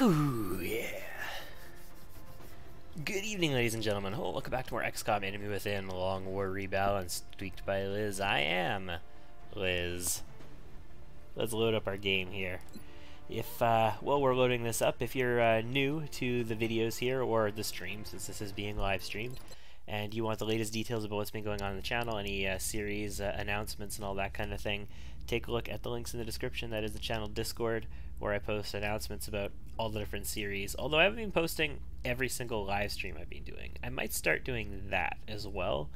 Ooh, yeah. Good evening, ladies and gentlemen. Oh, welcome back to more XCOM Enemy Within, Long War Rebalance, tweaked by Liz. I am Liz. Let's load up our game here. While we're loading this up, if you're new to the videos here, or the stream, since this is being live streamed, and you want the latest details about what's been going on in the channel, any series announcements and all that kind of thing, take a look at the links in the description. That is the channel Discord, where I post announcements about all the different series. Although I haven't been posting every single live stream I've been doing. I might start doing that as well.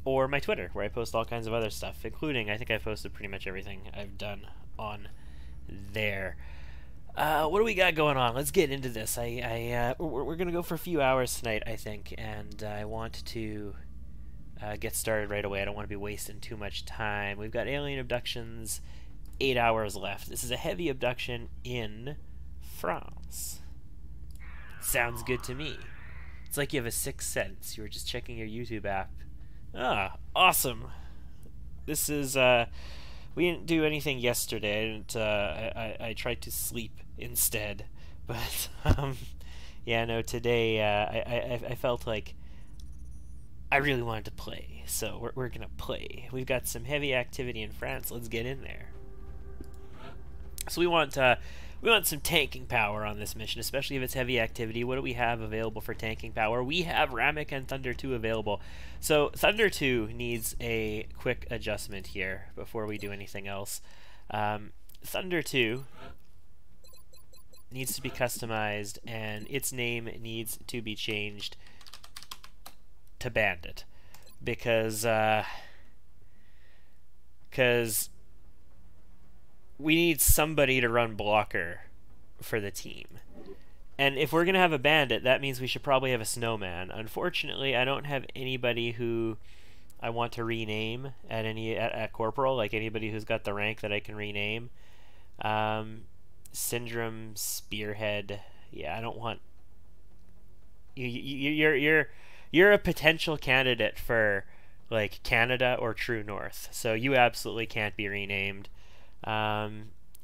Or my Twitter, where I post all kinds of other stuff, including, I think I've posted pretty much everything I've done on there. What do we got going on? Let's get into this. We're gonna go for a few hours tonight, I think, and I want to get started right away. I don't want to be wasting too much time. We've got alien abductions, 8 hours left. This is a heavy abduction in France. Sounds good to me. It's like you have a sixth sense. You were just checking your YouTube app. Ah, awesome. This is, we didn't do anything yesterday. I tried to sleep instead. But, yeah, no, today, I felt like I really wanted to play. So we're gonna play. We've got some heavy activity in France. Let's get in there. So we want some tanking power on this mission, especially if it's heavy activity. What do we have available for tanking power? We have Ramek and Thunder 2 available. So Thunder 2 needs a quick adjustment here before we do anything else. Thunder 2 needs to be customized, and its name needs to be changed to Bandit, because we need somebody to run blocker for the team. And if we're going to have a bandit, that means we should probably have a snowman. Unfortunately, I don't have anybody who I want to rename at corporal, like anybody who's got the rank that I can rename. Syndrome, Spearhead. Yeah, I don't want... You're a potential candidate for, like, Canada or True North, so you absolutely can't be renamed.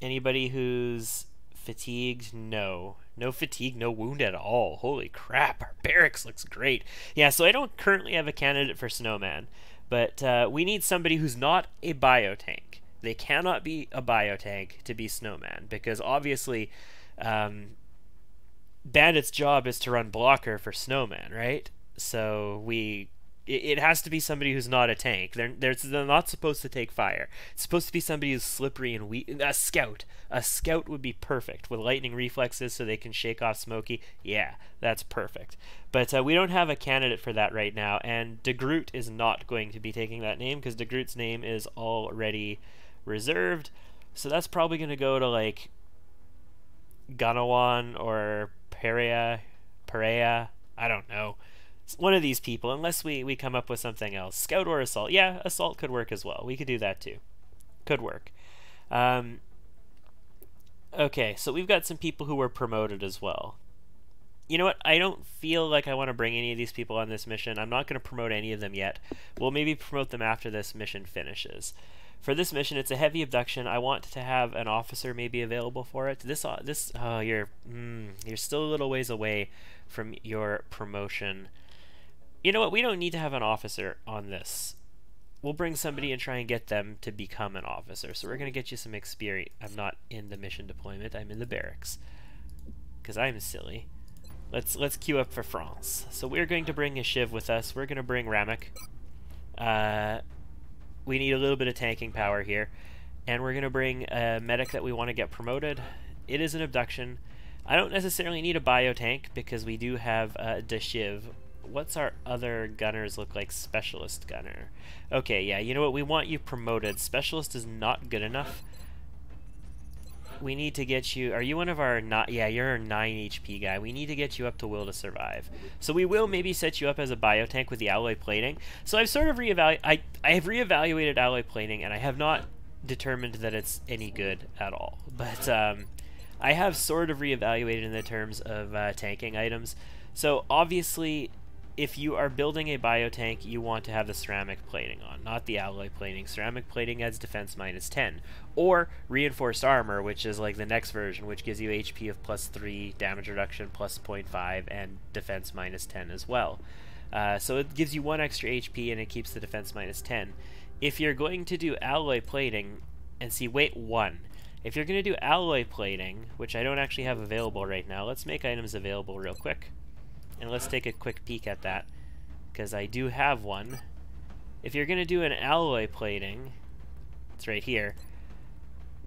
Anybody who's fatigued? No fatigue, no wound at all. Holy crap, our barracks looks great. Yeah, so I don't currently have a candidate for Snowman, but we need somebody who's not a biotank. They cannot be a biotank to be Snowman, because obviously Bandit's job is to run blocker for Snowman, right? So it has to be somebody who's not a tank. They're not supposed to take fire. It's supposed to be somebody who's slippery and weak. A scout. A scout would be perfect with lightning reflexes so they can shake off Smokey. Yeah, that's perfect. But we don't have a candidate for that right now, and De Groot is not going to be taking that name because De Groot's name is already reserved. So that's probably going to go to, like, Ganawan or Perea. I don't know. One of these people, unless we come up with something else. Scout or Assault. Yeah, Assault could work as well. We could do that too. Could work. Okay, so we've got some people who were promoted as well. You know what? I don't feel like I want to bring any of these people on this mission. I'm not going to promote any of them yet. We'll maybe promote them after this mission finishes. For this mission, it's a heavy abduction. I want to have an officer maybe available for it. You're still a little ways away from your promotion. You know what? We don't need to have an officer on this. We'll bring somebody and try and get them to become an officer. So we're going to get you some experience. I'm not in the mission deployment. I'm in the barracks. Because I'm silly. Let's queue up for France. So we're going to bring a Shiv with us. We're going to bring Ramek. We need a little bit of tanking power here. And we're going to bring a medic that we want to get promoted. It is an abduction. I don't necessarily need a biotank because we do have the Shiv. What's our other gunners look like? Specialist gunner. Okay, yeah, you know what? We want you promoted. Specialist is not good enough. We need to get you... Are you one of our... Yeah, you're a 9 HP guy. We need to get you up to Will to Survive. So we will maybe set you up as a biotank with the alloy plating. So I've sort of I have reevaluated alloy plating, and I have not determined that it's any good at all. But I have sort of reevaluated in the terms of tanking items. So obviously... if you are building a biotank, you want to have the ceramic plating on, not the alloy plating. Ceramic plating adds defense -10. Or reinforced armor, which is like the next version, which gives you HP of +3, damage reduction +0.5, and defense -10 as well. So it gives you 1 extra HP and it keeps the defense -10. If you're going to do alloy plating, and see, wait, 1. If you're going to do alloy plating, which I don't actually have available right now, let's make items available real quick. And let's take a quick peek at that, because I do have one. If you're going to do an alloy plating, it's right here.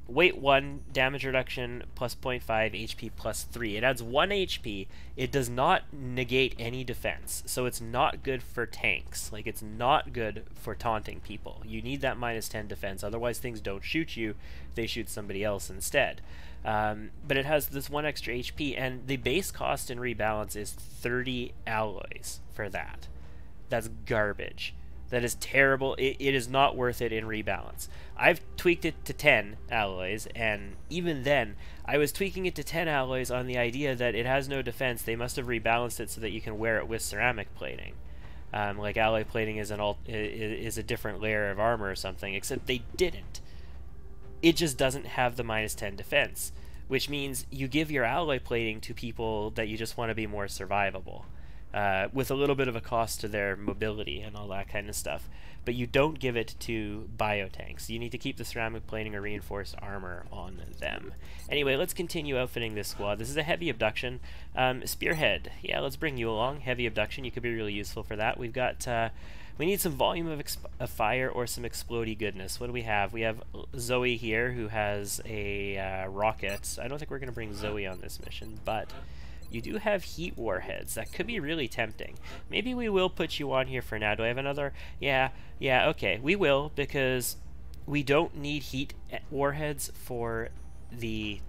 Weight 1, damage reduction +0.5, HP +3. It adds 1 HP. It does not negate any defense, so it's not good for tanks. Like, it's not good for taunting people. You need that -10 defense, otherwise things don't shoot you, they shoot somebody else instead. But it has this 1 extra HP, and the base cost in Rebalance is 30 alloys for that. That's garbage. That is terrible. It is not worth it in Rebalance. I've tweaked it to 10 alloys, and even then, I was tweaking it to 10 alloys on the idea that it has no defense. They must have rebalanced it so that you can wear it with ceramic plating. Like alloy plating is a different layer of armor or something, except they didn't. It just doesn't have the -10 defense, which means you give your alloy plating to people that you just want to be more survivable. With a little bit of a cost to their mobility and all that kind of stuff. But you don't give it to biotanks. You need to keep the ceramic plating or reinforced armor on them. Anyway, let's continue outfitting this squad. This is a heavy abduction. Spearhead. Yeah, let's bring you along. Heavy abduction. You could be really useful for that. We've got... we need some volume of fire or some explodey goodness. What do we have? We have Zoe here, who has a rocket. I don't think we're going to bring Zoe on this mission, but... you do have heat warheads. That could be really tempting. Maybe we will put you on here for now. Do I have another? Yeah, okay. We will, because we don't need heat warheads for a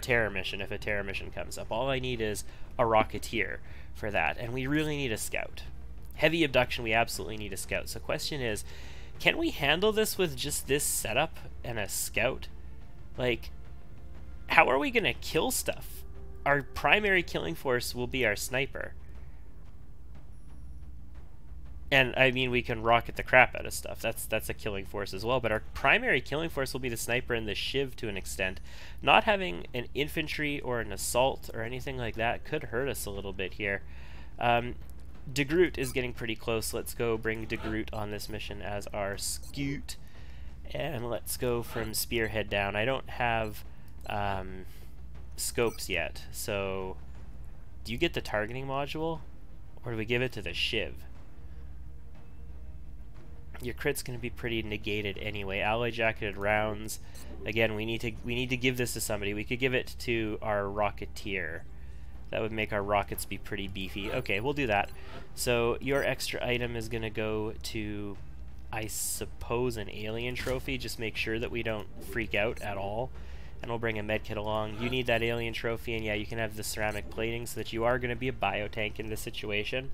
terror mission if a terror mission comes up. All I need is a rocketeer for that, and we really need a scout. Heavy abduction, we absolutely need a scout. So question is, can we handle this with just this setup and a scout? Like, how are we going to kill stuff? Our primary killing force will be our sniper. And, I mean, we can rocket the crap out of stuff. That's a killing force as well. But our primary killing force will be the sniper and the shiv to an extent. Not having an infantry or an assault or anything like that could hurt us a little bit here. De Groot is getting pretty close. Let's go bring De Groot on this mission as our scout. And let's go from Spearhead down. I don't have... scopes yet, so do you get the targeting module, or do we give it to the shiv? Your crit's going to be pretty negated anyway. Alloy jacketed rounds, again, we need to give this to somebody. We could give it to our rocketeer. That would make our rockets be pretty beefy. Okay, we'll do that. So your extra item is going to go to, I suppose, an alien trophy. Just make sure that we don't freak out at all. And we'll bring a medkit along. You need that alien trophy, and yeah, you can have the ceramic plating so that you are going to be a biotank in this situation.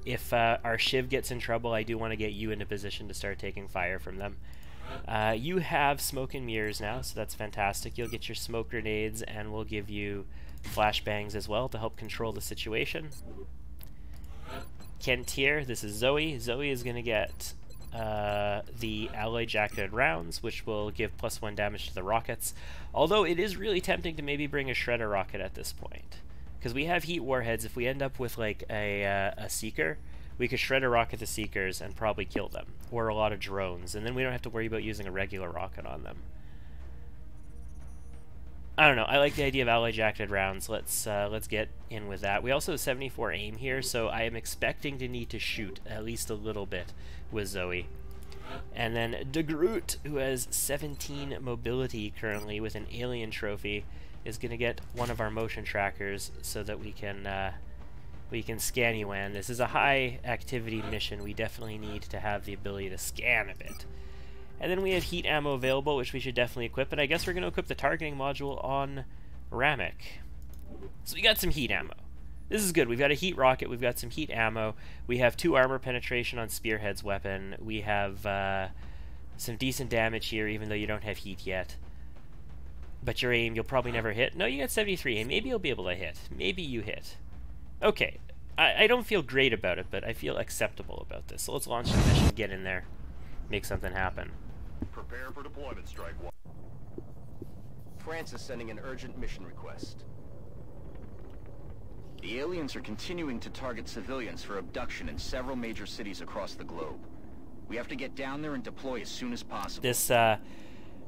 If our shiv gets in trouble, I do want to get you into position to start taking fire from them. You have smoke and mirrors now, so that's fantastic. You'll get your smoke grenades, and we'll give you flashbangs as well to help control the situation. Kent here, this is Zoe. Zoe is going to get... the alloy jacketed rounds, which will give +1 damage to the rockets. Although it is really tempting to maybe bring a shredder rocket at this point, because we have heat warheads. If we end up with like a seeker, we could shredder rocket the seekers and probably kill them, or a lot of drones, and then we don't have to worry about using a regular rocket on them. I don't know. I like the idea of alloy jacketed rounds. Let's get in with that. We also have 74 aim here, so I am expecting to need to shoot at least a little bit with Zoe. And then De Groot, who has 17 mobility currently with an alien trophy, is going to get one of our motion trackers so that we can scan you in. This is a high activity mission. We definitely need to have the ability to scan a bit. And then we have heat ammo available, which we should definitely equip, and I guess we're going to equip the targeting module on Ramek. So we got some heat ammo. This is good. We've got a heat rocket, we've got some heat ammo, we have 2 armor penetration on Spearhead's weapon, we have some decent damage here, even though you don't have heat yet. But your aim, you'll probably never hit. No, you got 73 aim. Maybe you'll be able to hit. Maybe you hit. Okay. I don't feel great about it, but I feel acceptable about this. So let's launch the mission, get in there, make something happen. Prepare for deployment, Strike One. France is sending an urgent mission request. The aliens are continuing to target civilians for abduction in several major cities across the globe. We have to get down there and deploy as soon as possible.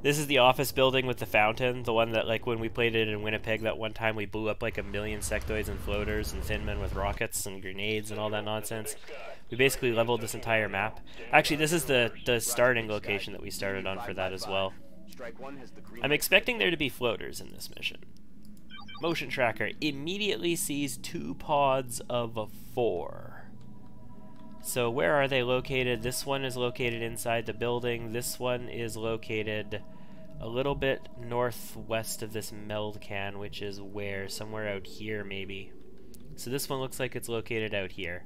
This is the office building with the fountain, the one that, like, when we played it in Winnipeg that one time, we blew up like 1,000,000 sectoids and floaters and thin men with rockets and grenades and all that nonsense. We basically leveled this entire map. Actually, this is the starting location that we started on for that as well. I'm expecting there to be floaters in this mission. Motion tracker immediately sees 2 pods of 4. So where are they located? This one is located inside the building. This one is located a little bit northwest of this meld can, which is where? Somewhere out here, maybe. So this one looks like it's located out here.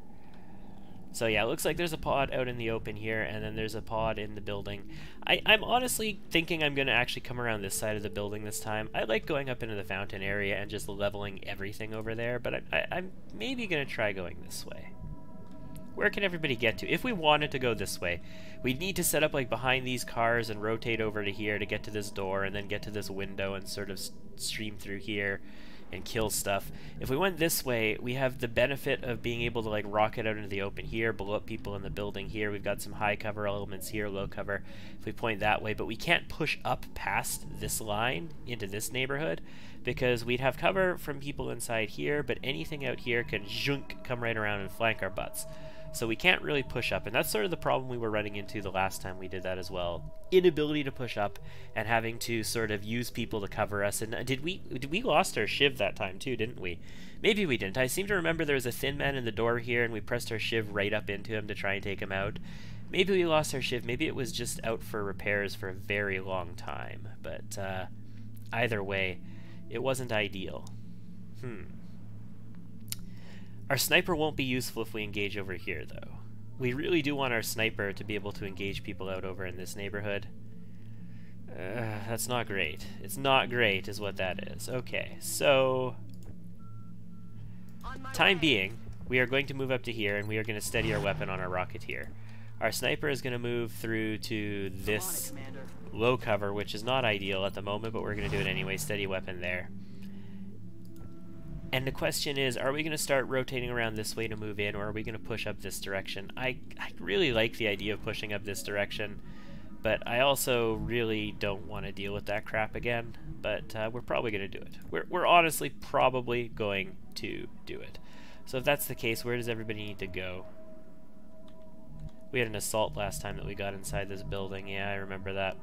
So yeah, it looks like there's a pod out in the open here, and then there's a pod in the building. I'm honestly thinking I'm going to actually come around this side of the building this time. I like going up into the fountain area and just leveling everything over there, but I'm maybe going to try going this way. Where can everybody get to? If we wanted to go this way, we'd need to set up like behind these cars and rotate over to here to get to this door, and then get to this window and sort of stream through here and kill stuff. If we went this way, we have the benefit of being able to like rocket out into the open here, blow up people in the building here. We've got some high cover elements here, low cover, if we point that way, but we can't push up past this line into this neighborhood because we'd have cover from people inside here, but anything out here can come right around and flank our butts. So we can't really push up, and that's sort of the problem we were running into the last time we did that as well. Inability to push up and having to sort of use people to cover us. And did we lost our shiv that time too, didn't we? Maybe we didn't. I seem to remember there was a thin man in the door here and we pressed our shiv right up into him to try and take him out. Maybe we lost our shiv. Maybe it was just out for repairs for a very long time. But either way, it wasn't ideal. Our sniper won't be useful if we engage over here, though. We really do want our sniper to be able to engage people out over in this neighborhood. That's not great. It's not great is what that is. Okay, so time being, we are going to move up to here, and we are going to steady our weapon on our Rocketeer. Our sniper is going to move through to this low cover, which is not ideal at the moment, but we're going to do it anyway. Steady weapon there. And the question is, are we going to start rotating around this way to move in, or are we going to push up this direction? I really like the idea of pushing up this direction, but I also really don't want to deal with that crap again. But we're probably going to do it. We're honestly probably going to do it. So if that's the case, where does everybody need to go? We had an assault last time that we got inside this building. Yeah, I remember that.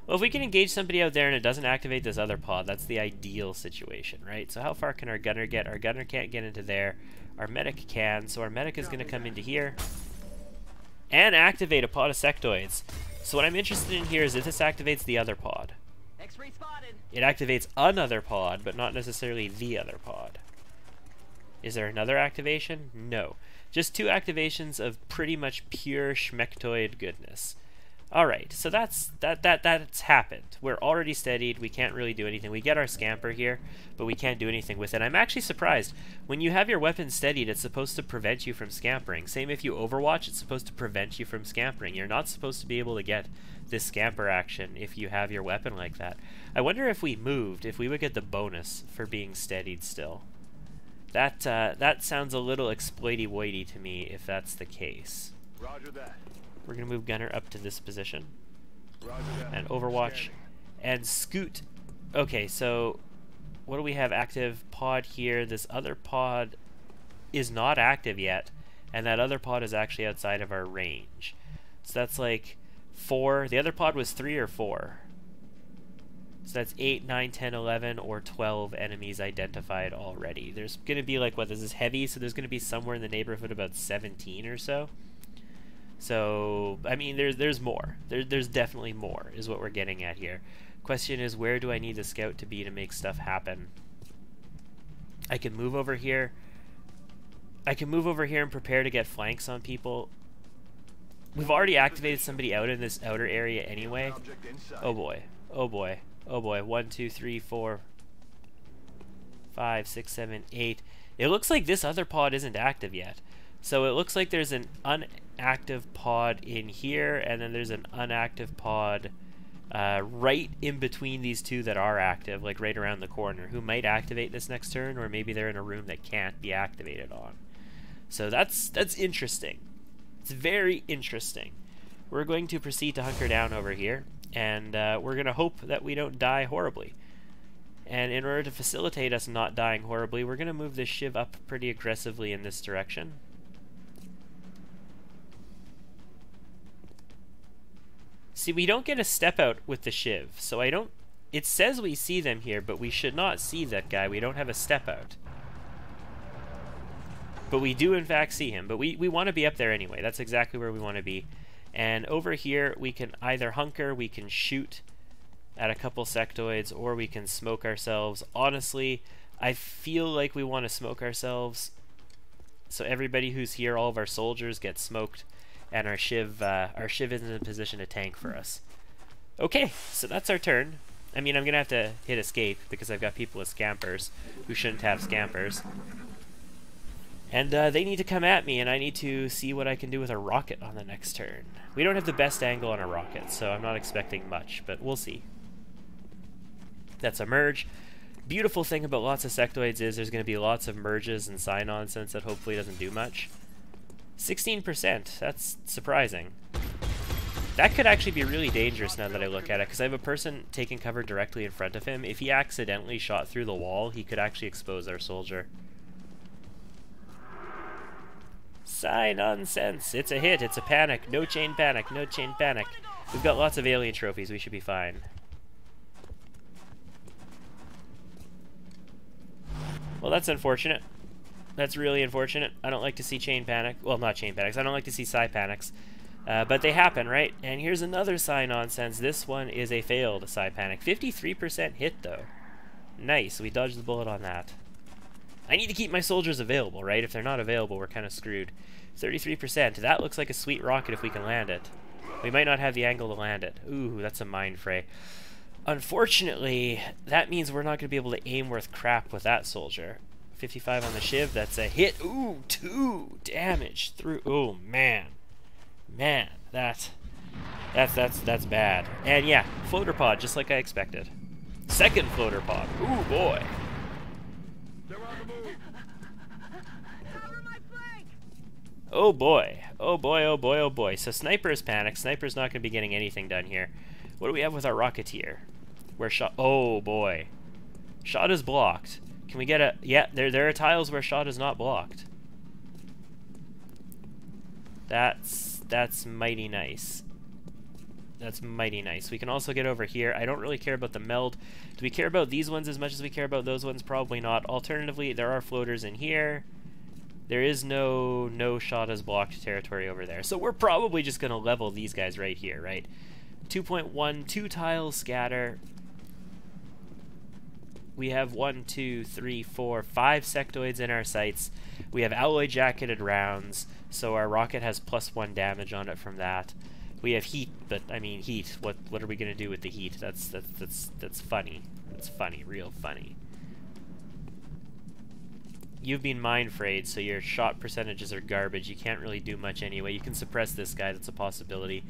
Well, if we can engage somebody out there and it doesn't activate this other pod, that's the ideal situation, right? So how far can our gunner get? Our gunner can't get into there. Our medic can, so our medic is going to come into here and activate a pod of sectoids. So what I'm interested in here is if this activates the other pod. X-ray spotted. It activates another pod, but not necessarily the other pod. Is there another activation? No. Just 2 activations of pretty much pure schmectoid goodness. Alright, so that's happened. We're already steadied, we can't really do anything. We get our scamper here, but we can't do anything with it. I'm actually surprised. When you have your weapon steadied, it's supposed to prevent you from scampering. Same if you overwatch, it's supposed to prevent you from scampering. You're not supposed to be able to get this scamper action if you have your weapon like that. I wonder if we moved, if we would get the bonus for being steadied still. That sounds a little exploity-woity to me if that's the case. Roger that. We're going to move gunner up to this position. Roger that. And overwatch and scoot. Okay, so what do we have active? Pod here. This other pod is not active yet, and that other pod is actually outside of our range. So that's like 4. The other pod was 3 or 4. So that's 8, 9, 10, 11, or 12 enemies identified already. There's going to be like, what, this is heavy, so there's going to be somewhere in the neighborhood about 17 or so. So, I mean, there's more. There's definitely more, is what we're getting at here. Question is, where do I need the scout to be to make stuff happen? I can move over here. I can move over here and prepare to get flanks on people. We've already activated somebody out in this outer area anyway. Oh boy. Oh boy. Oh boy. 1, 2, 3, 4, 5, 6, 7, 8. It looks like this other pod isn't active yet. So it looks like there's an unactive pod in here, and then there's an unactive pod right in between these two that are active, like right around the corner, who might activate this next turn, or maybe they're in a room that can't be activated on. So that's interesting. It's very interesting. We're going to proceed to hunker down over here, and we're going to hope that we don't die horribly. And in order to facilitate us not dying horribly, we're going to move this shiv up pretty aggressively in this direction. See, we don't get a step out with the shiv, so I don't... It says we see them here, but we should not see that guy. We don't have a step out. But we do, in fact, see him. But we want to be up there anyway. That's exactly where we want to be. And over here, we can either hunker, we can shoot at a couple sectoids, or we can smoke ourselves. Honestly, I feel like we want to smoke ourselves. So everybody who's here, all of our soldiers, get smoked. And our shiv isn't in a position to tank for us. Okay, so that's our turn. I mean, I'm going to have to hit escape because I've got people with scampers who shouldn't have scampers. And they need to come at me, and I need to see what I can do with a rocket on the next turn. We don't have the best angle on a rocket, so I'm not expecting much, but we'll see. That's a merge. Beautiful thing about lots of sectoids is there's going to be lots of merges and psi nonsense that hopefully doesn't do much. 16%, that's surprising. That could actually be really dangerous now that I look at it, because I have a person taking cover directly in front of him. If he accidentally shot through the wall, he could actually expose our soldier. Psi nonsense. It's a hit, it's a panic. No chain panic, no chain panic. We've got lots of alien trophies, we should be fine. Well, that's unfortunate. That's really unfortunate. I don't like to see chain panic. Well, not chain panics. I don't like to see psi panics. But they happen, right? And here's another psi nonsense. This one is a failed psi panic. 53% hit, though. Nice. We dodged the bullet on that. I need to keep my soldiers available, right? If they're not available, we're kind of screwed. 33%. That looks like a sweet rocket if we can land it. We might not have the angle to land it. Ooh, that's a mind fray. Unfortunately, that means we're not going to be able to aim worth crap with that soldier. 55 on the shiv, that's a hit. Ooh, 2 damage through. Oh man, that's bad. And yeah, floater pod, just like I expected. Second floater pod. Ooh boy. They're on the move. Oh boy. Oh boy. Oh boy. Oh boy. So sniper is panicked. Sniper's not going to be getting anything done here. What do we have with our rocketeer? Where shot? Oh boy. Shot is blocked. Can we get a... Yeah, there are tiles where shot is not blocked. That's mighty nice. That's mighty nice. We can also get over here. I don't really care about the meld. Do we care about these ones as much as we care about those ones? Probably not. Alternatively, there are floaters in here. There is no shot as blocked territory over there. So we're probably just going to level these guys right here, right? 2.1, 2 tiles scatter. We have 1, 2, 3, 4, 5 sectoids in our sights. We have alloy jacketed rounds, so our rocket has +1 damage on it from that. We have heat, but I mean heat. What are we gonna do with the heat? That's funny. That's funny, real funny. You've been mind frayed, so your shot percentages are garbage. You can't really do much anyway. You can suppress this guy. That's a possibility.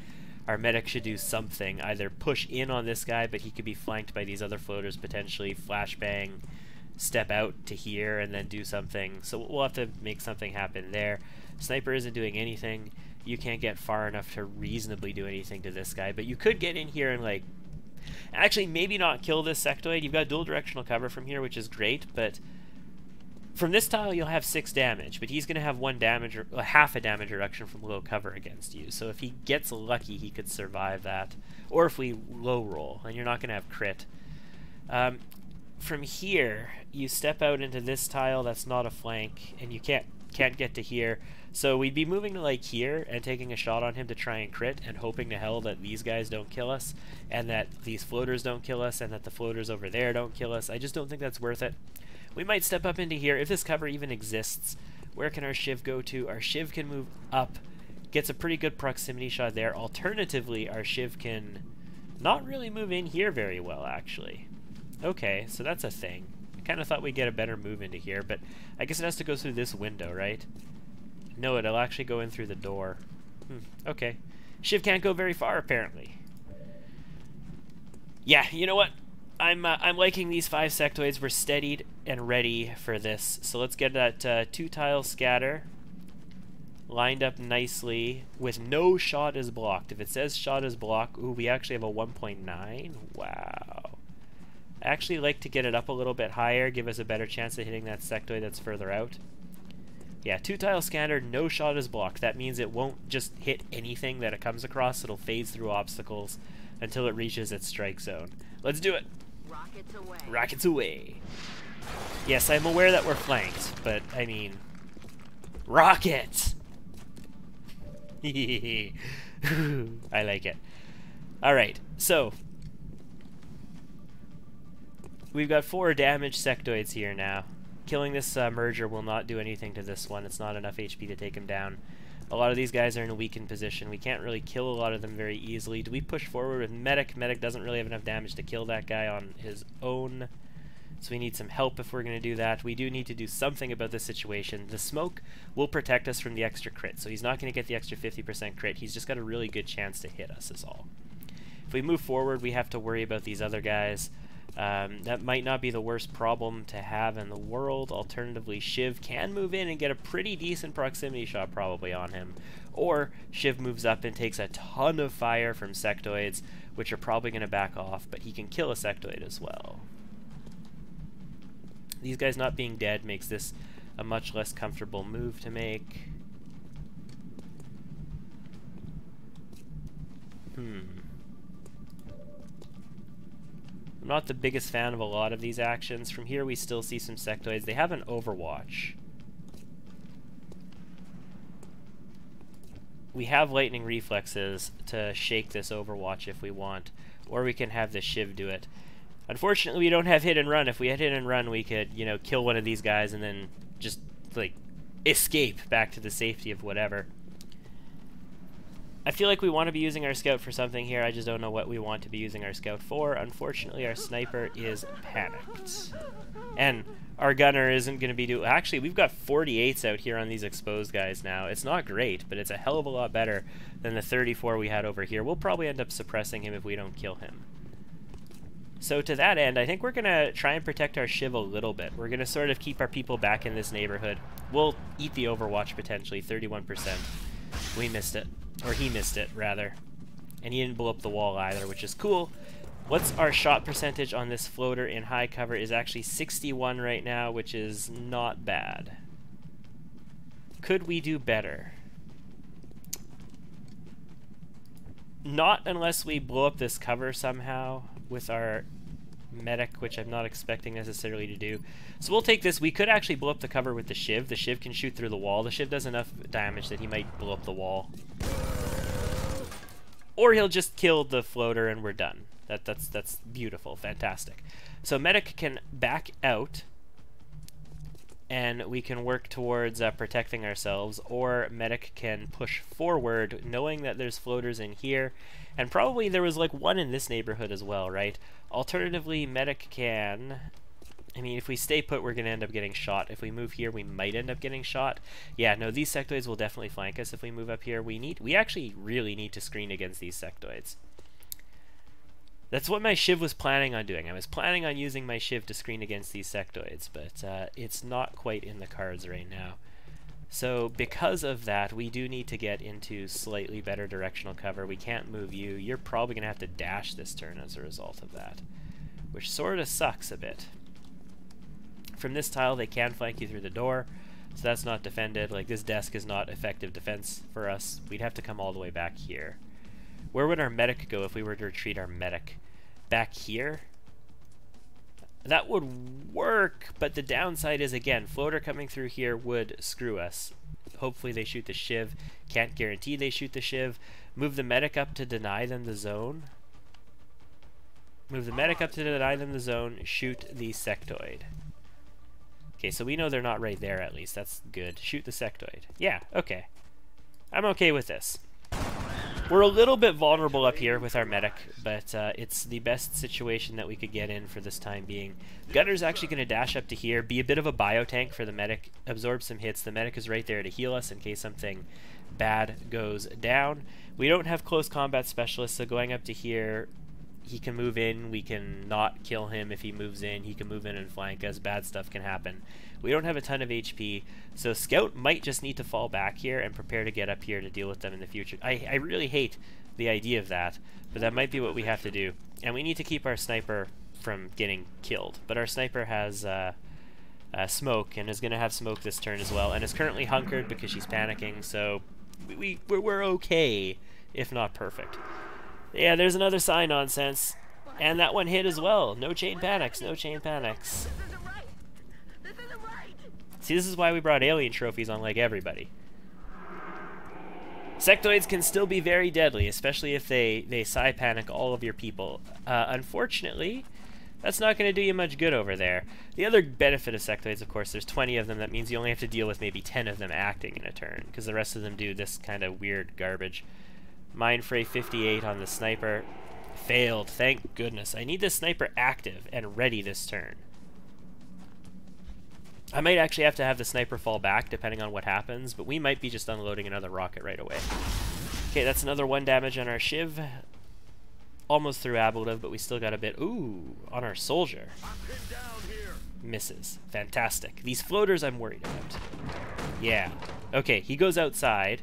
Our medic should do something, either push in on this guy, but he could be flanked by these other floaters potentially, flashbang, step out to here, and then do something. So we'll have to make something happen there. Sniper isn't doing anything. You can't get far enough to reasonably do anything to this guy, but you could get in here and, like, actually maybe not kill this sectoid. You've got dual directional cover from here, which is great, but from this tile you'll have 6 damage, but he's going to have 1 damage, or half a damage reduction from low cover against you. So if he gets lucky, he could survive that. Or if we low roll, and you're not going to have crit. From here, you step out into this tile that's not a flank, and you can't get to here. So we'd be moving to like here and taking a shot on him to try and crit, and hoping to hell that these guys don't kill us, and that these floaters don't kill us, and that the floaters over there don't kill us. I just don't think that's worth it. We might step up into here. If this cover even exists, where can our shiv go to? Our shiv can move up, gets a pretty good proximity shot there. Alternatively, our shiv can not really move in here very well, actually. Okay, so that's a thing. kind of thought we'd get a better move into here, but I guess it has to go through this window, right? No, it'll actually go in through the door. Okay. Shiv can't go very far, apparently. Yeah, you know what? I'm liking these 5 sectoids. We're steadied and ready for this. So let's get that 2-tile scatter lined up nicely with no shot is blocked. If it says shot is blocked, ooh, we actually have a 1.9. Wow. I actually like to get it up a little bit higher, give us a better chance of hitting that sectoid that's further out. Yeah, 2-tile scanner, no shot is blocked. That means it won't just hit anything that it comes across. It'll phase through obstacles until it reaches its strike zone. Let's do it. Rockets away. Rockets away. Yes, I'm aware that we're flanked, but I mean, rockets. I like it. All right, so we've got 4 damaged sectoids here now. Killing this merger will not do anything to this one. It's not enough HP to take him down. A lot of these guys are in a weakened position. We can't really kill a lot of them very easily. Do we push forward with Medic? Medic doesn't really have enough damage to kill that guy on his own. So we need some help if we're going to do that. We do need to do something about this situation. The smoke will protect us from the extra crit. So he's not going to get the extra 50% crit. He's just got a really good chance to hit us is all. If we move forward, we have to worry about these other guys. That might not be the worst problem to have in the world. Alternatively, Shiv can move in and get a pretty decent proximity shot probably on him. Or Shiv moves up and takes a ton of fire from sectoids, which are probably going to back off, but he can kill a sectoid as well. These guys not being dead makes this a much less comfortable move to make. I'm not the biggest fan of a lot of these actions. From here we still see some sectoids. They have an overwatch. We have lightning reflexes to shake this overwatch if we want, or we can have the Shiv do it. Unfortunately, we don't have hit and run. If we had hit and run, we could, you know, kill one of these guys and then just, like, escape back to the safety of whatever. I feel like we want to be using our scout for something here. I just don't know what we want to be using our scout for. Unfortunately, our sniper is panicked. And our gunner isn't going to be actually, we've got 48s out here on these exposed guys now. It's not great, but it's a hell of a lot better than the 34 we had over here. We'll probably end up suppressing him if we don't kill him. So to that end, I think we're going to try and protect our Shiv a little bit. We're going to sort of keep our people back in this neighborhood. We'll eat the overwatch potentially, 31%. We missed it. Or he missed it, rather. And he didn't blow up the wall either, which is cool. What's our shot percentage on this floater in high cover is actually 61 right now, which is not bad. Could we do better? Not unless we blow up this cover somehow with our medic, which I'm not expecting necessarily to do. So we'll take this. We could actually blow up the cover with the Shiv. The Shiv can shoot through the wall. The Shiv does enough damage that he might blow up the wall. Or he'll just kill the floater and we're done. That's beautiful. Fantastic. So medic can back out and we can work towards protecting ourselves, or medic can push forward knowing that there's floaters in here, and probably there was like one in this neighborhood as well, right? Alternatively, medic can, I mean, if we stay put, we're going to end up getting shot. If we move here, we might end up getting shot. Yeah, no, these sectoids will definitely flank us if we move up here. We actually really need to screen against these sectoids. That's what my Shiv was planning on doing. I was planning on using my Shiv to screen against these sectoids, but it's not quite in the cards right now. So because of that, we do need to get into slightly better directional cover. We can't move you. You're probably going to have to dash this turn as a result of that, which sort of sucks a bit. From this tile, they can flank you through the door, so that's not defended. Like, this desk is not effective defense for us. We'd have to come all the way back here. Where would our medic go if we were to retreat our medic? Back here? That would work, but the downside is, again, floater coming through here would screw us. Hopefully they shoot the Shiv. Can't guarantee they shoot the Shiv. Move the medic up to deny them the zone. Move the medic up to deny them the zone. Shoot the sectoid. Okay, so we know they're not right there at least. That's good. Shoot the sectoid. Yeah, okay. I'm okay with this. We're a little bit vulnerable up here with our medic, but it's the best situation that we could get in for this time being. Gunner's actually going to dash up to here, be a bit of a biotank for the medic, absorb some hits. The medic is right there to heal us in case something bad goes down. We don't have close combat specialists, so going up to here, he can move in. We can not kill him if he moves in. He can move in and flank us. Bad stuff can happen. We don't have a ton of HP, so Scout might just need to fall back here and prepare to get up here to deal with them in the future. I really hate the idea of that, but that might be what we have to do. And we need to keep our sniper from getting killed. But our sniper has smoke, and is going to have smoke this turn as well, and is currently hunkered because she's panicking, so we're okay, if not perfect. Yeah, there's another sign nonsense, and that one hit as well. No chain panics, no chain panics. See, this is why we brought alien trophies on like everybody. Sectoids can still be very deadly, especially if they psi panic all of your people. Unfortunately, that's not going to do you much good over there. The other benefit of sectoids, of course, there's 20 of them. That means you only have to deal with maybe 10 of them acting in a turn, because the rest of them do this kind of weird garbage. Mindfray 58 on the sniper. Failed, thank goodness. I need the sniper active and ready this turn. I might actually have to have the sniper fall back depending on what happens, but we might be just unloading another rocket right away. Okay, that's another 1 damage on our Shiv. Almost through ablative, but we still got a bit. Ooh, on our soldier. Misses. Fantastic. These floaters I'm worried about. Yeah. Okay, he goes outside.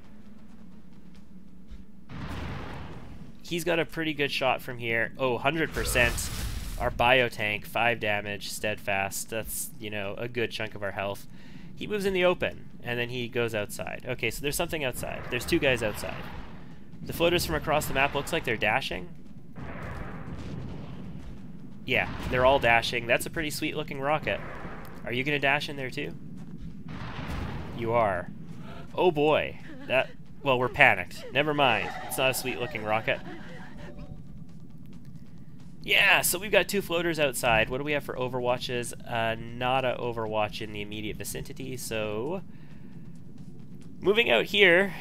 He's got a pretty good shot from here. Oh, 100%. Our biotank, 5 damage, steadfast. That's, you know, a good chunk of our health. He moves in the open, and then he goes outside. Okay, so there's something outside. There's 2 guys outside. The floaters from across the map looks like they're dashing. Yeah, they're all dashing. That's a pretty sweet looking rocket. Are you gonna dash in there too? You are. Oh boy. That, well, we're panicked. Never mind. It's not a sweet looking rocket. Yeah, so we've got 2 floaters outside. What do we have for overwatches? Not a overwatch in the immediate vicinity, so moving out here,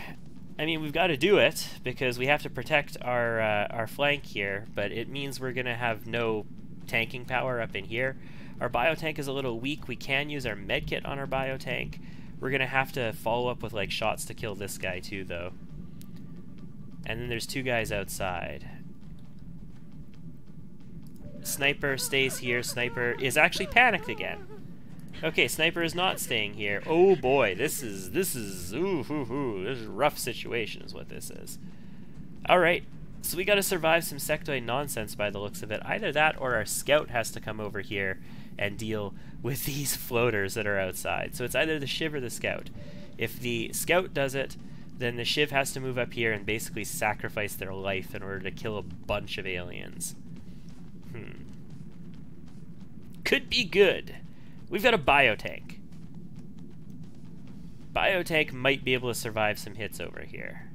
I mean, we've got to do it because we have to protect our flank here, but it means we're going to have no tanking power up in here. Our biotank is a little weak. We can use our medkit on our biotank. We're going to have to follow up with like shots to kill this guy too, though. And then there's 2 guys outside. Sniper stays here. Sniper is actually panicked again. Okay, sniper is not staying here. Oh boy, this is this is a rough situation is what this is. All right, so we got to survive some sectoid nonsense by the looks of it. Either that or our scout has to come over here and deal with these floaters that are outside. So it's either the Shiv or the scout. If the scout does it, then the Shiv has to move up here and basically sacrifice their life in order to kill a bunch of aliens. Could be good. We've got a biotank. Biotank might be able to survive some hits over here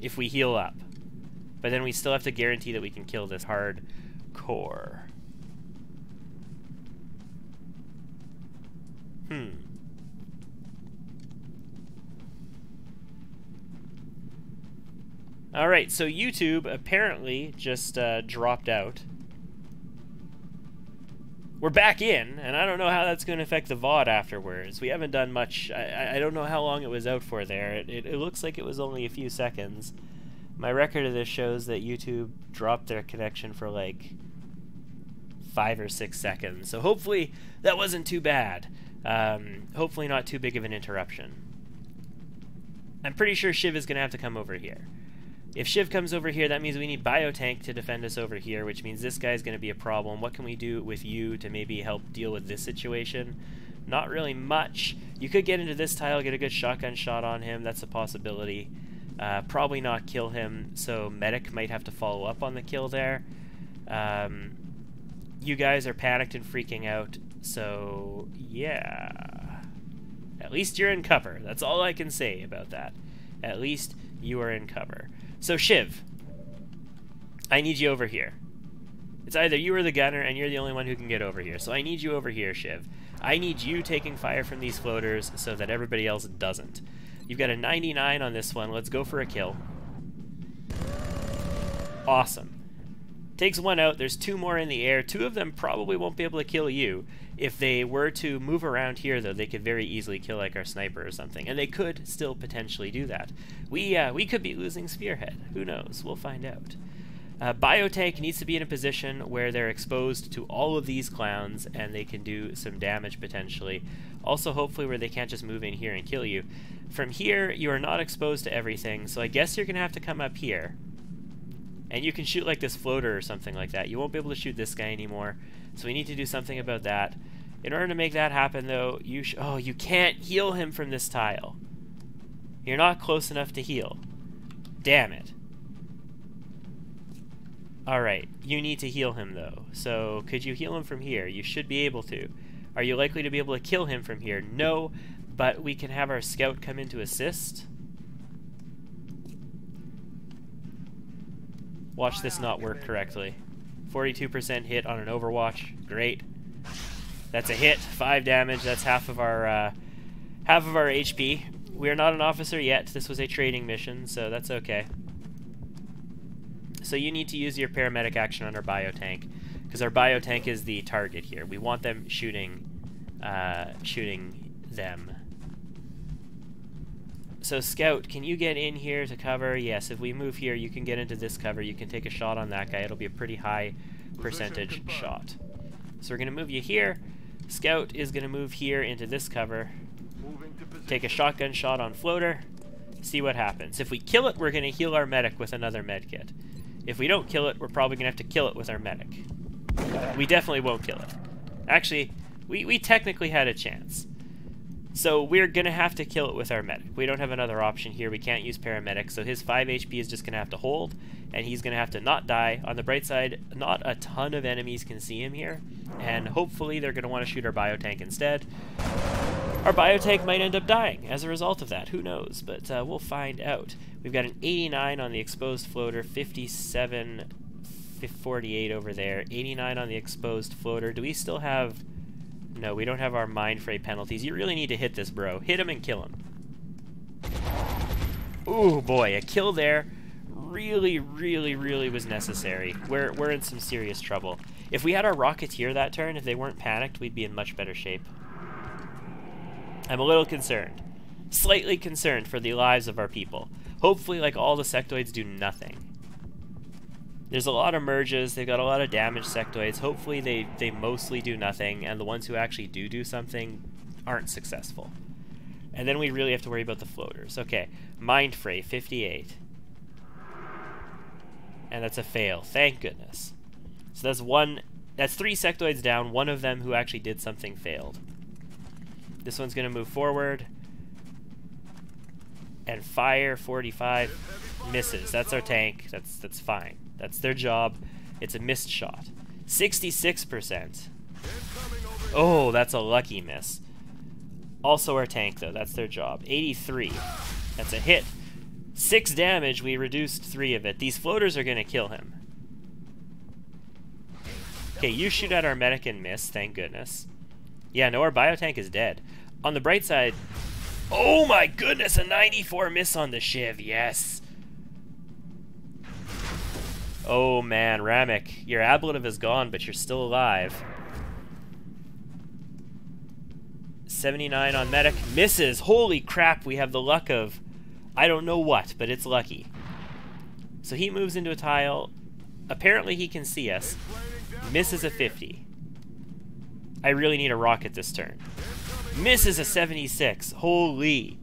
if we heal up. But then we still have to guarantee that we can kill this hardcore. Alright, so YouTube apparently just dropped out. We're back in, and I don't know how that's going to affect the VOD afterwards. We haven't done much. I don't know how long it was out for there. It looks like it was only a few seconds. My record of this shows that YouTube dropped their connection for like 5 or 6 seconds. So hopefully that wasn't too bad. Hopefully not too big of an interruption. I'm pretty sure Shiv is going to have to come over here. If Shiv comes over here, that means we need Biotank to defend us over here, which means this guy's going to be a problem. What can we do with you to maybe help deal with this situation? Not really much. You could get into this tile, get a good shotgun shot on him. That's a possibility. Probably not kill him, so Medic might have to follow up on the kill there. You guys are panicked and freaking out, so yeah. At least you're in cover. That's all I can say about that. At least you are in cover. So Shiv, I need you over here. It's either you or the gunner, and you're the only one who can get over here. So I need you over here, Shiv. I need you taking fire from these floaters so that everybody else doesn't. You've got a 99 on this one. Let's go for a kill. Awesome. Takes one out. There's 2 more in the air. 2 of them probably won't be able to kill you. If they were to move around here, though, they could very easily kill like our sniper or something. And they could still potentially do that. We could be losing Spearhead. Who knows? We'll find out. Biotank needs to be in a position where they're exposed to all of these clowns and they can do some damage potentially. Also, hopefully, where they can't just move in here and kill you. From here, you are not exposed to everything, so I guess you're going to have to come up here. And you can shoot like this floater or something like that. You won't be able to shoot this guy anymore, so we need to do something about that. In order to make that happen, though, you can't heal him from this tile. You're not close enough to heal. Damn it. Alright, you need to heal him, though. So, could you heal him from here? You should be able to. Are you likely to be able to kill him from here? No, but we can have our scout come in to assist. Watch this not work correctly. 42% hit on an Overwatch. Great. That's a hit. 5 damage. That's half of our HP. We are not an officer yet. This was a trading mission, so that's okay. So you need to use your paramedic action on our biotank, because our biotank is the target here. We want them shooting them. So Scout, can you get in here to cover? Yes, if we move here, you can get into this cover. You can take a shot on that guy. It'll be a pretty high percentage shot. So we're going to move you here. Scout is going to move here into this cover. Take a shotgun shot on Floater. See what happens. If we kill it, we're going to heal our medic with another medkit. If we don't kill it, we're probably going to have to kill it with our medic. We definitely won't kill it. Actually, we technically had a chance. So we're going to have to kill it with our medic. We don't have another option here. We can't use paramedic, so his 5 HP is just going to have to hold, and he's going to have to not die. On the bright side, not a ton of enemies can see him here, and hopefully they're going to want to shoot our biotank instead. Our biotank might end up dying as a result of that. Who knows? But we'll find out. We've got an 89 on the exposed floater, 57, 48 over there, 89 on the exposed floater. Do we still have... No, we don't have our mind fray penalties. You really need to hit this, bro. Hit him and kill him. Ooh, boy, a kill there really, really, really was necessary. We're in some serious trouble. If we had our Rocketeer that turn, if they weren't panicked, we'd be in much better shape. I'm a little concerned. Slightly concerned for the lives of our people. Hopefully, like, all the sectoids do nothing. There's a lot of merges, they've got a lot of damaged sectoids. Hopefully they mostly do nothing, and the ones who actually do something aren't successful. And then we really have to worry about the floaters. Okay, Mind Fray, 58. And that's a fail, thank goodness. So that's 3 sectoids down, one of them who actually did something failed. This one's gonna move forward. And fire, 45, misses. That's our tank, that's fine. That's their job. It's a missed shot. 66%. Oh, that's a lucky miss. Also our tank, though. That's their job. 83. That's a hit. 6 damage. We reduced 3 of it. These floaters are going to kill him. Okay, you shoot at our medic and miss. Thank goodness. Yeah, no, our biotank is dead. On the bright side... Oh my goodness, a 94 miss on the Shiv. Yes. Oh man, Ramek, your ablative is gone, but you're still alive. 79 on medic, misses. Holy crap, we have the luck of, I don't know what, but it's lucky. So he moves into a tile. Apparently he can see us. Misses a 50. I really need a rocket this turn. Misses a 76. Holy.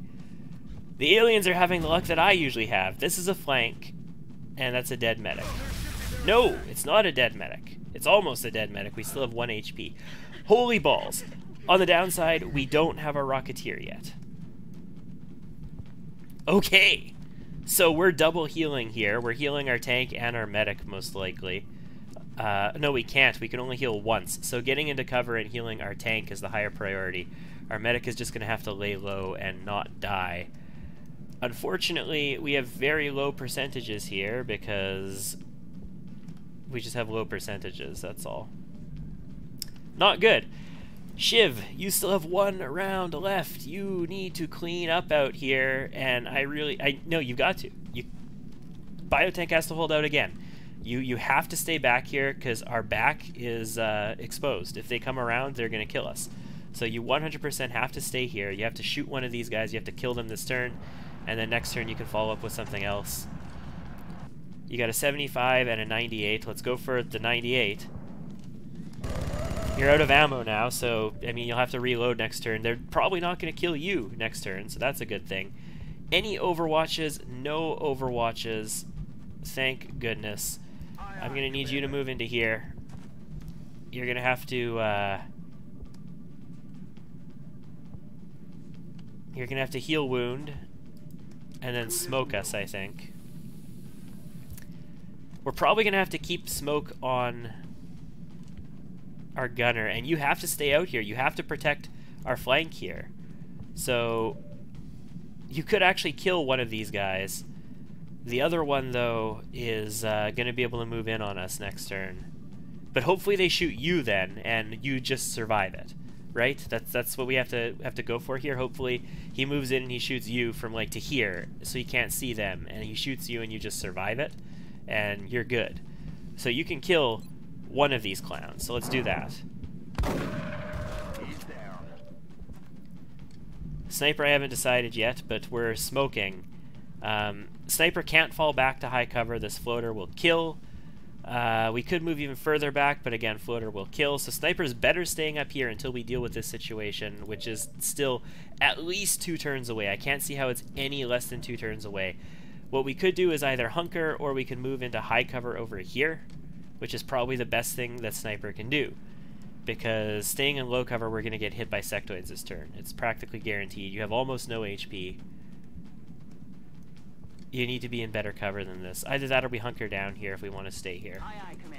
The aliens are having the luck that I usually have. This is a flank, and that's a dead medic. No, it's not a dead medic. It's almost a dead medic. We still have 1 HP. Holy balls. On the downside, we don't have our Rocketeer yet. Okay. So we're double healing here. We're healing our tank and our medic, most likely. No, we can't. We can only heal once. So getting into cover and healing our tank is the higher priority. Our medic is just going to have to lay low and not die. Unfortunately, we have very low percentages here because we just have low percentages, that's all. Not good. Shiv, you still have 1 round left. You need to clean up out here, and no, you've got to. Biotank has to hold out again. You have to stay back here because our back is exposed. If they come around, they're going to kill us. So you 100% have to stay here. You have to shoot one of these guys. You have to kill them this turn. And then next turn you can follow up with something else. You got a 75 and a 98. Let's go for the 98. You're out of ammo now, so, I mean, you'll have to reload next turn. They're probably not going to kill you next turn, so that's a good thing. Any overwatches? No overwatches. Thank goodness. I'm going to need you to move into here. You're going to have to, you're going to have to heal wound, and then smoke us, I think. We're probably going to have to keep smoke on our gunner, and you have to stay out here. You have to protect our flank here. So, you could actually kill one of these guys. The other one, though, is going to be able to move in on us next turn. But hopefully they shoot you then, and you just survive it, right? That's what we have to go for here. Hopefully he moves in and he shoots you from like to here, so you can't see them, and he shoots you and you just survive it, and you're good. So you can kill one of these clowns. So let's do that. Sniper I haven't decided yet, but we're smoking. Sniper can't fall back to high cover. This floater will kill. We could move even further back, but again, floater will kill. So Sniper's better staying up here until we deal with this situation, which is still at least 2 turns away. I can't see how it's any less than 2 turns away. What we could do is either hunker, or we can move into high cover over here, which is probably the best thing that Sniper can do. Because staying in low cover, we're going to get hit by sectoids this turn. It's practically guaranteed. You have almost no HP. You need to be in better cover than this. Either that or we hunker down here if we want to stay here.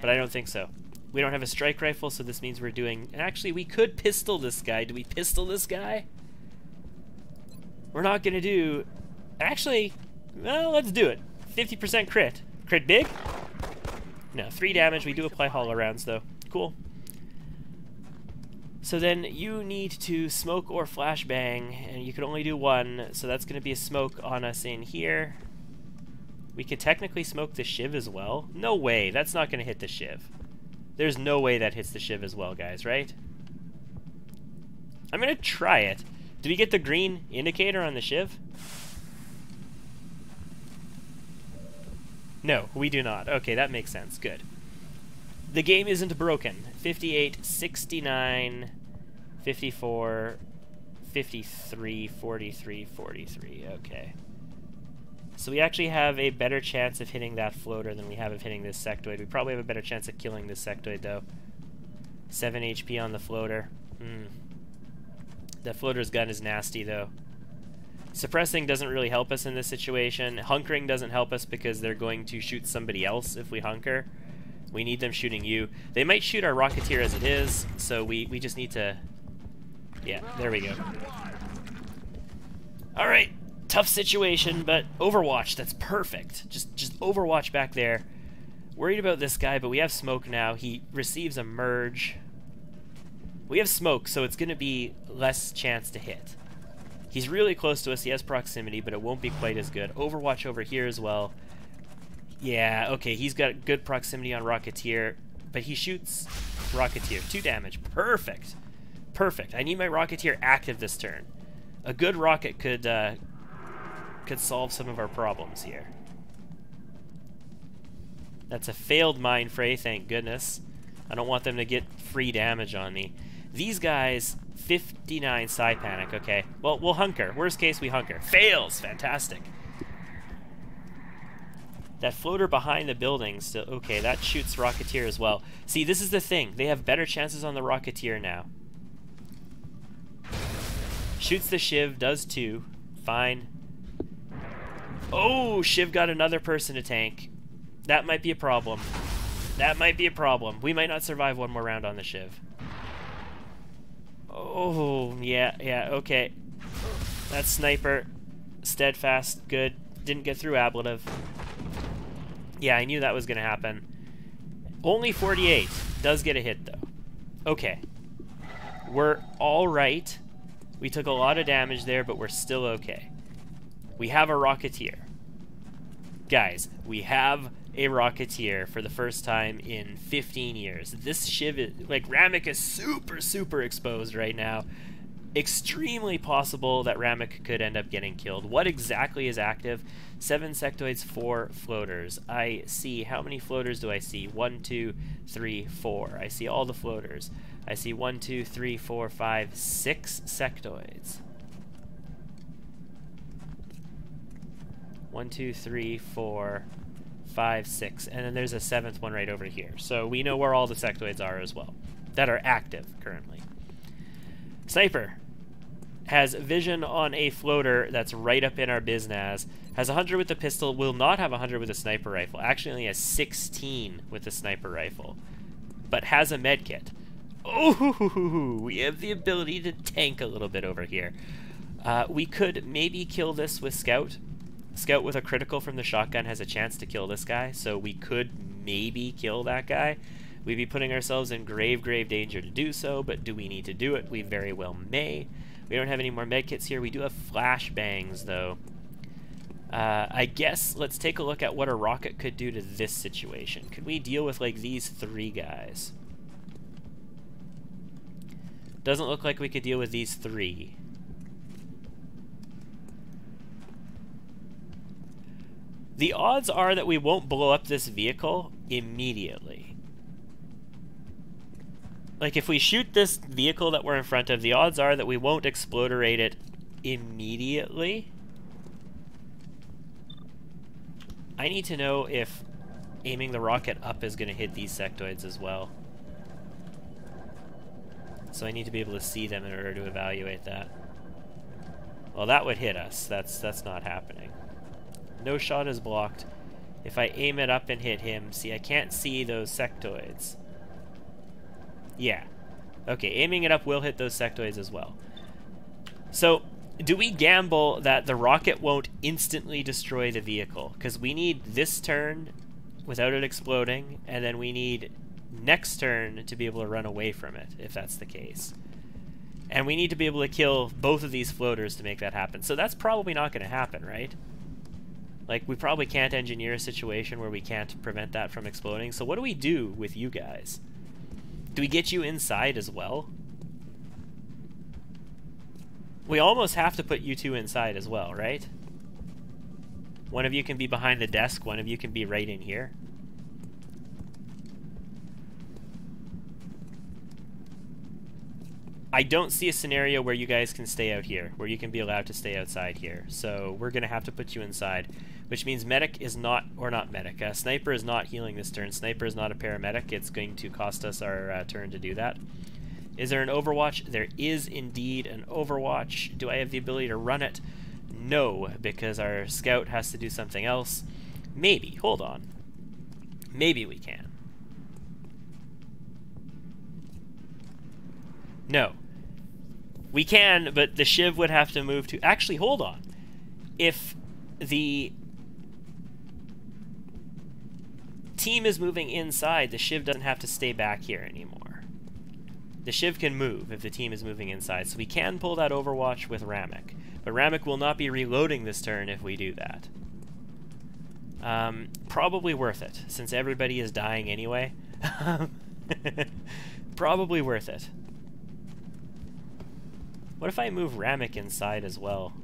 But I don't think so. We don't have a strike rifle, so this means we're doing... Actually, we could pistol this guy. Do we pistol this guy? We're not going to do... Actually, well, let's do it. 50% crit. Crit big? No, 3 damage. We do apply hollow rounds, though. Cool. So then you need to smoke or flashbang, and you can only do 1, so that's going to be a smoke on us in here. We could technically smoke the shiv as well. No way, that's not going to hit the shiv. There's no way that hits the shiv as well, guys, right? I'm going to try it. Did we get the green indicator on the shiv? No, we do not. Okay, that makes sense. Good. The game isn't broken. 58, 69, 54, 53, 43, 43. Okay. So we actually have a better chance of hitting that floater than we have of hitting this sectoid. We probably have a better chance of killing this sectoid, though. 7 HP on the floater. That floater's gun is nasty, though. Suppressing doesn't really help us in this situation. Hunkering doesn't help us because they're going to shoot somebody else if we hunker. We need them shooting you. They might shoot our Rocketeer as it is, so we just need to... Yeah, there we go. Alright, tough situation, but Overwatch, that's perfect. Just Overwatch back there. Worried about this guy, but we have smoke now. He receives a merge. We have smoke, so it's going to be less chance to hit. He's really close to us. He has proximity, but it won't be quite as good. Overwatch over here as well. Yeah, okay, he's got good proximity on Rocketeer, but he shoots Rocketeer. 2 damage. Perfect. Perfect. I need my Rocketeer active this turn. A good rocket could solve some of our problems here. That's a failed mine fray, thank goodness. I don't want them to get free damage on me. These guys, 59 Psy Panic, okay. Well, we'll hunker. Worst case, we hunker. Fails! Fantastic. That floater behind the building, still okay, that shoots Rocketeer as well. See, this is the thing. They have better chances on the Rocketeer now. Shoots the Shiv, does 2. Fine. Oh, Shiv got another person to tank. That might be a problem. That might be a problem. We might not survive 1 more round on the Shiv. Oh, yeah, okay. That's Sniper. Steadfast, good. Didn't get through ablative. Yeah, I knew that was going to happen. Only 48. Does get a hit, though. Okay. We're alright. We took a lot of damage there, but we're still okay. We have a Rocketeer. Guys, we have a Rocketeer for the first time in 15 years. This Shiv is, like, Ramek is super exposed right now. Extremely possible that Ramek could end up getting killed. What exactly is active? 7 sectoids, 4 floaters. I see, how many floaters do I see? 1, 2, 3, 4. I see all the floaters. I see 1, 2, 3, 4, 5, 6 sectoids. 1, 2, 3, 4, 5, 6. And then there's a 7th one right over here. So we know where all the sectoids are as well, that are active currently. Sniper has vision on a floater that's right up in our biznaz. Has 100 with the pistol, will not have 100 with a sniper rifle. Actually only has 16 with the sniper rifle, but has a med kit. Oh, we have the ability to tank a little bit over here. We could maybe kill this with Scout. Scout with a critical from the shotgun has a chance to kill this guy, so we could maybe kill that guy. We'd be putting ourselves in grave danger to do so, but do we need to do it? We very well may. We don't have any more medkits here. We do have flashbangs, though. I guess let's take a look at what a rocket could do to this situation. Could we deal with, like, these 3 guys? Doesn't look like we could deal with these 3. The odds are that we won't blow up this vehicle immediately. Like, if we shoot this vehicle that we're in front of, the odds are that we won't explodorate it immediately. I need to know if aiming the rocket up is going to hit these sectoids as well. So I need to be able to see them in order to evaluate that. Well, that would hit us. That's not happening. No shot is blocked. If I aim it up and hit him, see, I can't see those sectoids. Yeah. Okay, aiming it up will hit those sectoids as well. So, do we gamble that the rocket won't instantly destroy the vehicle? Because we need this turn without it exploding, and then we need next turn to be able to run away from it, if that's the case. And we need to be able to kill both of these floaters to make that happen. So that's probably not going to happen, right? Like, we probably can't engineer a situation where we can't prevent that from exploding. So what do we do with you guys? Do we get you inside as well? We almost have to put you 2 inside as well, right? One of you can be behind the desk, one of you can be right in here. I don't see a scenario where you guys can stay out here, where you can be allowed to stay outside here. So we're going to have to put you inside, which means medic is not, or not medic, sniper is not healing this turn. Sniper is not a paramedic. It's going to cost us our turn to do that. Is there an overwatch? There is indeed an overwatch. Do I have the ability to run it? No, because our scout has to do something else. Maybe, hold on. Maybe we can. No. We can, but the Shiv would have to move to... Actually, hold on. If the team is moving inside, the Shiv doesn't have to stay back here anymore. The Shiv can move if the team is moving inside, so we can pull that Overwatch with Ramek. But Ramek will not be reloading this turn if we do that. Probably worth it, since everybody is dying anyway. Probably worth it. What if I move Ramek inside as well?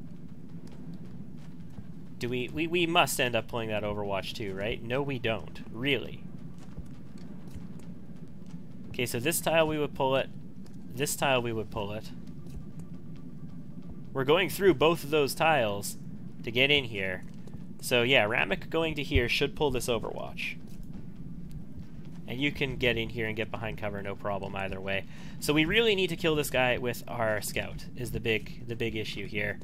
Do we must end up pulling that Overwatch too, right? No, we don't. Really. Okay, so this tile we would pull it. This tile we would pull it. We're going through both of those tiles to get in here. So yeah, Ramek going to here should pull this Overwatch. And you can get in here and get behind cover, no problem either way. So we really need to kill this guy with our scout, is the big issue here.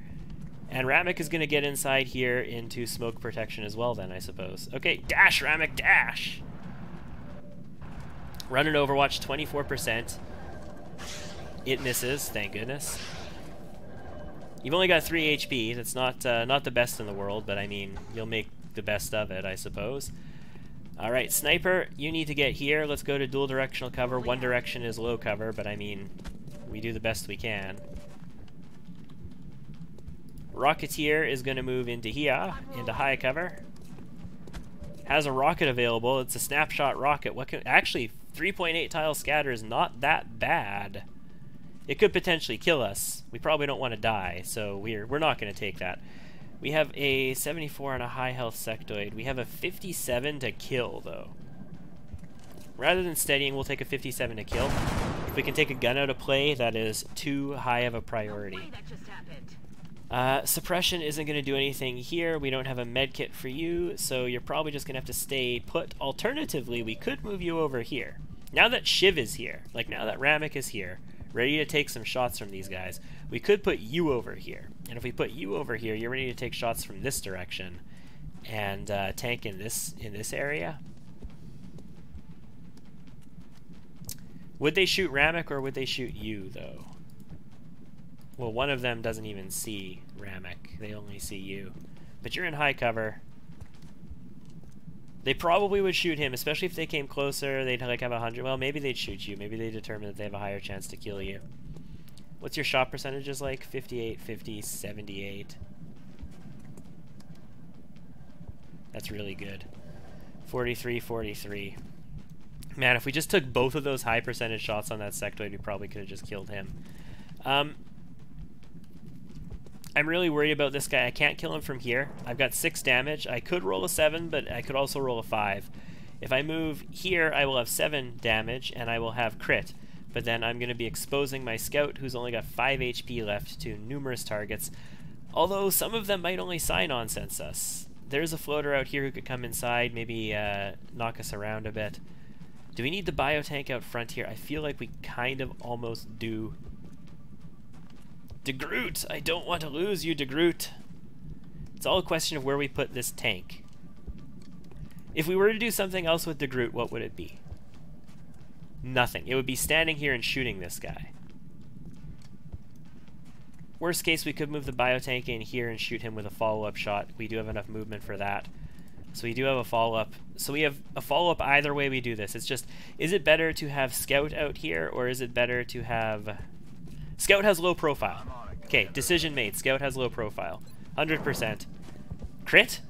And Ramek is going to get inside here into smoke protection as well then, I suppose. Okay, dash, Ramek, dash! Run an Overwatch, 24%. It misses, thank goodness. You've only got 3 HP. That's not the best in the world, but I mean, you'll make the best of it, I suppose. Alright, Sniper, you need to get here. Let's go to dual directional cover. One direction is low cover, but I mean, we do the best we can. Rocketeer is going to move into here, into high cover. has a rocket available. It's a snapshot rocket. What can actually 3.8 tile scatter is not that bad. It could potentially kill us. We probably don't want to die, so we're not going to take that. We have a 74 on a high health sectoid. We have a 57 to kill though. Rather than steadying, we'll take a 57 to kill. If we can take a gun out of play, that is too high of a priority. Suppression isn't going to do anything here. We don't have a med kit for you, so you're probably just going to have to stay put. Alternatively, we could move you over here. Now that Shiv is here, like now that Ramik is here, ready to take some shots from these guys, we could put you over here. And if we put you over here, you're ready to take shots from this direction and tank in this area. Would they shoot Ramik or would they shoot you, though? Well, one of them doesn't even see Ramik. They only see you. But you're in high cover. They probably would shoot him, especially if they came closer. They'd like have 100. Well, maybe they'd shoot you. Maybe they determine that they have a higher chance to kill you. What's your shot percentages like? 58, 50, 78. That's really good. 43, 43. Man, if we just took both of those high percentage shots on that sectoid, we probably could have just killed him. I'm really worried about this guy. I can't kill him from here. I've got 6 damage. I could roll a 7, but I could also roll a 5. If I move here, I will have 7 damage, and I will have crit. But then I'm going to be exposing my scout, who's only got 5 HP left, to numerous targets. Although some of them might only sign nonsense us. There's a floater out here who could come inside, maybe knock us around a bit. Do we need the biotank out front here? I feel like we kind of almost do. De Groot! I don't want to lose you, De Groot. It's all a question of where we put this tank. If we were to do something else with De Groot, what would it be? Nothing. It would be standing here and shooting this guy. Worst case, we could move the biotank in here and shoot him with a follow-up shot. We do have enough movement for that. So we do have a follow-up. So we have a follow-up either way we do this. It's just, is it better to have Scout out here, or is it better to have... Scout has low profile. Okay, decision made. Scout has low profile. 100%. Crit?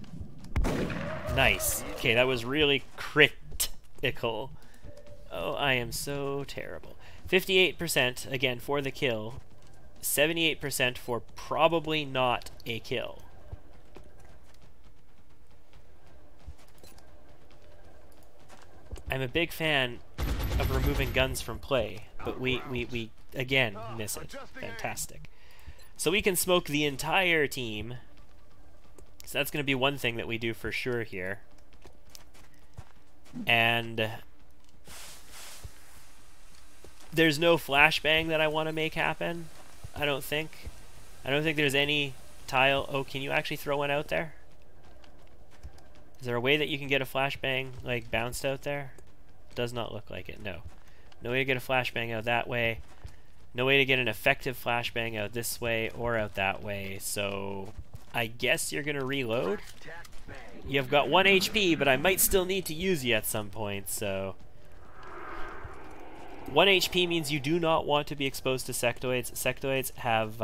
Nice. Okay, that was really critical. Oh, I am so terrible. 58%, again, for the kill. 78% for probably not a kill. I'm a big fan of removing guns from play, but we again miss it. Fantastic. So we can smoke the entire team. So that's going to be one thing that we do for sure here. And there's no flashbang that I want to make happen. I don't think there's any tile. Oh, can you actually throw one out there? Is there a way that you can get a flashbang like bounced out there? Does not look like it. No. No way to get a flashbang out that way. No way to get an effective flashbang out this way or out that way. So I guess you're going to reload. You've got 1 HP, but I might still need to use you at some point. So 1 HP means you do not want to be exposed to sectoids. Sectoids have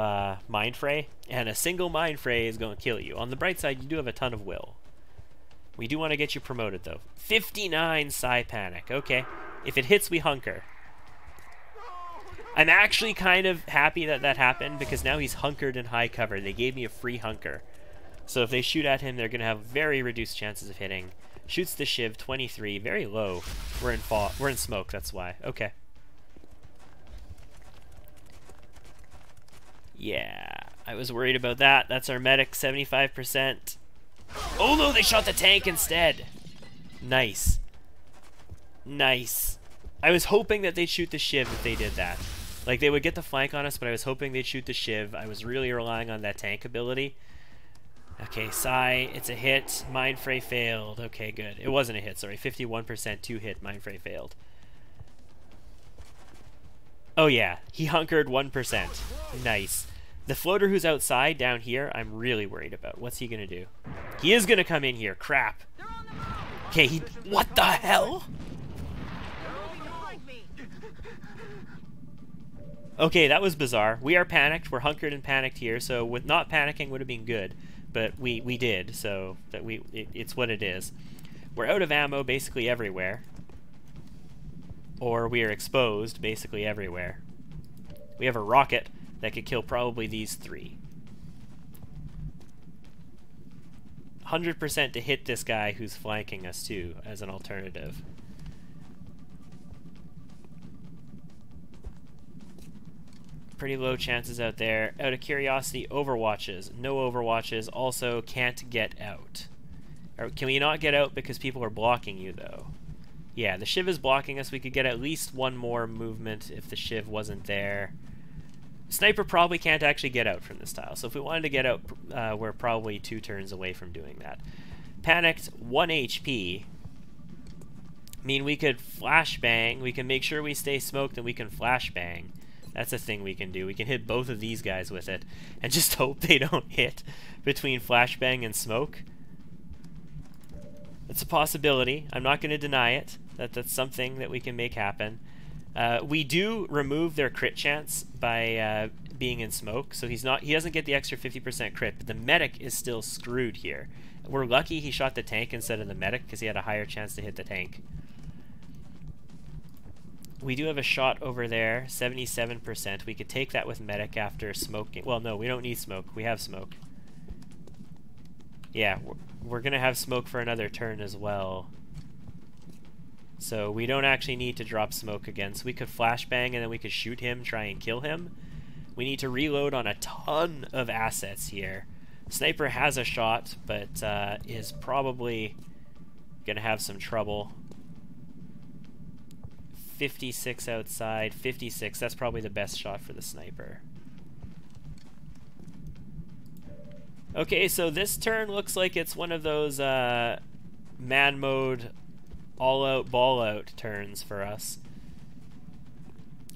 mind fray, and a single mind fray is going to kill you. On the bright side, you do have a ton of will. We do want to get you promoted, though. 59 Psi Panic. Okay. If it hits, we hunker. I'm actually kind of happy that that happened, because now he's hunkered in high cover. They gave me a free hunker. So if they shoot at him, they're going to have very reduced chances of hitting. Shoots the Shiv, 23. Very low. We're in smoke, that's why. Okay. Yeah. I was worried about that. That's our medic, 75%. Oh no, they shot the tank instead. Nice. Nice. I was hoping that they'd shoot the Shiv if they did that. Like, they would get the flank on us, but I was hoping they'd shoot the Shiv. I was really relying on that tank ability. Okay, Psy, it's a hit. Mind Fray failed. Okay, good. It wasn't a hit, sorry. 51% to hit. Mind Fray failed. Oh yeah, he hunkered 1%. Nice. The floater who's outside down here, I'm really worried about. What's he gonna do? He is gonna come in here. Crap. Okay, he... What the hell? Okay, that was bizarre. We are panicked. We're hunkered and panicked here, so with not panicking would have been good. But we did, so that it's what it is. We're out of ammo basically everywhere. Or we are exposed basically everywhere. We have a rocket that could kill probably these 3. 100% to hit this guy who's flanking us too, as an alternative. Pretty low chances out there. Out of curiosity, overwatches. No overwatches. Also can't get out. Or can we not get out because people are blocking you though? Yeah, the Shiv is blocking us. We could get at least one more movement if the Shiv wasn't there. Sniper probably can't actually get out from this tile. So if we wanted to get out, we're probably 2 turns away from doing that. Panicked, 1 HP. I mean, we could flashbang. We can make sure we stay smoked and we can flashbang. That's a thing we can do. We can hit both of these guys with it and just hope they don't hit between flashbang and smoke. It's a possibility. I'm not going to deny it. That's something that we can make happen. We do remove their crit chance by being in smoke, so he doesn't get the extra 50% crit, but the medic is still screwed here. We're lucky he shot the tank instead of the medic because he had a higher chance to hit the tank. We do have a shot over there, 77%. We could take that with medic after smoking. Well, no, we don't need smoke. We have smoke. Yeah, we're going to have smoke for another turn as well. So we don't actually need to drop smoke again. So we could flashbang and then we could shoot him, try and kill him. We need to reload on a ton of assets here. Sniper has a shot, but is probably going to have some trouble. 56 outside, 56. That's probably the best shot for the sniper. Okay, so this turn looks like it's one of those man mode all out ball out turns for us.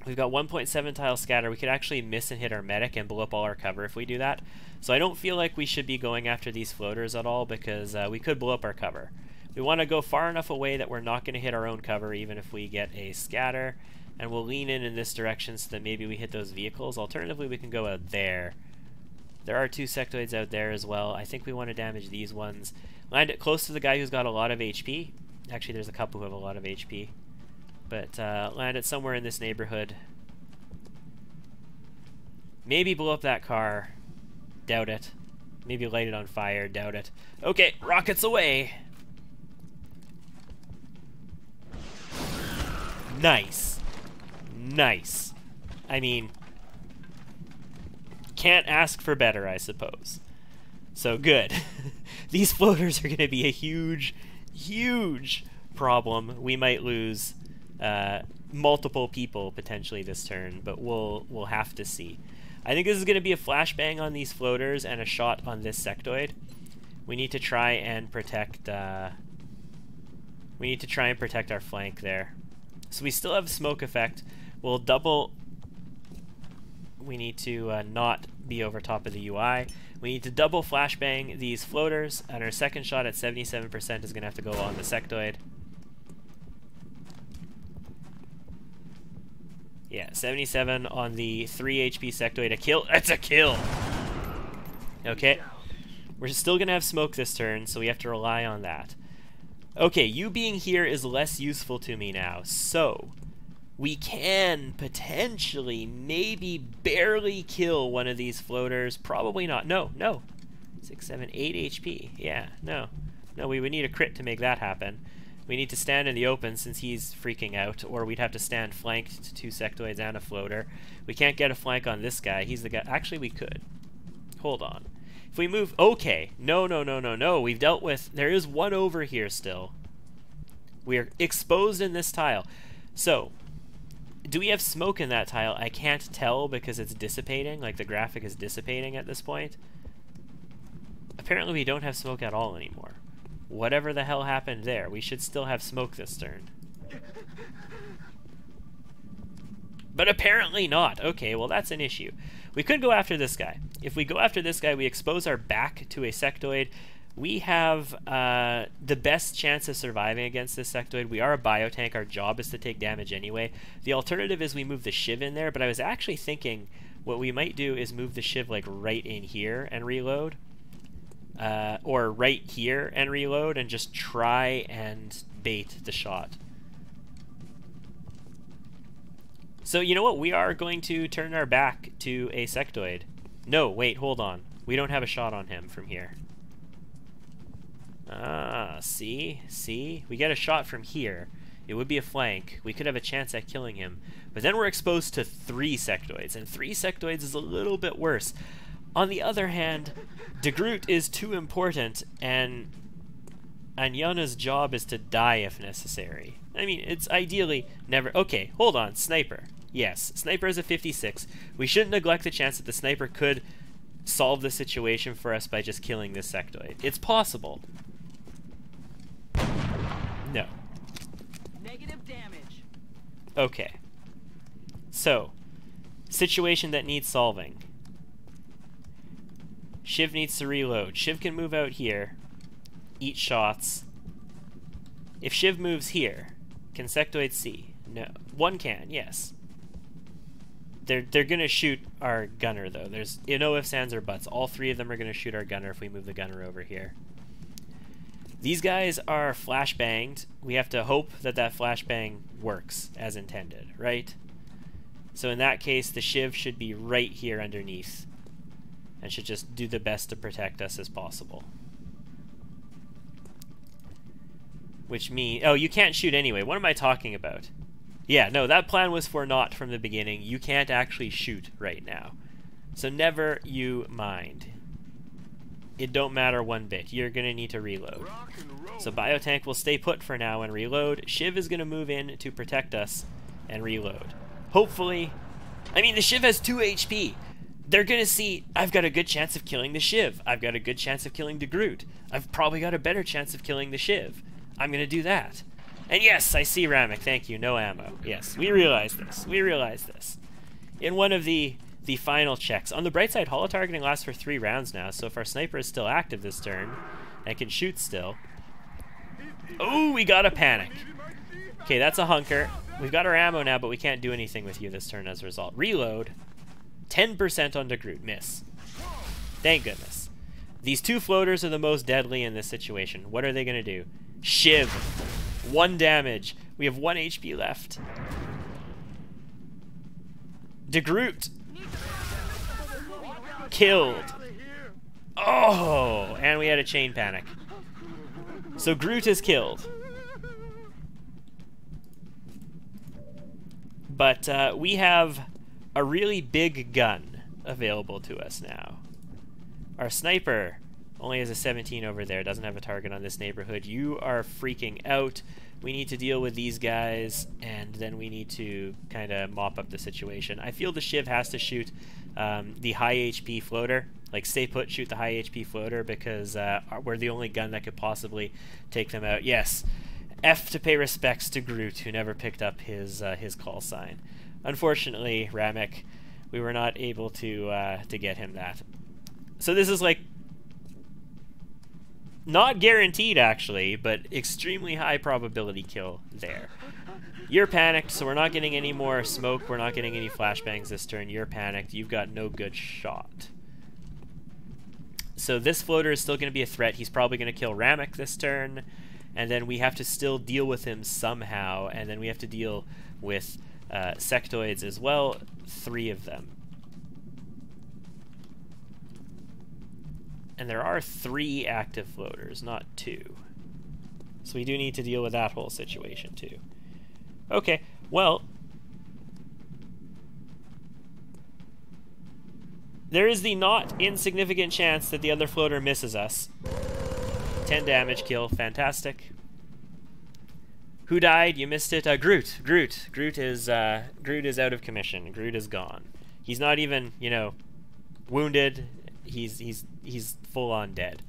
We've got 1.7 tile scatter. We could actually miss and hit our medic and blow up all our cover if we do that. So I don't feel like we should be going after these floaters at all because we could blow up our cover. We want to go far enough away that we're not going to hit our own cover even if we get a scatter, and we'll lean in this direction so that maybe we hit those vehicles. Alternatively, we can go out there. There are 2 sectoids out there as well. I think we want to damage these ones. Land it close to the guy who's got a lot of HP. Actually, there's a couple who have a lot of HP. But land it somewhere in this neighborhood. Maybe blow up that car. Doubt it. Maybe light it on fire. Doubt it. Okay, rockets away! Nice. Nice. I mean, can't ask for better, I suppose. So good. These floaters are going to be a huge, huge problem. We might lose multiple people potentially this turn, but we'll have to see. I think this is going to be a flashbang on these floaters and a shot on this sectoid. We need to try and protect. We need to try and protect our flank there. So we still have smoke effect. We'll double. We need to not be over top of the UI. We need to double flashbang these floaters, and our second shot at 77% is going to have to go on the sectoid. Yeah, 77 on the 3 HP sectoid. A kill. That's a kill! Okay. We're still going to have smoke this turn, so we have to rely on that. Okay, you being here is less useful to me now, so we can potentially, maybe barely kill one of these floaters. Probably not. No, no. 6, 7, 8 HP. Yeah, no. No, we would need a crit to make that happen. We need to stand in the open since he's freaking out, or we'd have to stand flanked to 2 sectoids and a floater. We can't get a flank on this guy. He's the guy. Actually, we could. Hold on. If we move, okay, no, we've dealt with, there is one over here still. We are exposed in this tile. So, do we have smoke in that tile? I can't tell because it's dissipating, like the graphic is dissipating at this point. Apparently we don't have smoke at all anymore. Whatever the hell happened there, we should still have smoke this turn. But apparently not. Okay, well that's an issue. We could go after this guy. If we go after this guy, we expose our back to a sectoid. We have the best chance of surviving against this sectoid. We are a biotank. Our job is to take damage anyway. The alternative is we move the Shiv in there, but I was actually thinking what we might do is move the Shiv like right in here and reload. or right here and reload and just try and bait the shot. So you know what? We are going to turn our back to a sectoid. No, wait, hold on. We don't have a shot on him from here. Ah, see? See? We get a shot from here. It would be a flank. We could have a chance at killing him. But then we're exposed to 3 sectoids, and 3 sectoids is a little bit worse. On the other hand, De Groot is too important, and Anyana's job is to die if necessary. I mean, it's ideally never... Okay, hold on. Sniper. Yes, Sniper is a 56. We shouldn't neglect the chance that the Sniper could solve the situation for us by just killing this sectoid. It's possible. No. Negative damage. Okay. So, situation that needs solving. Shiv needs to reload. Shiv can move out here, eat shots. If Shiv moves here, can sectoid see? No. One can, yes. They're gonna shoot our gunner though. There's no ifs, ands, or buts. All 3 of them are gonna shoot our gunner if we move the gunner over here. These guys are flashbanged. We have to hope that that flashbang works as intended, right? So in that case, the Shiv should be right here underneath and should just do the best to protect us as possible. Which means... Oh, you can't shoot anyway. What am I talking about? Yeah, no, that plan was for naught from the beginning. You can't actually shoot right now. So never you mind. It don't matter one bit. You're going to need to reload. So Biotank will stay put for now and reload. Shiv is going to move in to protect us and reload. Hopefully... I mean, the Shiv has 2 HP. They're going to see, I've got a good chance of killing the Shiv. I've got a good chance of killing De Groot. I've probably got a better chance of killing the Shiv. I'm going to do that. And yes, I see Ramek. Thank you. No ammo. Yes, we realize this. We realize this. In one of the final checks. On the bright side, holo-targeting lasts for 3 rounds now, so if our sniper is still active this turn and can shoot still... Oh, we got a panic. Okay, that's a hunker. We've got our ammo now, but we can't do anything with you this turn as a result. Reload. 10% on De Groot. Miss. Thank goodness. These 2 floaters are the most deadly in this situation. What are they going to do? Shiv. 1 damage. We have 1 HP left. De Groot. Killed. Oh, and we had a chain panic. So Groot is killed. But we have a really big gun available to us now. Our sniper only has a 17 over there, doesn't have a target on this neighborhood. You are freaking out. We need to deal with these guys, and then we need to kind of mop up the situation. I feel the Shiv has to shoot the high HP floater. Like, stay put, shoot the high HP floater, because we're the only gun that could possibly take them out. Yes, F to pay respects to Groot, who never picked up his call sign. Unfortunately, Ramek, we were not able to get him that. So this is like not guaranteed actually, but extremely high probability kill there. You're panicked, so we're not getting any more smoke. We're not getting any flashbangs this turn. You're panicked. You've got no good shot. So this floater is still going to be a threat. He's probably going to kill Ramek this turn, and then we have to still deal with him somehow, and then we have to deal with sectoids as well, 3 of them. And there are 3 active floaters, not 2. So we do need to deal with that whole situation too. Okay, well, there is the not insignificant chance that the other floater misses us. 10 damage kill, fantastic. Who died? You missed it. Groot. Groot is out of commission. Groot is gone. He's not even, you know, wounded. He's full on dead.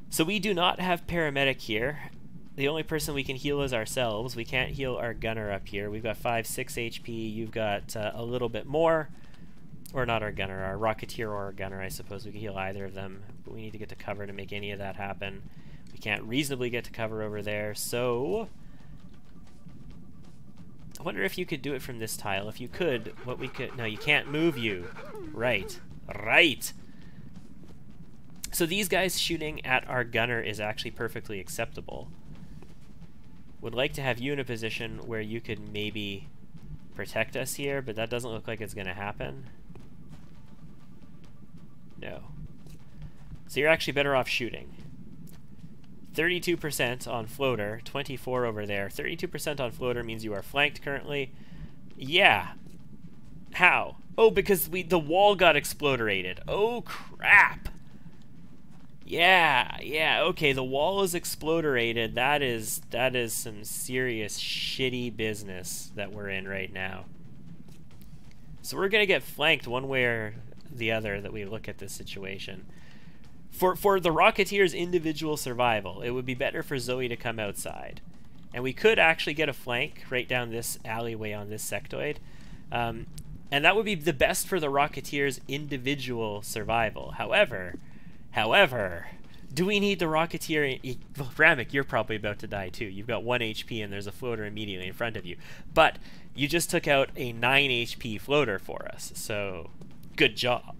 So we do not have paramedic here. The only person we can heal is ourselves. We can't heal our gunner up here. We've got 5, 6 HP. You've got a little bit more. Or not our gunner, our Rocketeer or our gunner, I suppose. We can heal either of them. But we need to get to cover to make any of that happen. We can't reasonably get to cover over there, so... I wonder if you could do it from this tile. If you could, what we could... No, you can't move you. Right. Right! So these guys shooting at our gunner is actually perfectly acceptable. Would like to have you in a position where you could maybe protect us here, but that doesn't look like it's going to happen. No. So you're actually better off shooting. 32% on floater, 24 over there. 32% on floater means you are flanked currently. Yeah. How? Oh, because the wall got exploderated. Oh, crap. Yeah, okay, the wall is exploderated. That is some serious shitty business that we're in right now. So we're gonna get flanked one way or the other that we look at this situation. For the Rocketeer's individual survival, it would be better for Zoe to come outside. And we could actually get a flank right down this alleyway on this sectoid. And that would be the best for the Rocketeer's individual survival. However, do we need the Rocketeer? Ramek, you're probably about to die too. You've got 1 HP and there's a floater immediately in front of you. But you just took out a 9 HP floater for us, so good job.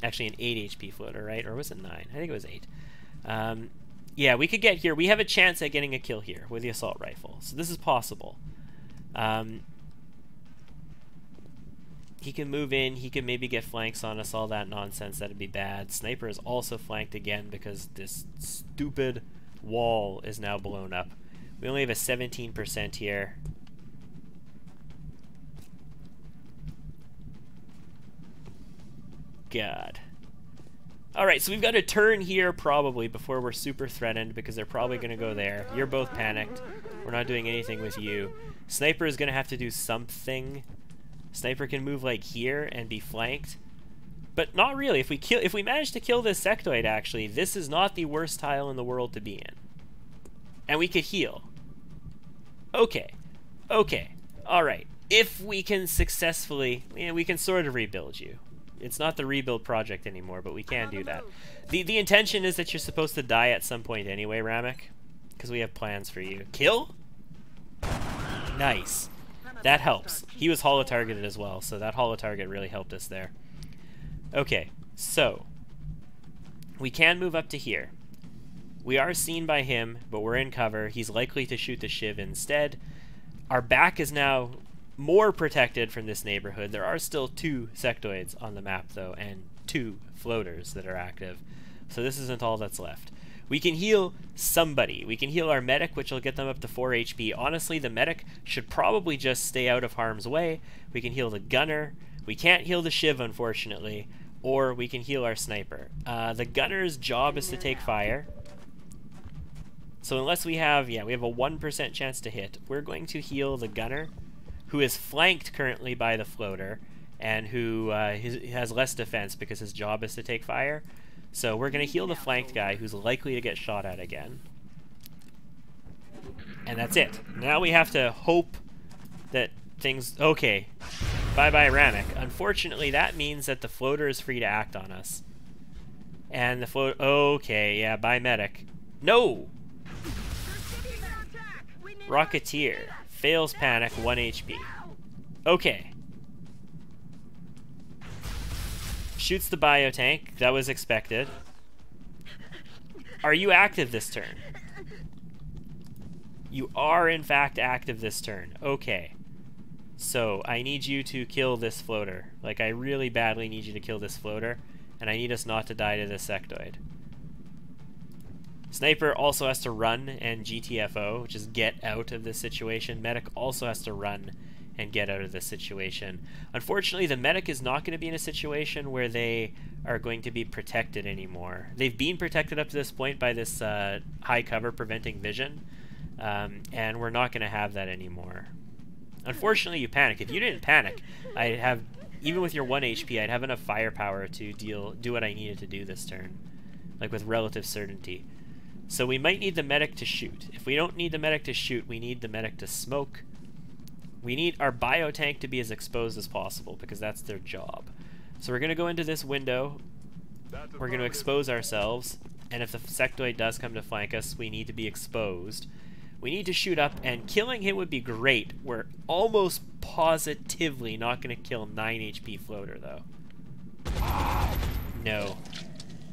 Actually an 8 HP floater, right? Or was it 9? I think it was 8. Yeah, we could get here. We have a chance at getting a kill here with the assault rifle. So this is possible. He can move in, he can maybe get flanks on us, all that nonsense, that'd be bad. Sniper is also flanked again because this stupid wall is now blown up. We only have a 17% here. God. Alright, so we've got a turn here probably before we're super threatened because they're probably going to go there. You're both panicked. We're not doing anything with you. Sniper is going to have to do something. Sniper can move like here and be flanked, but not really. If we manage to kill this sectoid, actually, this is not the worst tile in the world to be in, and we could heal. Okay, all right. If we can successfully, we can sort of rebuild you. It's not the rebuild project anymore, but we can do that. The intention is that you're supposed to die at some point anyway, Ramek, because we have plans for you. Kill? Nice. That helps. He was holo-targeted as well, so that holo-target really helped us there. Okay, so we can move up to here. We are seen by him, but we're in cover. He's likely to shoot the Shiv instead. Our back is now more protected from this neighborhood. There are still 2 sectoids on the map, though, and 2 floaters that are active. So this isn't all that's left. We can heal somebody. We can heal our medic, which will get them up to 4 HP. Honestly, the medic should probably just stay out of harm's way. We can heal the gunner. We can't heal the Shiv, unfortunately. Or we can heal our sniper. The gunner's job is to take fire. So unless we have, we have a 1% chance to hit. We're going to heal the gunner, who is flanked currently by the floater, and who has less defense because his job is to take fire. So we're going to heal the flanked guy who's likely to get shot at again. And that's it. Now we have to hope that things... Okay. Bye-bye, Ramek. Unfortunately, that means that the floater is free to act on us. And the floater... Okay, yeah, bye, medic. No! Rocketeer. Fails panic, 1 HP. Okay. Shoots the biotank. That was expected. Are you active this turn? You are, in fact, active this turn. Okay. So, I need you to kill this floater. Like, I really badly need you to kill this floater. And I need us not to die to this sectoid. Sniper also has to run and GTFO, which is get out of this situation. Medic also has to run and get out of this situation. Unfortunately, the medic is not going to be in a situation where they are going to be protected anymore. They've been protected up to this point by this high cover preventing vision, and we're not going to have that anymore. Unfortunately, you panic. If you didn't panic, I'd have, even with your 1 HP, I'd have enough firepower to do what I needed to do this turn, like with relative certainty. So we might need the medic to shoot. If we don't need the medic to shoot, we need the medic to smoke. We need our biotank to be as exposed as possible because that's their job. So we're going to go into this window. We're going to expose ourselves. And if the sectoid does come to flank us, we need to be exposed. We need to shoot up, and killing him would be great. We're almost positively not going to kill 9 HP floater, though. No.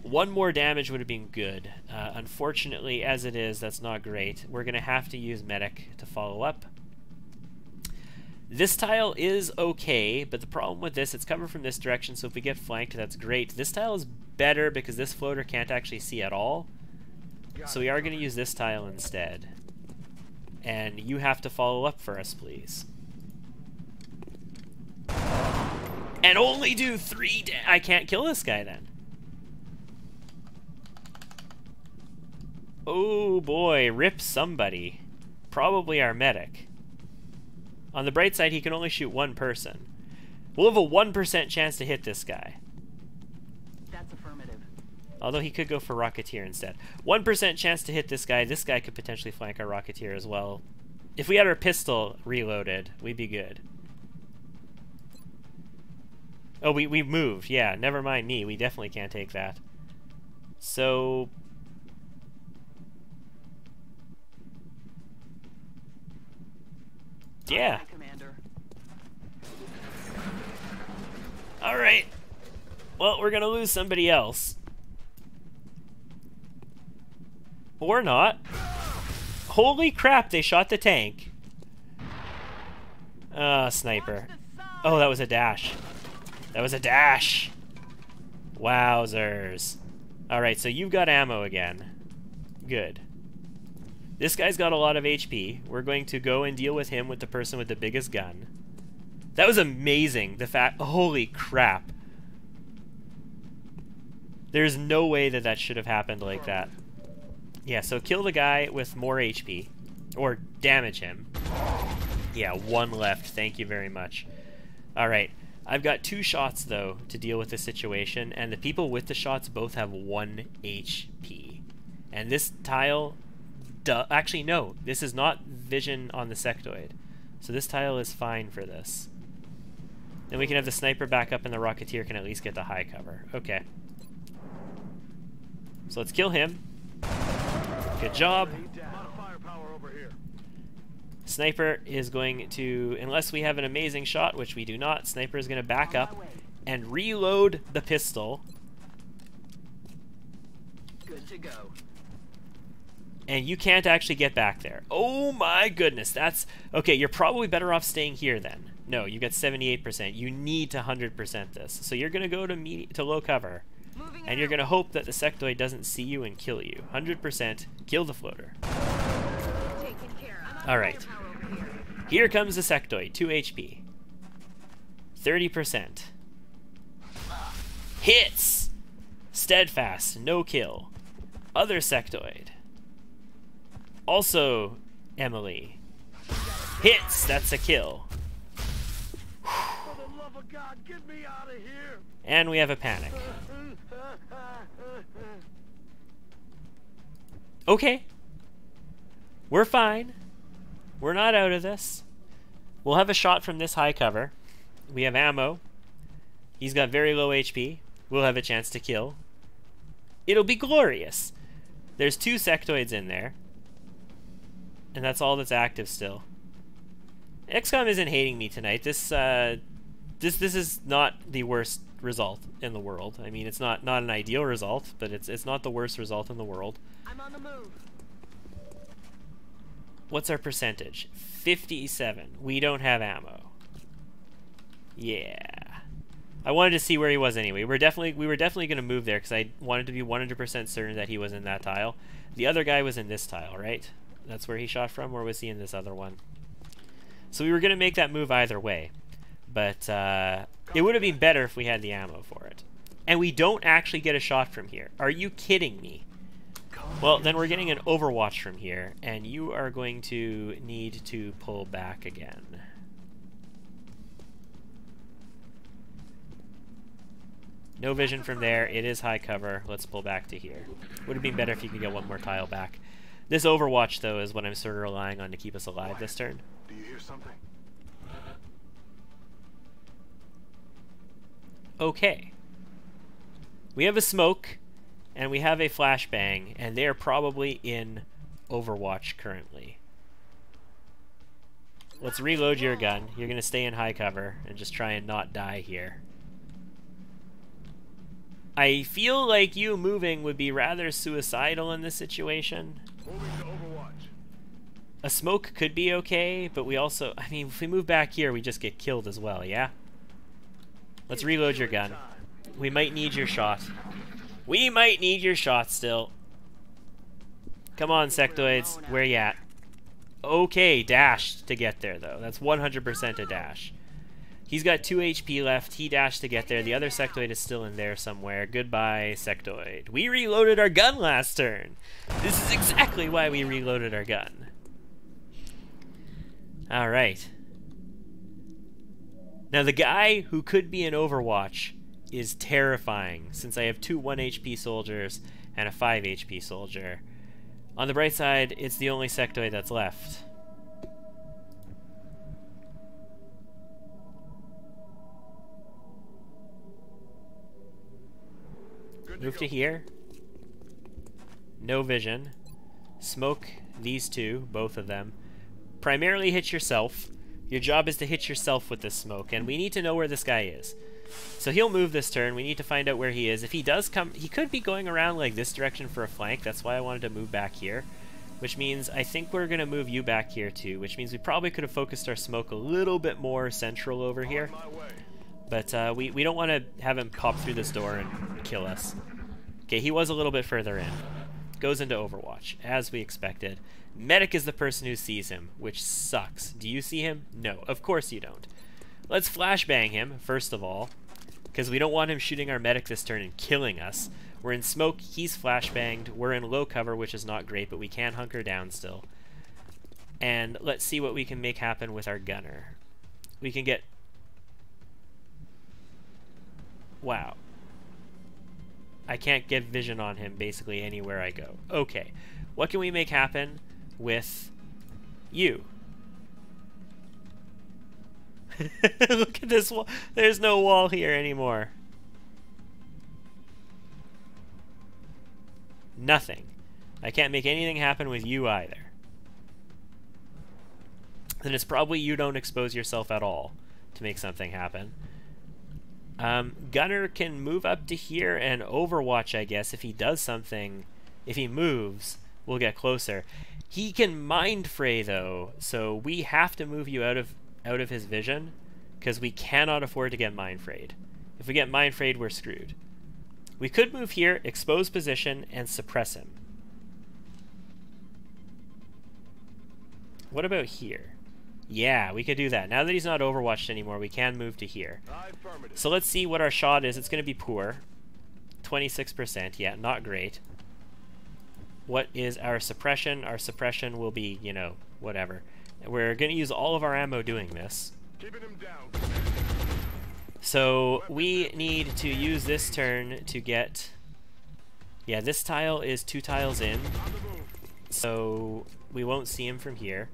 One more damage would have been good. Unfortunately, as it is, that's not great. We're going to have to use medic to follow up. This tile is okay, but the problem with this, it's coming from this direction, so if we get flanked, that's great. This tile is better because this floater can't actually see at all. So we are going to use this tile instead. And you have to follow up for us, please. And only do 3 I can't kill this guy then. Oh boy, rip somebody. Probably our medic. On the bright side, he can only shoot one person. We'll have a 1% chance to hit this guy. That's affirmative. Although he could go for Rocketeer instead. 1% chance to hit this guy. This guy could potentially flank our Rocketeer as well. If we had our pistol reloaded, we'd be good. Oh, we moved. Yeah, never mind me. We definitely can't take that. So... yeah. Aye, Commander. Alright. Well, we're gonna lose somebody else. Or not. Holy crap, they shot the tank. Sniper. Oh, that was a dash. That was a dash. Wowzers. Alright, so you've got ammo again. Good. This guy's got a lot of HP. We're going to go and deal with him with the person with the biggest gun. That was amazing. The fact... holy crap. There's no way that that should have happened like that. Yeah, so kill the guy with more HP. Or damage him. Yeah, 1 left. Thank you very much. Alright. I've got 2 shots, though, to deal with this situation. And the people with the shots both have 1 HP. And this tile... actually, no. This is not vision on the sectoid. So this tile is fine for this. Then we can have the sniper back up and the Rocketeer can at least get the high cover. Okay. So let's kill him. Good job. Sniper is going to, unless we have an amazing shot, which we do not, Sniper is going to back up and reload the pistol. Good to go. And you can't actually get back there. Oh my goodness, that's... okay, you're probably better off staying here then. No, you got 78%. You need to 100% this. So you're going to go to low cover. And you're going to hope that the sectoid doesn't see you and kill you. 100%, kill the floater. Alright. Here comes the sectoid, 2 HP. 30%. Hits! Steadfast, no kill. Other sectoid. Also, Emily. Hits, that's a kill. For the love of God, get me out of here. And we have a panic. Okay. We're fine. We're not out of this. We'll have a shot from this high cover. We have ammo. He's got very low HP. We'll have a chance to kill. It'll be glorious. There's 2 sectoids in there. And that's all that's active still. XCOM isn't hating me tonight. This is not the worst result in the world. I mean, it's not an ideal result, but it's not the worst result in the world. I'm on the move. What's our percentage? 57. We don't have ammo. Yeah. I wanted to see where he was anyway. We were definitely going to move there because I wanted to be 100% certain that he was in that tile. The other guy was in this tile, right? That's where he shot from, or was he in this other one? So we were going to make that move either way. But it would have been better if we had the ammo for it. And we don't actually get a shot from here. Are you kidding me? Well, then we're getting an overwatch from here, and you are going to need to pull back again. No vision from there. It is high cover. Let's pull back to here. Would have been better if you could get 1 more tile back. This overwatch, though, is what I'm sort of relying on to keep us alive this turn. Do you hear something? Okay. We have a smoke, and we have a flashbang, and they are probably in overwatch currently. Let's reload your gun. You're going to stay in high cover and just try and not die here. I feel like you moving would be rather suicidal in this situation. Moving to Overwatch. A smoke could be okay, but we also... I mean, if we move back here, we just get killed as well, yeah? Let's reload your gun. We might need your shot. We might need your shot still. Come on, sectoids. Where you at? Okay, dash to get there, though. That's 100% a dash. He's got 2 HP left. He dashed to get there. The other sectoid is still in there somewhere. Goodbye, sectoid. We reloaded our gun last turn. This is exactly why we reloaded our gun. Alright. Now, the guy who could be in Overwatch is terrifying, since I have 2 1 HP soldiers and a 5 HP soldier. On the bright side, it's the only sectoid that's left. Move to here. No vision. Smoke these two, both of them. Primarily hit yourself. Your job is to hit yourself with this smoke, and we need to know where this guy is. So he'll move this turn. We need to find out where he is. If he does come, he could be going around like this direction for a flank. That's why I wanted to move back here. Which means I think we're going to move you back here too. Which means we probably could have focused our smoke a little bit more central over here. But we don't want to have him pop through this door and kill us. Okay, he was a little bit further in. Goes into Overwatch, as we expected. Medic is the person who sees him, which sucks. Do you see him? No, of course you don't. Let's flashbang him, first of all, because we don't want him shooting our medic this turn and killing us. We're in smoke, he's flashbanged, we're in low cover, which is not great, but we can hunker down still. And let's see what we can make happen with our gunner. We can get... Wow. I can't get vision on him basically anywhere I go. Okay, what can we make happen with you? Look at this wall. There's no wall here anymore. Nothing. I can't make anything happen with you either. Then it's probably you don't expose yourself at all to make something happen. Gunner can move up to here and Overwatch, I guess. If he does something, if he moves, we'll get closer. He can mind fray though, so we have to move you out of his vision, because we cannot afford to get mind frayed. If we get mind frayed, we're screwed. We could move here, expose position, and suppress him. What about here? Yeah, we could do that. Now that he's not Overwatched anymore, we can move to here. So let's see what our shot is. It's going to be poor. 26%, yeah, not great. What is our suppression? Our suppression will be, you know, whatever. We're going to use all of our ammo doing this. Keeping him down. So we need to use this turn to get... Yeah, this tile is 2 tiles in. So we won't see him from here.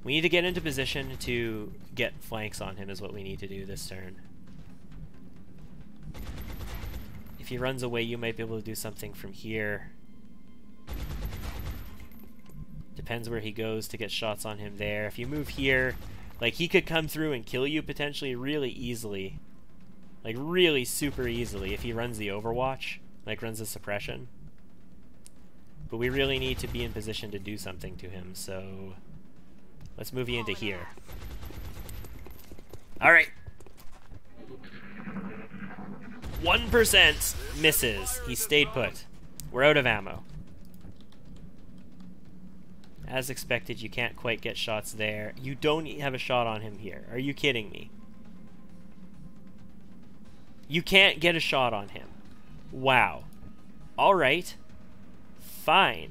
We need to get into position to get flanks on him is what we need to do this turn. If he runs away, you might be able to do something from here. Depends where he goes to get shots on him there. If you move here, like he could come through and kill you potentially really easily. Like really super easily if he runs the Overwatch, like runs the suppression. But we really need to be in position to do something to him, so... Let's move you into here. Alright. 1% misses. He stayed put. We're out of ammo. As expected, you can't quite get shots there. You don't have a shot on him here. Are you kidding me? You can't get a shot on him. Wow. Alright. Fine.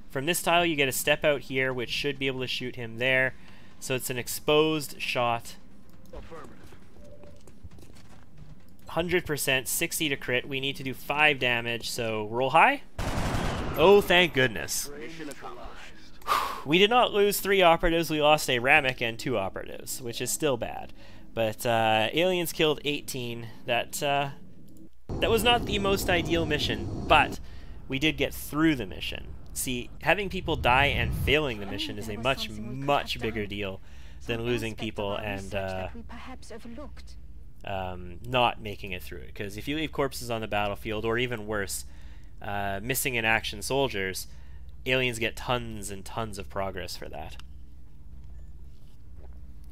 From this tile, you get a step out here, which should be able to shoot him there. So it's an exposed shot. 100%, 60 to crit. We need to do 5 damage, so roll high. Oh, thank goodness. We did not lose 3 operatives. We lost a Ramek and 2 operatives, which is still bad. But aliens killed 18. That was not the most ideal mission, but we did get through the mission. See, having people die and failing the mission is a much, much bigger deal than losing people and not making it through it. Because if you leave corpses on the battlefield, or even worse, missing in action soldiers, aliens get tons and tons of progress for that.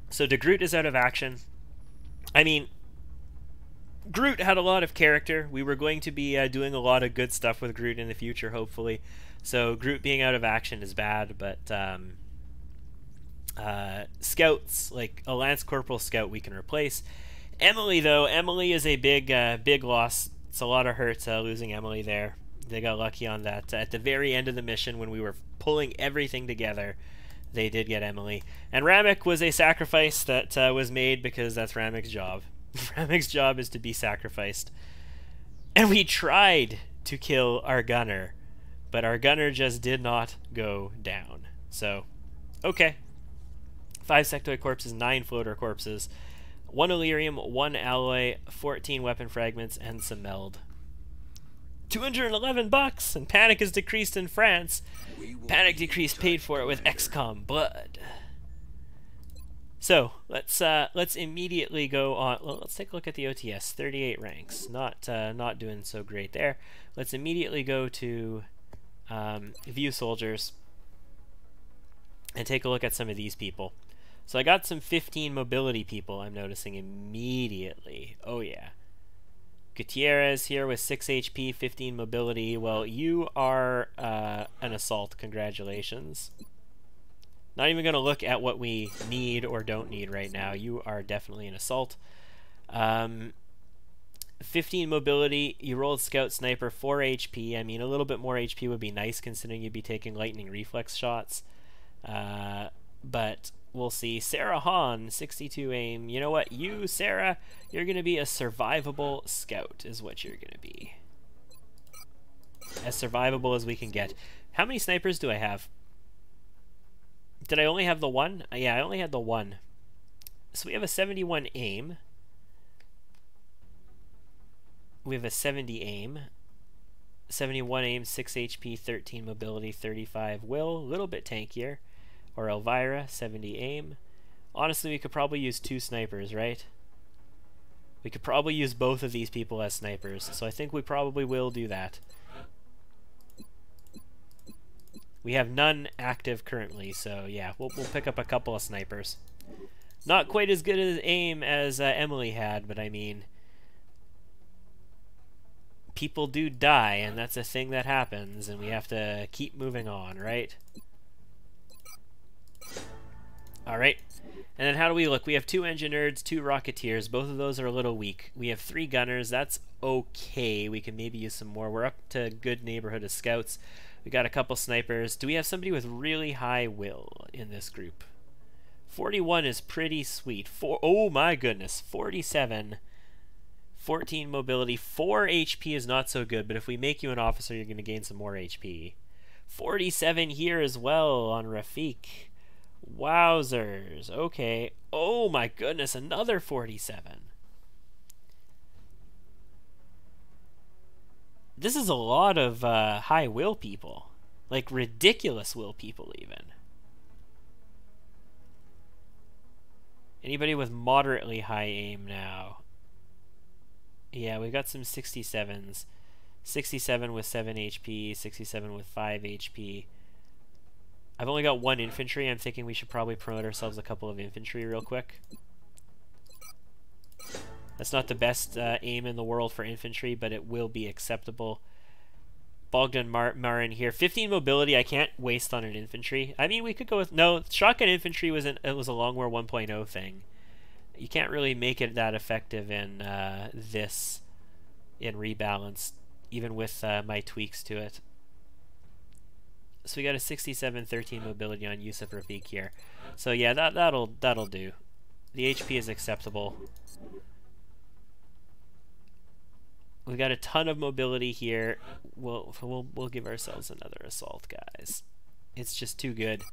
So De Groot is out of action. I mean, Groot had a lot of character. We were going to be doing a lot of good stuff with Groot in the future, hopefully. So Groot being out of action is bad, but scouts, like a Lance Corporal scout, we can replace. Emily, though, Emily is a big loss. It's a lot of hurt losing Emily there. They got lucky on that. At the very end of the mission, when we were pulling everything together, they did get Emily. And Ramek was a sacrifice that was made because that's Ramek's job. Ramek's job is to be sacrificed. And we tried to kill our gunner, but our gunner just did not go down. So, okay. 5 sectoid corpses, 9 floater corpses, 1 Illyrium, 1 alloy, 14 weapon fragments, and some meld. $211, and panic is decreased in France. Panic decrease paid for it with XCOM blood. So let's immediately go on. Well, let's take a look at the OTS. 38 ranks, not doing so great there. Let's immediately go to view soldiers and take a look at some of these people. So I got some 15 mobility people. I'm noticing immediately. Oh yeah. Gutierrez here with 6 HP, 15 mobility. Well, you are an assault. Congratulations. Not even going to look at what we need or don't need right now. You are definitely an assault. 15 mobility. You rolled scout sniper, 4 HP. I mean, a little bit more HP would be nice considering you'd be taking lightning reflex shots. But we'll see. Sarah Hahn, 62 aim. You know what? You, Sarah, you're going to be a survivable scout is what you're going to be. As survivable as we can get. How many snipers do I have? Did I only have the one? Yeah, I only had the one. So we have a 71 aim. We have a 70 aim. 71 aim, 6 HP, 13 mobility, 35 will. A little bit tankier. Or Elvira, 70 aim. Honestly, we could probably use 2 snipers, right? We could probably use both of these people as snipers. So I think we probably will do that. We have none active currently, so yeah, we'll pick up a couple of snipers. Not quite as good as aim as Emily had, but I mean, people do die, and that's a thing that happens, and we have to keep moving on, right? Alright, and then how do we look? We have 2 engineers, 2 rocketeers. Both of those are a little weak. We have 3 gunners. That's okay. We can maybe use some more. We're up to a good neighborhood of scouts. We got a couple snipers. Do we have somebody with really high will in this group? 41 is pretty sweet. Oh my goodness. 47. 14 mobility. 4 HP is not so good, but if we make you an officer, you're going to gain some more HP. 47 here as well on Rafik. Wowzers. Okay. Oh my goodness, another 47. This is a lot of high will people. Like ridiculous will people even. Anybody with moderately high aim now? Yeah, we've got some 67s. 67 with 7 HP, 67 with 5 HP. I've only got 1 infantry. I'm thinking we should probably promote ourselves a couple of infantry real quick. That's not the best aim in the world for infantry, but it will be acceptable. Bogdan Marin here. 15 mobility I can't waste on an infantry. I mean, we could go with... No, shotgun infantry was it was a Long War 1.0 thing. You can't really make it that effective in this, in Rebalance, even with my tweaks to it. So we got a 67, 13 mobility on Yusuf Rafiq here. So yeah, that'll do. The HP is acceptable. We've got a ton of mobility here. We'll give ourselves another assault, guys. It's just too good.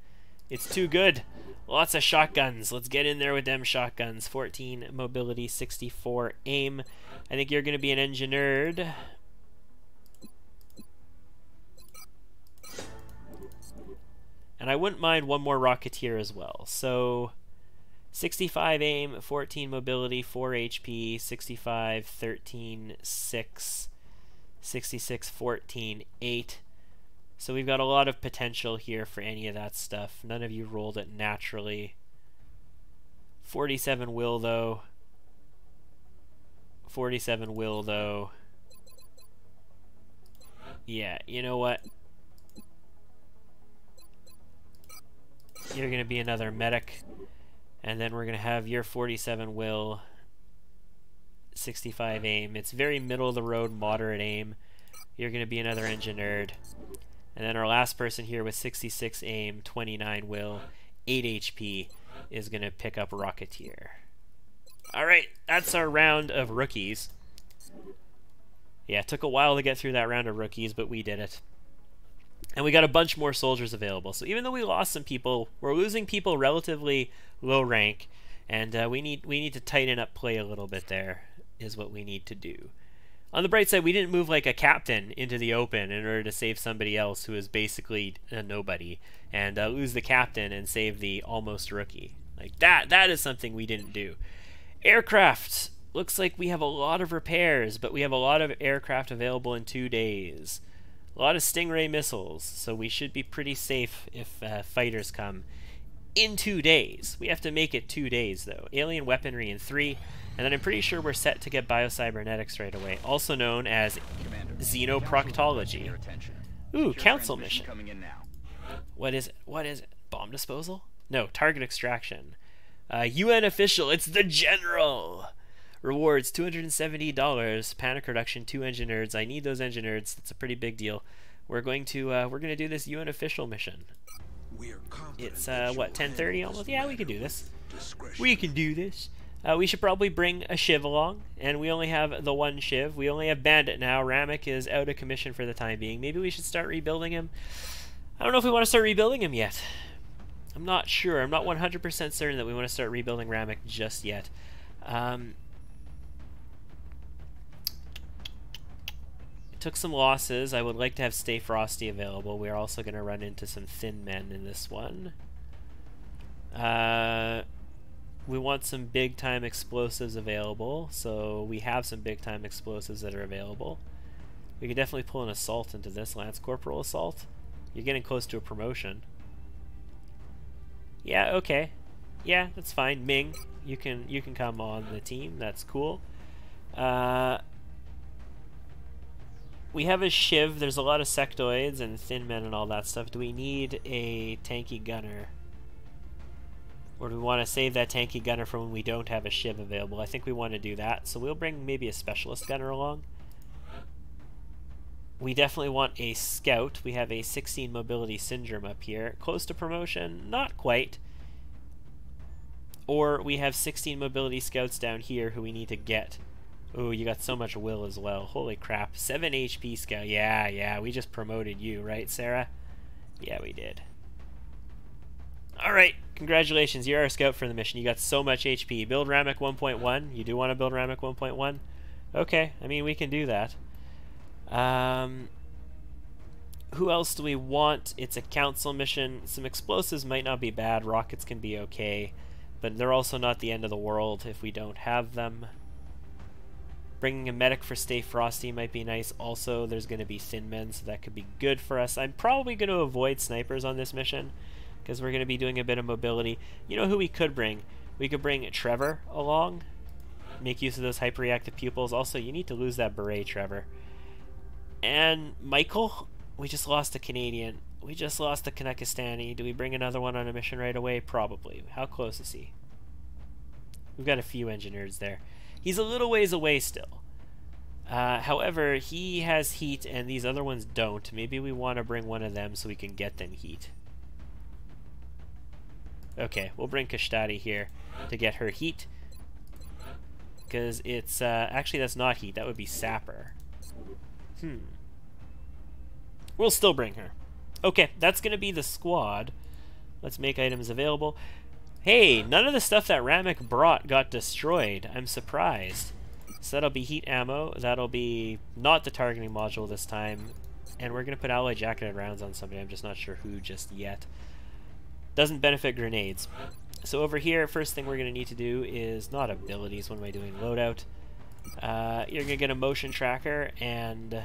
It's too good. Lots of shotguns. Let's get in there with them shotguns. 14 mobility, 64 aim. I think you're going to be an engineered. And I wouldn't mind one more rocketeer as well. So 65 aim, 14 mobility, 4 HP, 65, 13, 6, 66, 14, 8. So we've got a lot of potential here for any of that stuff. None of you rolled it naturally. 47 will though. 47 will though. Yeah, you know what? You're gonna be another medic. And then we're going to have your 47 will, 65 aim. It's very middle of the road, moderate aim. You're going to be another engine nerd. And then our last person here with 66 aim, 29 will, 8 HP is going to pick up Rocketeer. Alright, that's our round of rookies. Yeah, it took a while to get through that round of rookies, but we did it. And we got a bunch more soldiers available. So even though we lost some people, we're losing people relatively low rank, and we need to tighten up play a little bit there, is what we need to do. On the bright side, we didn't move like a captain into the open in order to save somebody else who is basically a nobody, and lose the captain and save the almost rookie. Like that is something we didn't do. Aircraft. Looks like we have a lot of repairs, but we have a lot of aircraft available in 2 days. A lot of Stingray missiles, so we should be pretty safe if fighters come in 2 days. We have to make it 2 days, though. Alien weaponry in 3, and then I'm pretty sure we're set to get biocybernetics right away, also known as xenoproctology. Ooh, council mission. What is it? What is it? Bomb disposal? No, target extraction. UN official, it's the General! Rewards, $270. Panic reduction, 2 engine nerds. I need those engine nerds. That's a pretty big deal. We're going to do this UN official mission. It's what, 10:30 almost? Yeah, we can do this. We can do this. We should probably bring a Shiv along, and we only have the 1 Shiv. We only have Bandit now. Ramek is out of commission for the time being. Maybe we should start rebuilding him. I don't know if we want to start rebuilding him yet. I'm not sure. I'm not 100% certain that we want to start rebuilding Ramek just yet. Took some losses. I would like to have Stay Frosty available. We're also going to run into some thin men in this one. We want some big time explosives available, so we have some big time explosives that are available. We could definitely pull an assault into this. Lance Corporal assault. You're getting close to a promotion. Yeah, okay. Yeah, that's fine. Ming, you can come on the team. That's cool. We have a Shiv. There's a lot of sectoids and thin men and all that stuff. Do we need a tanky gunner? Or do we want to save that tanky gunner for when we don't have a Shiv available? I think we want to do that. So we'll bring maybe a specialist gunner along. We definitely want a scout. We have a 16 mobility syndrome up here. Close to promotion? Not quite. Or we have 16 mobility scouts down here who we need to get. Ooh, you got so much will as well. Holy crap. 7 HP scout. Yeah, we just promoted you, right, Sarah? Yeah, we did. Alright, congratulations. You're our scout for the mission. You got so much HP. Build Ramek 1.1. You do want to build Ramek 1.1? Okay, I mean, we can do that. Who else do we want? It's a council mission. Some explosives might not be bad. Rockets can be okay. But they're also not the end of the world if we don't have them. Bringing a medic for Stay Frosty might be nice. Also, there's going to be thin men, so that could be good for us. I'm probably going to avoid snipers on this mission, because we're going to be doing a bit of mobility. You know who we could bring? We could bring Trevor along. Make use of those hyperreactive pupils. Also, you need to lose that beret, Trevor. And Michael? We just lost a Canadian. We just lost a Kanekistani. Do we bring another one on a mission right away? Probably. How close is he? We've got a few engineers there. He's a little ways away still. However, he has heat and these other ones don't. Maybe we want to bring one of them so we can get them heat. Okay, we'll bring Kashtadi here to get her heat. Because it's... actually, that's not heat. That would be Sapper. We'll still bring her. Okay, that's going to be the squad. Let's make items available. Hey, none of the stuff that Ramek brought got destroyed. I'm surprised. So that'll be heat ammo. That'll be not the targeting module this time. And we're going to put alloy jacketed rounds on somebody. I'm just not sure who just yet. Doesn't benefit grenades. So over here, first thing we're going to need to do is, not abilities, what am I doing, loadout. You're going to get a motion tracker and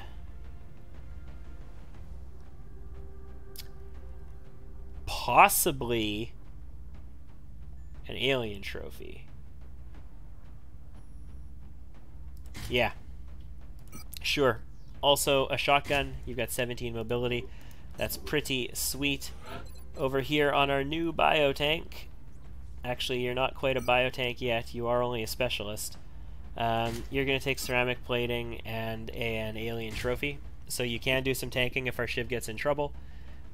possibly an alien trophy. Yeah. Sure. Also, a shotgun. You've got 17 mobility. That's pretty sweet. Over here on our new biotank. Actually, you're not quite a biotank yet. You are only a specialist. You're going to take ceramic plating and an alien trophy. So you can do some tanking if our shiv gets in trouble.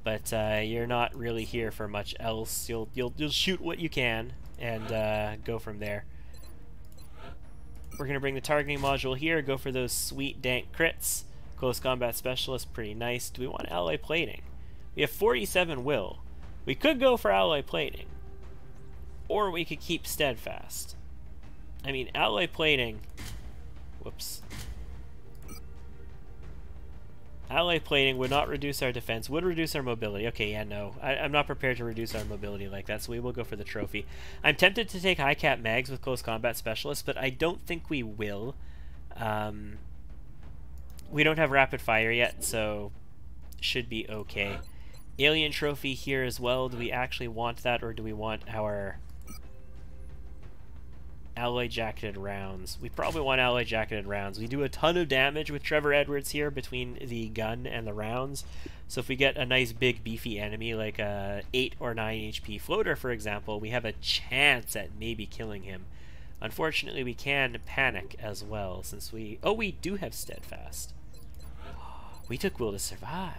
But you're not really here for much else. You'll shoot what you can and go from there. We're going to bring the targeting module here, go for those sweet dank crits. Close combat specialist, pretty nice. Do we want alloy plating? We have 47 will. We could go for alloy plating. Or we could keep steadfast. I mean, alloy plating... Whoops. Alloy plating would not reduce our defense, would reduce our mobility. Okay, yeah, no. I'm not prepared to reduce our mobility like that, so we will go for the trophy. I'm tempted to take high cap mags with close combat specialists, but I don't think we will. We don't have rapid fire yet, so should be okay. Alien trophy here as well. Do we actually want that, or do we want our alloy jacketed rounds? We probably want alloy jacketed rounds. We do a ton of damage with Trevor Edwards here between the gun and the rounds. So if we get a nice big beefy enemy like a 8 or 9 HP floater, for example, we have a chance at maybe killing him. Unfortunately, we can panic as well since we... Oh, we do have steadfast. We took will to survive.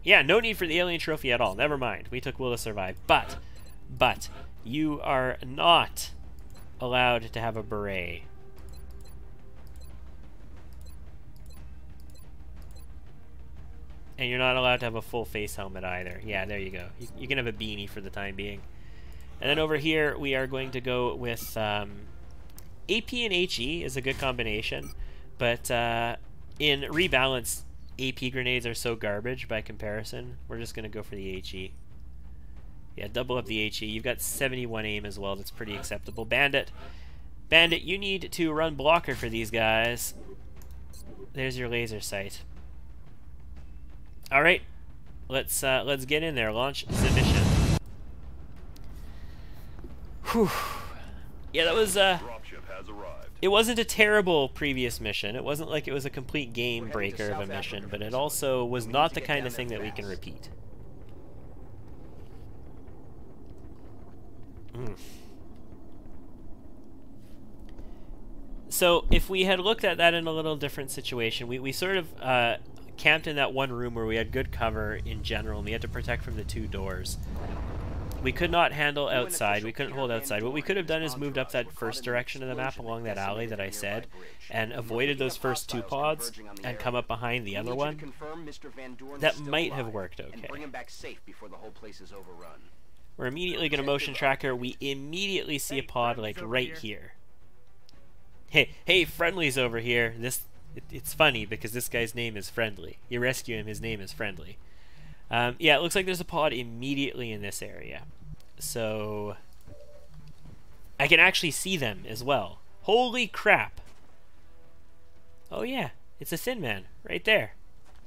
Yeah, no need for the alien trophy at all. Never mind. We took will to survive. But you are not allowed to have a beret. And you're not allowed to have a full face helmet either. Yeah, there you go. You can have a beanie for the time being. And then over here, we are going to go with AP and HE is a good combination. But in Rebalance, AP grenades are so garbage by comparison. We're just going to go for the HE. Yeah, double up the HE. You've got 71 aim as well. That's pretty acceptable. Bandit, you need to run blocker for these guys. There's your laser sight. All right, let's get in there. Launch the mission. Whew. Yeah, that was it wasn't a terrible previous mission. It wasn't like it was a complete game breaker of a mission, but it also was not the kind of thing that we can repeat. So if we had looked at that in a little different situation, we sort of camped in that one room where we had good cover in general, and we had to protect from the 2 doors. We could not handle outside. We couldn't hold outside. What we could have done is moved up that first direction of the map along that alley that I said, and avoided those first 2 pods and come up behind the other one. That might have worked okay. We're immediately going to motion tracker. We immediately see a pod like right here. Hey, Friendly's over here. It's funny because this guy's name is Friendly. You rescue him, his name is Friendly. Yeah, it looks like there's a pod immediately in this area. So I can actually see them as well. Holy crap. Oh yeah, it's a Thin Man right there.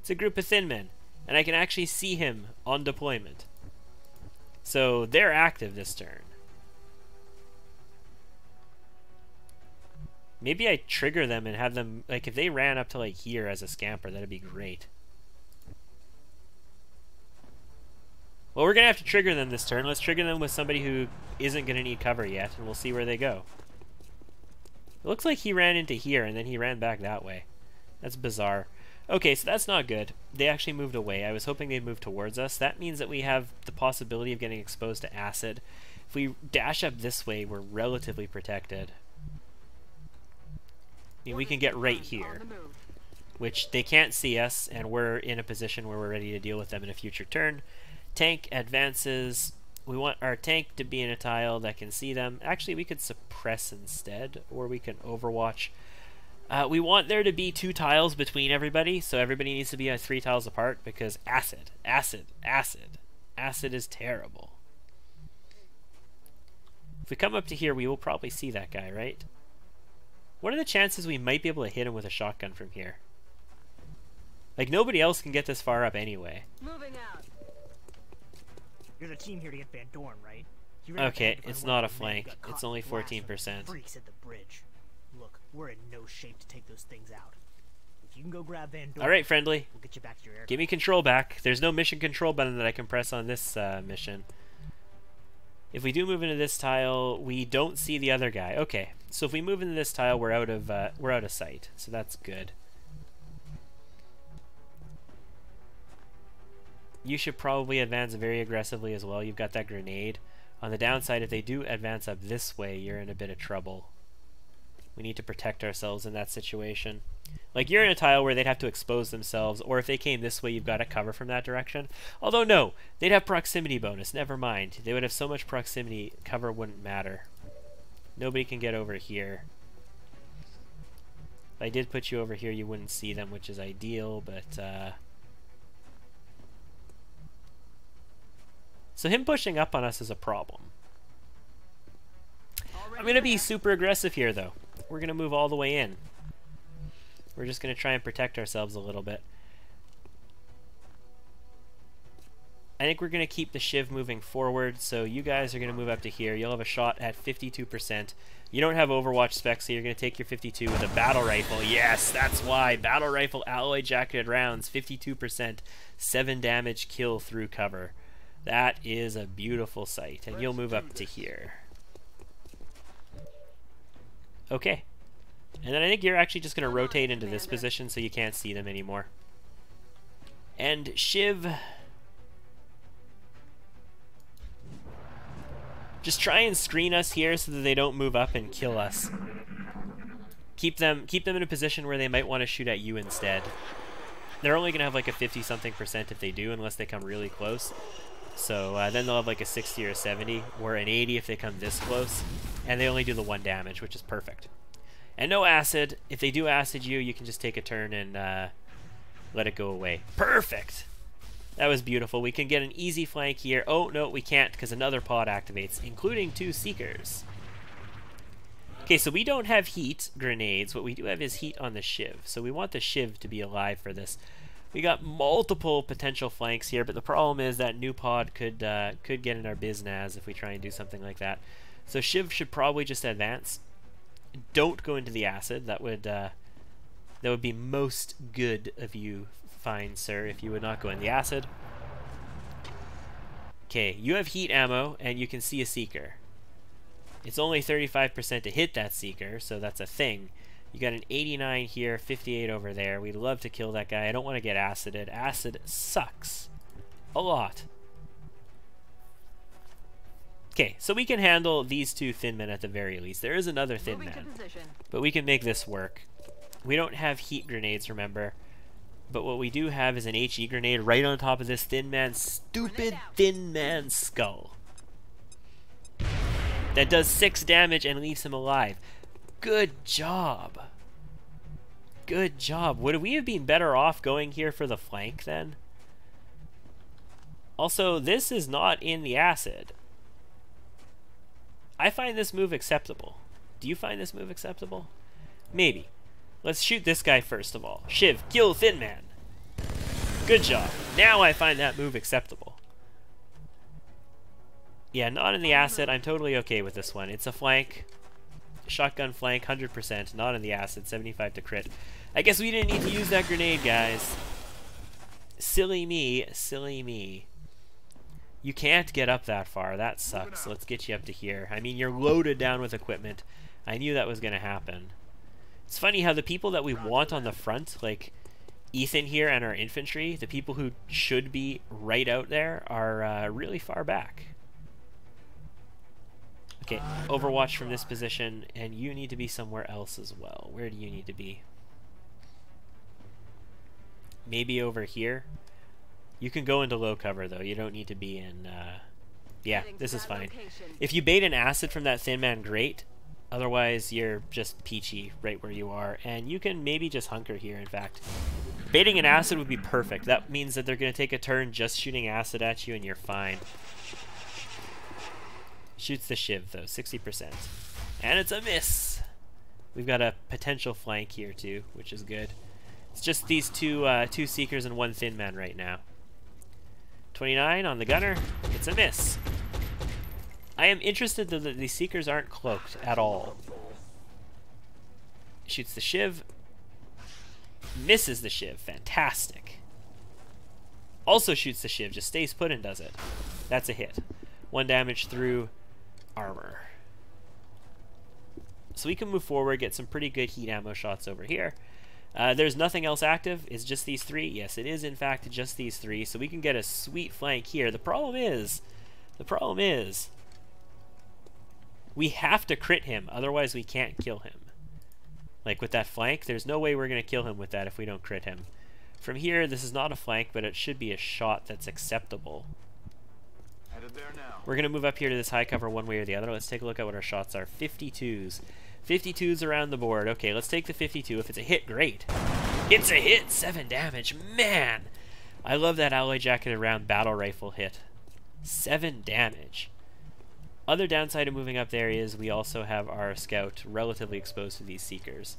It's a group of Thin Men. And I can actually see him on deployment. So they're active this turn. Maybe I trigger them and have them, like, if they ran up to like here as a scamper, that'd be great. Well, we're gonna have to trigger them this turn. Let's trigger them with somebody who isn't gonna need cover yet, and we'll see where they go. It looks like he ran into here and then he ran back that way. That's bizarre. Okay, so that's not good. They actually moved away. I was hoping they'd move towards us. That means that we have the possibility of getting exposed to acid. If we dash up this way, we're relatively protected. I mean, we can get right here, which they can't see us, and we're in a position where we're ready to deal with them in a future turn. Tank advances. We want our tank to be in a tile that can see them. Actually, we could suppress instead, or we can overwatch. We want there to be 2 tiles between everybody, so everybody needs to be 3 tiles apart, because acid is terrible. If we come up to here, we will probably see that guy, right? What are the chances we might be able to hit him with a shotgun from here? Like, nobody else can get this far up anyway. Moving out. You're the team here to get Van Dorn, right? Okay, it's not a flank. It's only 14%. Freaks at the bridge. Look, we're in no shape to take those things out. If you can go grab Van Dorn, alright, friendly. we'll get you back to your aircraft. Give me control back. There's no mission control button that I can press on this mission. If we do move into this tile, we don't see the other guy. Okay, so if we move into this tile, we're out of sight. So that's good. You should probably advance very aggressively as well. You've got that grenade. On the downside, if they do advance up this way, you're in a bit of trouble. We need to protect ourselves in that situation. Like, you're in a tile where they'd have to expose themselves, or if they came this way, you've got to cover from that direction. Although, no, they'd have proximity bonus. Never mind. They would have so much proximity, cover wouldn't matter. Nobody can get over here. If I did put you over here, you wouldn't see them, which is ideal, but, so him pushing up on us is a problem. I'm going to be super aggressive here, though. We're going to move all the way in. We're just going to try and protect ourselves a little bit. I think we're going to keep the Shiv moving forward, so you guys are going to move up to here. You'll have a shot at 52%. You don't have Overwatch specs, so you're going to take your 52 with a battle rifle. Yes, that's why. Battle rifle alloy jacketed rounds, 52%, 7 damage kill through cover. That is a beautiful sight, and you'll move up to here. Okay. And then I think you're actually just going to rotate into this position so you can't see them anymore. And Shiv, just try and screen us here so that they don't move up and kill us. Keep them in a position where they might want to shoot at you instead. They're only going to have like a 50-something% if they do, unless they come really close. So then they'll have like a 60 or a 70, or an 80 if they come this close, and they only do the 1 damage, which is perfect. And no acid. If they do acid you, you can just take a turn and let it go away. Perfect! That was beautiful. We can get an easy flank here. Oh, no, we can't, because another pod activates, including 2 Seekers. Okay, so we don't have heat grenades. What we do have is heat on the Shiv. So we want the Shiv to be alive for this. We got multiple potential flanks here, but the problem is that new pod could get in our biznaz if we try and do something like that. So Shiv should probably just advance. Don't go into the acid. That would be most good of you, fine sir, if you would not go in the acid. Okay, you have heat ammo, and you can see a Seeker. It's only 35% to hit that Seeker, so that's a thing. You got an 89 here, 58 over there. We'd love to kill that guy. I don't want to get acided. Acid sucks. A lot. Okay, so we can handle these 2 thin men at the very least. There is another thin man, but we can make this work. We don't have heat grenades, remember. But what we do have is an HE grenade right on top of this thin man's stupid thin man's skull. That does 6 damage and leaves him alive. Good job. Good job. Would we have been better off going here for the flank then? Also, this is not in the acid. I find this move acceptable. Do you find this move acceptable? Maybe. Let's shoot this guy first of all. Shiv, kill Thin Man. Good job. Now I find that move acceptable. Yeah, not in the acid. I'm totally okay with this one. It's a flank. Shotgun flank, 100%. Not in the acid. 75 to crit. I guess we didn't need to use that grenade, guys. Silly me. Silly me. You can't get up that far. That sucks. Let's get you up to here. I mean, you're loaded down with equipment. I knew that was going to happen. It's funny how the people that we want on the front, like Ethan here and our infantry, the people who should be right out there, are really far back. Okay, Overwatch from this position, and you need to be somewhere else as well. Where do you need to be? Maybe over here? You can go into low cover, though. You don't need to be in... yeah, this is fine. If you bait an acid from that Thin Man, great. Otherwise, you're just peachy right where you are. And you can maybe just hunker here, in fact. Baiting an acid would be perfect. That means that they're going to take a turn just shooting acid at you, and you're fine. Shoots the shiv though, 60%. And it's a miss! We've got a potential flank here too, which is good. It's just these two Seekers and one Thin Man right now. 29 on the gunner. It's a miss. I am interested though that these Seekers aren't cloaked at all. Shoots the shiv. Misses the shiv. Fantastic. Also shoots the shiv. Just stays put and does it. That's a hit. 1 damage through armor. So we can move forward, get some pretty good heat ammo shots over here. There's nothing else active. It's just these 3. Yes, it is in fact just these 3. So we can get a sweet flank here. The problem is, we have to crit him. Otherwise we can't kill him. Like with that flank, there's no way we're going to kill him with that if we don't crit him. From here, this is not a flank, but it should be a shot that's acceptable. Headed there now. We're going to move up here to this high cover one way or the other. Let's take a look at what our shots are. 52s. 52s around the board. Okay, let's take the 52. If it's a hit, great. It's a hit! 7 damage. Man! I love that alloy jacketed round battle rifle hit. 7 damage. Other downside of moving up there is we also have our scout relatively exposed to these Seekers.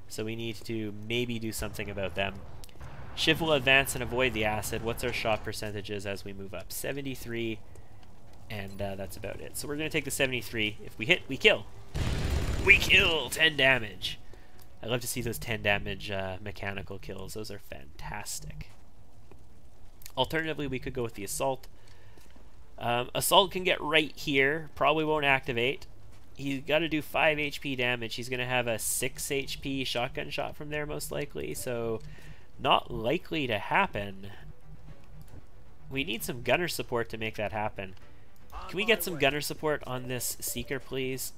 So we need to maybe do something about them. Shiv will advance and avoid the acid. What's our shot percentages as we move up? 73, and that's about it. So we're going to take the 73. If we hit, we kill. We kill! 10 damage. I love to see those 10 damage mechanical kills. Those are fantastic. Alternatively, we could go with the assault. Assault can get right here. Probably won't activate. He's got to do 5 HP damage. He's going to have a 6 HP shotgun shot from there most likely. So not likely to happen. We need some gunner support to make that happen. Can we get some gunner support on this Seeker, please?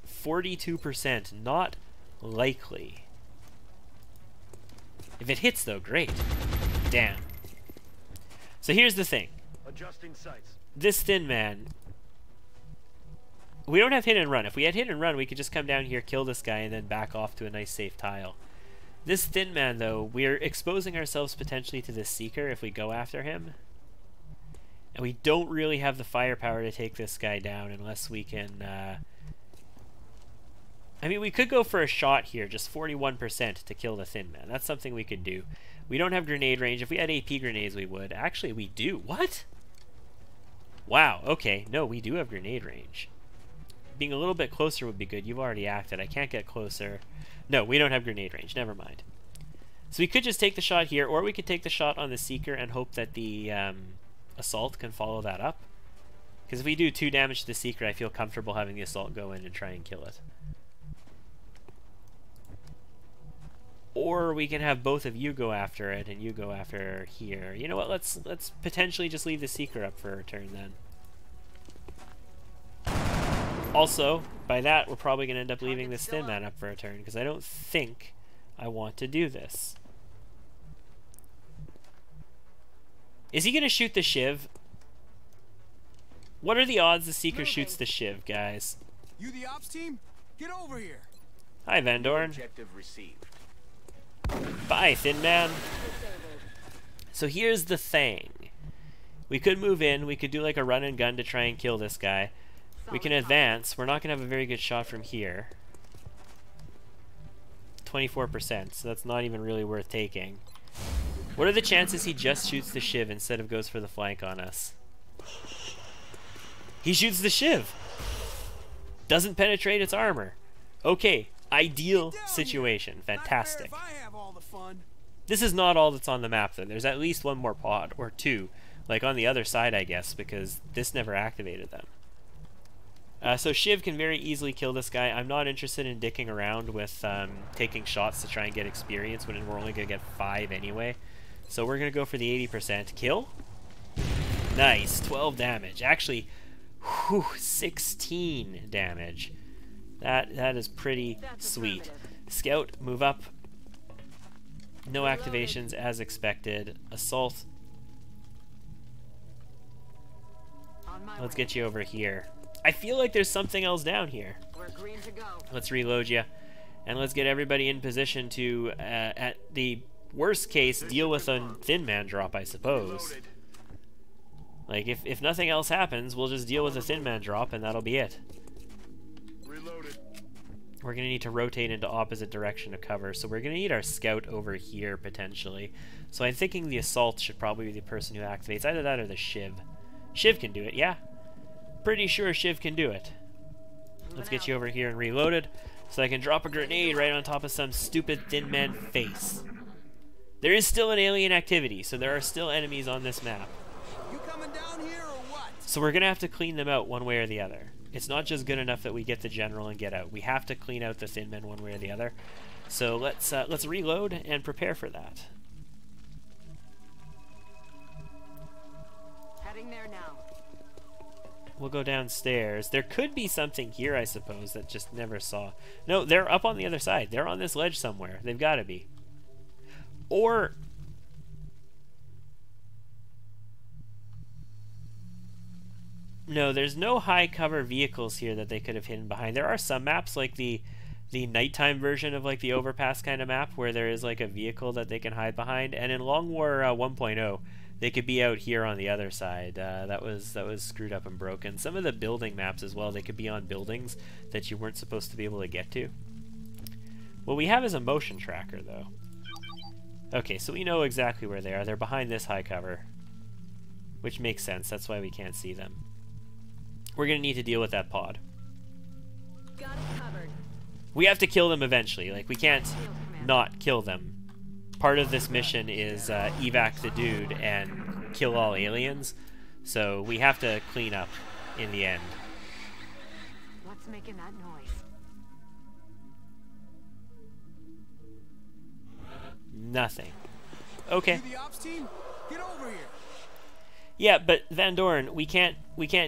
42%. Not likely. If it hits, though, great. Damn. So here's the thing. Adjusting sights. This Thin Man, we don't have hit and run. If we had hit and run, we could just come down here, kill this guy, and then back off to a nice safe tile. This Thin Man, though, we're exposing ourselves potentially to this Seeker if we go after him. And we don't really have the firepower to take this guy down unless we can... I mean, we could go for a shot here, just 41% to kill the Thin Man. That's something we could do. We don't have grenade range. If we had AP grenades, we would. Actually, we do. What? Wow, okay. No, we do have grenade range. Being a little bit closer would be good. You've already acted. I can't get closer. No, we don't have grenade range. Never mind. So we could just take the shot here, or we could take the shot on the Seeker and hope that the Assault can follow that up. Because if we do 2 damage to the Seeker, I feel comfortable having the Assault go in and try and kill it. Or we can have both of you go after it, and you go after here. You know what? Let's potentially just leave the Seeker up for a turn then. Also, by that, we're probably going to end up leaving this Thin Man up for a turn, because I don't think I want to do this. Is he going to shoot the Shiv? What are the odds the Seeker shoots the Shiv, guys? You the ops team? Get over here. Hi, Van Dorn. Objective received. Bye, Thin Man. So here's the thing. We could move in. We could do like a run and gun to try and kill this guy. We can advance. We're not going to have a very good shot from here. 24%, so that's not even really worth taking. What are the chances he just shoots the Shiv instead of goes for the flank on us? He shoots the Shiv. Doesn't penetrate its armor. Okay, ideal situation. Fantastic. This is not all that's on the map, though. There's at least one more pod, or 2. Like on the other side, I guess, because this never activated them. So Shiv can very easily kill this guy. I'm not interested in dicking around with taking shots to try and get experience when we're only going to get 5 anyway. So we're going to go for the 80%. Kill? Nice. 12 damage. Actually, whew, 16 damage. That is pretty sweet. Scout, move up. No activations as expected. Assault. Let's get you over here. I feel like there's something else down here. We're green to go. Let's reload you. And let's get everybody in position to, at the worst case, deal with a Thin Man drop, I suppose. Like, if nothing else happens, we'll just deal with the Thin Man drop, and that'll be it. Reloaded. We're going to need to rotate into opposite direction to cover, so we're going to need our scout over here, potentially. So I'm thinking the Assault should probably be the person who activates. Either that or the Shiv. Shiv can do it, yeah. Pretty sure Shiv can do it. Let's get you over here and reloaded, so I can drop a grenade right on top of some stupid Thin Man face. There is still an alien activity, so there are still enemies on this map. You coming down here or what? So we're going to have to clean them out one way or the other. It's not just good enough that we get the general and get out. We have to clean out the Thin Men one way or the other. So let's reload and prepare for that. Heading there now. We'll go downstairs. There could be something here, I suppose, that just never saw. No, they're up on the other side. They're on this ledge somewhere. They've got to be. Or... no, there's no high cover vehicles here that they could have hidden behind. There are some maps, like the nighttime version of like the Overpass kind of map, where there is like a vehicle that they can hide behind. And in Long War 1.0, they could be out here on the other side. That was screwed up and broken. Some of the building maps as well, they could be on buildings that you weren't supposed to be able to get to. What we have is a motion tracker, though. Okay, so we know exactly where they are. They're behind this high cover, which makes sense. That's why we can't see them. We're going to need to deal with that pod. Got it covered. We have to kill them eventually. Like, we can't not kill them. Part of this mission is evac the dude and kill all aliens. So we have to clean up in the end. What's making that noise? Nothing. Okay. You the ops team? Get over here. Yeah, but Van Dorn, we can't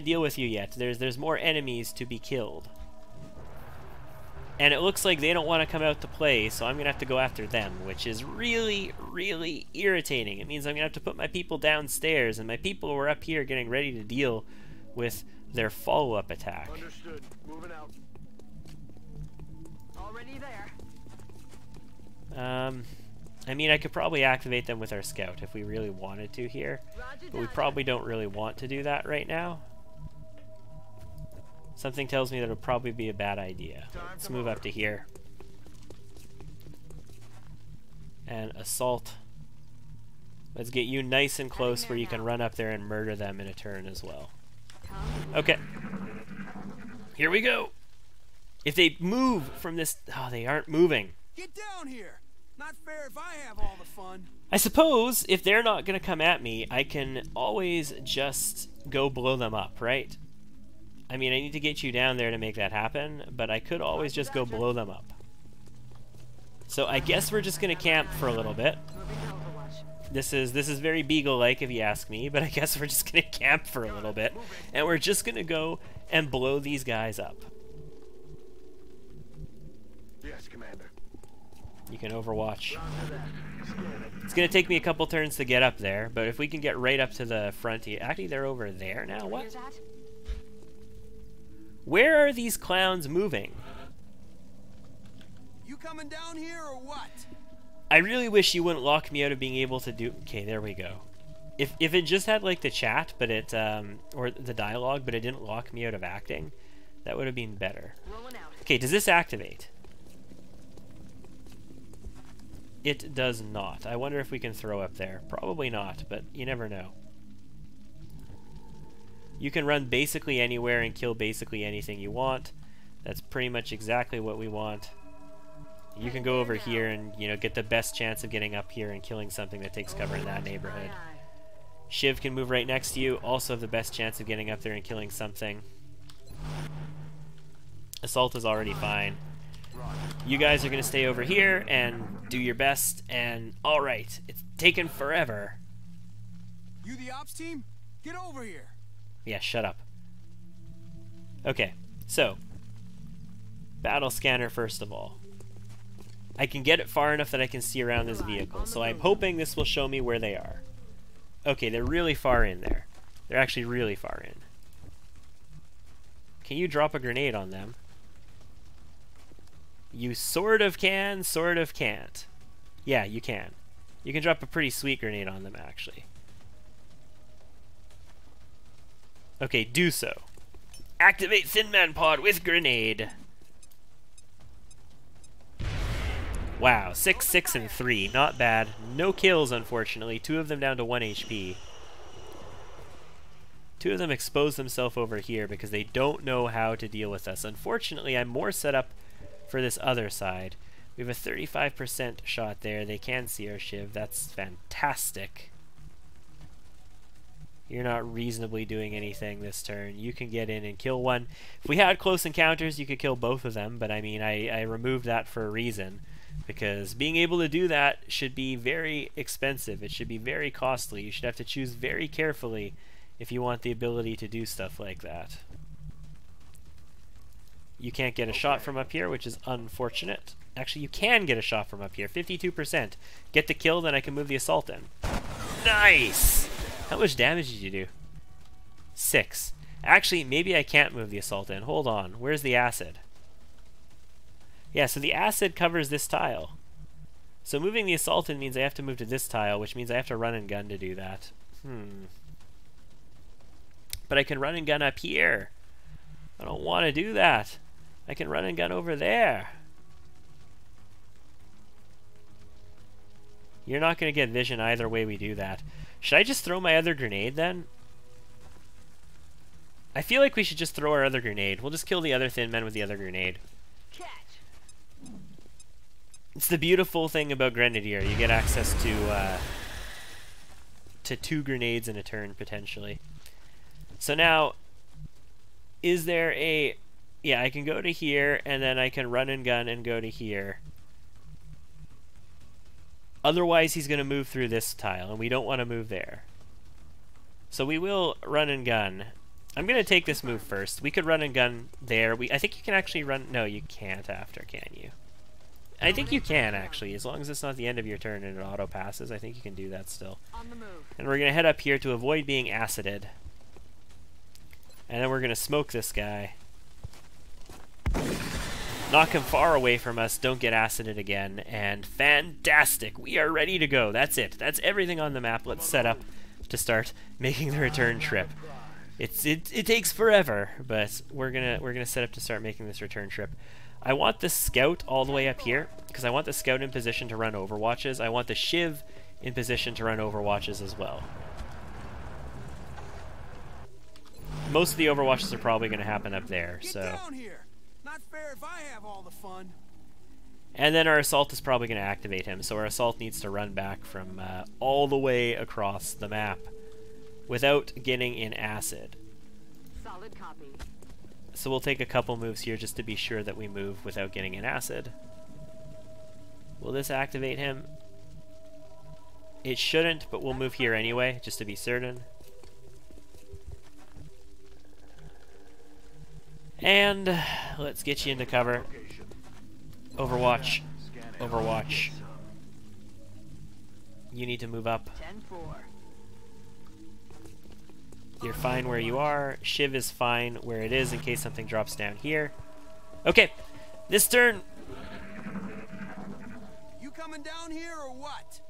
deal with you yet. There's more enemies to be killed. And it looks like they don't want to come out to play, so I'm going to have to go after them, which is really, really irritating. It means I'm going to have to put my people downstairs, and my people were up here getting ready to deal with their follow-up attack. Understood. Moving out. Already there. I mean, I could probably activate them with our scout if we really wanted to here, but we probably don't really want to do that right now. Something tells me that it would probably be a bad idea. Let's move up to here. And Assault. Let's get you nice and close where you can run up there and murder them in a turn as well. Okay. Here we go. If they move from this... oh, they aren't moving. Get down here. Not fair if I have all the fun. I suppose if they're not going to come at me, I can always just go blow them up, right? I mean, I need to get you down there to make that happen, but I could always just go blow them up. So I guess we're just going to camp for a little bit. This is very Beagle-like if you ask me, but I guess we're just going to camp for a little bit, and we're just going to go and blow these guys up. Yes, Commander. You can overwatch. It's going to take me a couple turns to get up there, but if we can get right up to the front here... actually, they're over there now. What? Where are these clowns moving? You coming down here or what? I really wish you wouldn't lock me out of being able to do... okay, there we go. If it just had, like, the chat, but it... or the dialogue, but it didn't lock me out of acting, that would have been better. Okay, does this activate? It does not. I wonder if we can throw up there. Probably not, but you never know. You can run basically anywhere and kill basically anything you want. That's pretty much exactly what we want. You can go over here and, you know, get the best chance of getting up here and killing something that takes cover in that neighborhood. Shiv can move right next to you. Also have the best chance of getting up there and killing something. Assault is already fine. You guys are going to stay over here and do your best, and alright, it's taken forever. You the ops team? Get over here. Yeah, shut up. Okay, so, battle scanner first of all. I can get it far enough that I can see around this vehicle, so I'm hoping this will show me where they are. Okay, they're really far in there. They're actually really far in. Can you drop a grenade on them? You sort of can, sort of can't. Yeah, you can. You can drop a pretty sweet grenade on them, actually. Okay, do so. Activate Thin Man Pod with grenade. Wow, 6, 6, and 3. Not bad. No kills, unfortunately. 2 of them down to 1 HP. 2 of them expose themselves over here because they don't know how to deal with us. Unfortunately, I'm more set up for this other side. We have a 35% shot there. They can see our shiv. That's fantastic. You're not reasonably doing anything this turn. You can get in and kill one. If we had close encounters, you could kill both of them, but I mean, I removed that for a reason. Because being able to do that should be very expensive. It should be very costly. You should have to choose very carefully if you want the ability to do stuff like that. You can't get a shot from up here, which is unfortunate. Actually, you can get a shot from up here. 52%. Get the kill, then I can move the assault in. Nice! How much damage did you do? 6. Actually, maybe I can't move the assault in. Hold on. Where's the acid? Yeah, so the acid covers this tile. So moving the assault in means I have to move to this tile, which means I have to run and gun to do that. But I can run and gun up here. I don't want to do that. I can run and gun over there. You're not going to get vision either way we do that. Should I just throw my other grenade then? I feel like we should just throw our other grenade. We'll just kill the other thin men with the other grenade. It's the beautiful thing about Grenadier. You get access to 2 grenades in a turn, potentially. So now, is there a... Yeah, I can go to here, and then I can run and gun and go to here. Otherwise, he's going to move through this tile, and we don't want to move there. So we will run and gun. I'm going to take this move first. We could run and gun there. I think you can actually run... No, you can't after, can you? I think you can, actually, as long as it's not the end of your turn and it auto-passes. I think you can do that still. And we're going to head up here to avoid being acided. And then we're going to smoke this guy. Knock him far away from us, don't get acided again, and fantastic! We are ready to go. That's it. That's everything on the map. Let's set up to start making the return trip. It takes forever, but we're gonna set up to start making this return trip. I want the scout all the way up here, because I want the scout in position to run overwatches. I want the shiv in position to run overwatches as well. Most of the overwatches are probably going to happen up there, so... Get down here. Not fair if I have all the fun. And then our assault is probably going to activate him, so our assault needs to run back from all the way across the map without getting in acid. Solid copy. So we'll take a couple moves here just to be sure that we move without getting in acid. Will this activate him? It shouldn't, but we'll move here anyway, just to be certain. And let's get you into cover. Overwatch. Overwatch. You need to move up. 10-4. You're fine where you are. Shiv is fine where it is in case something drops down here. Okay, this turn. You coming down here or what?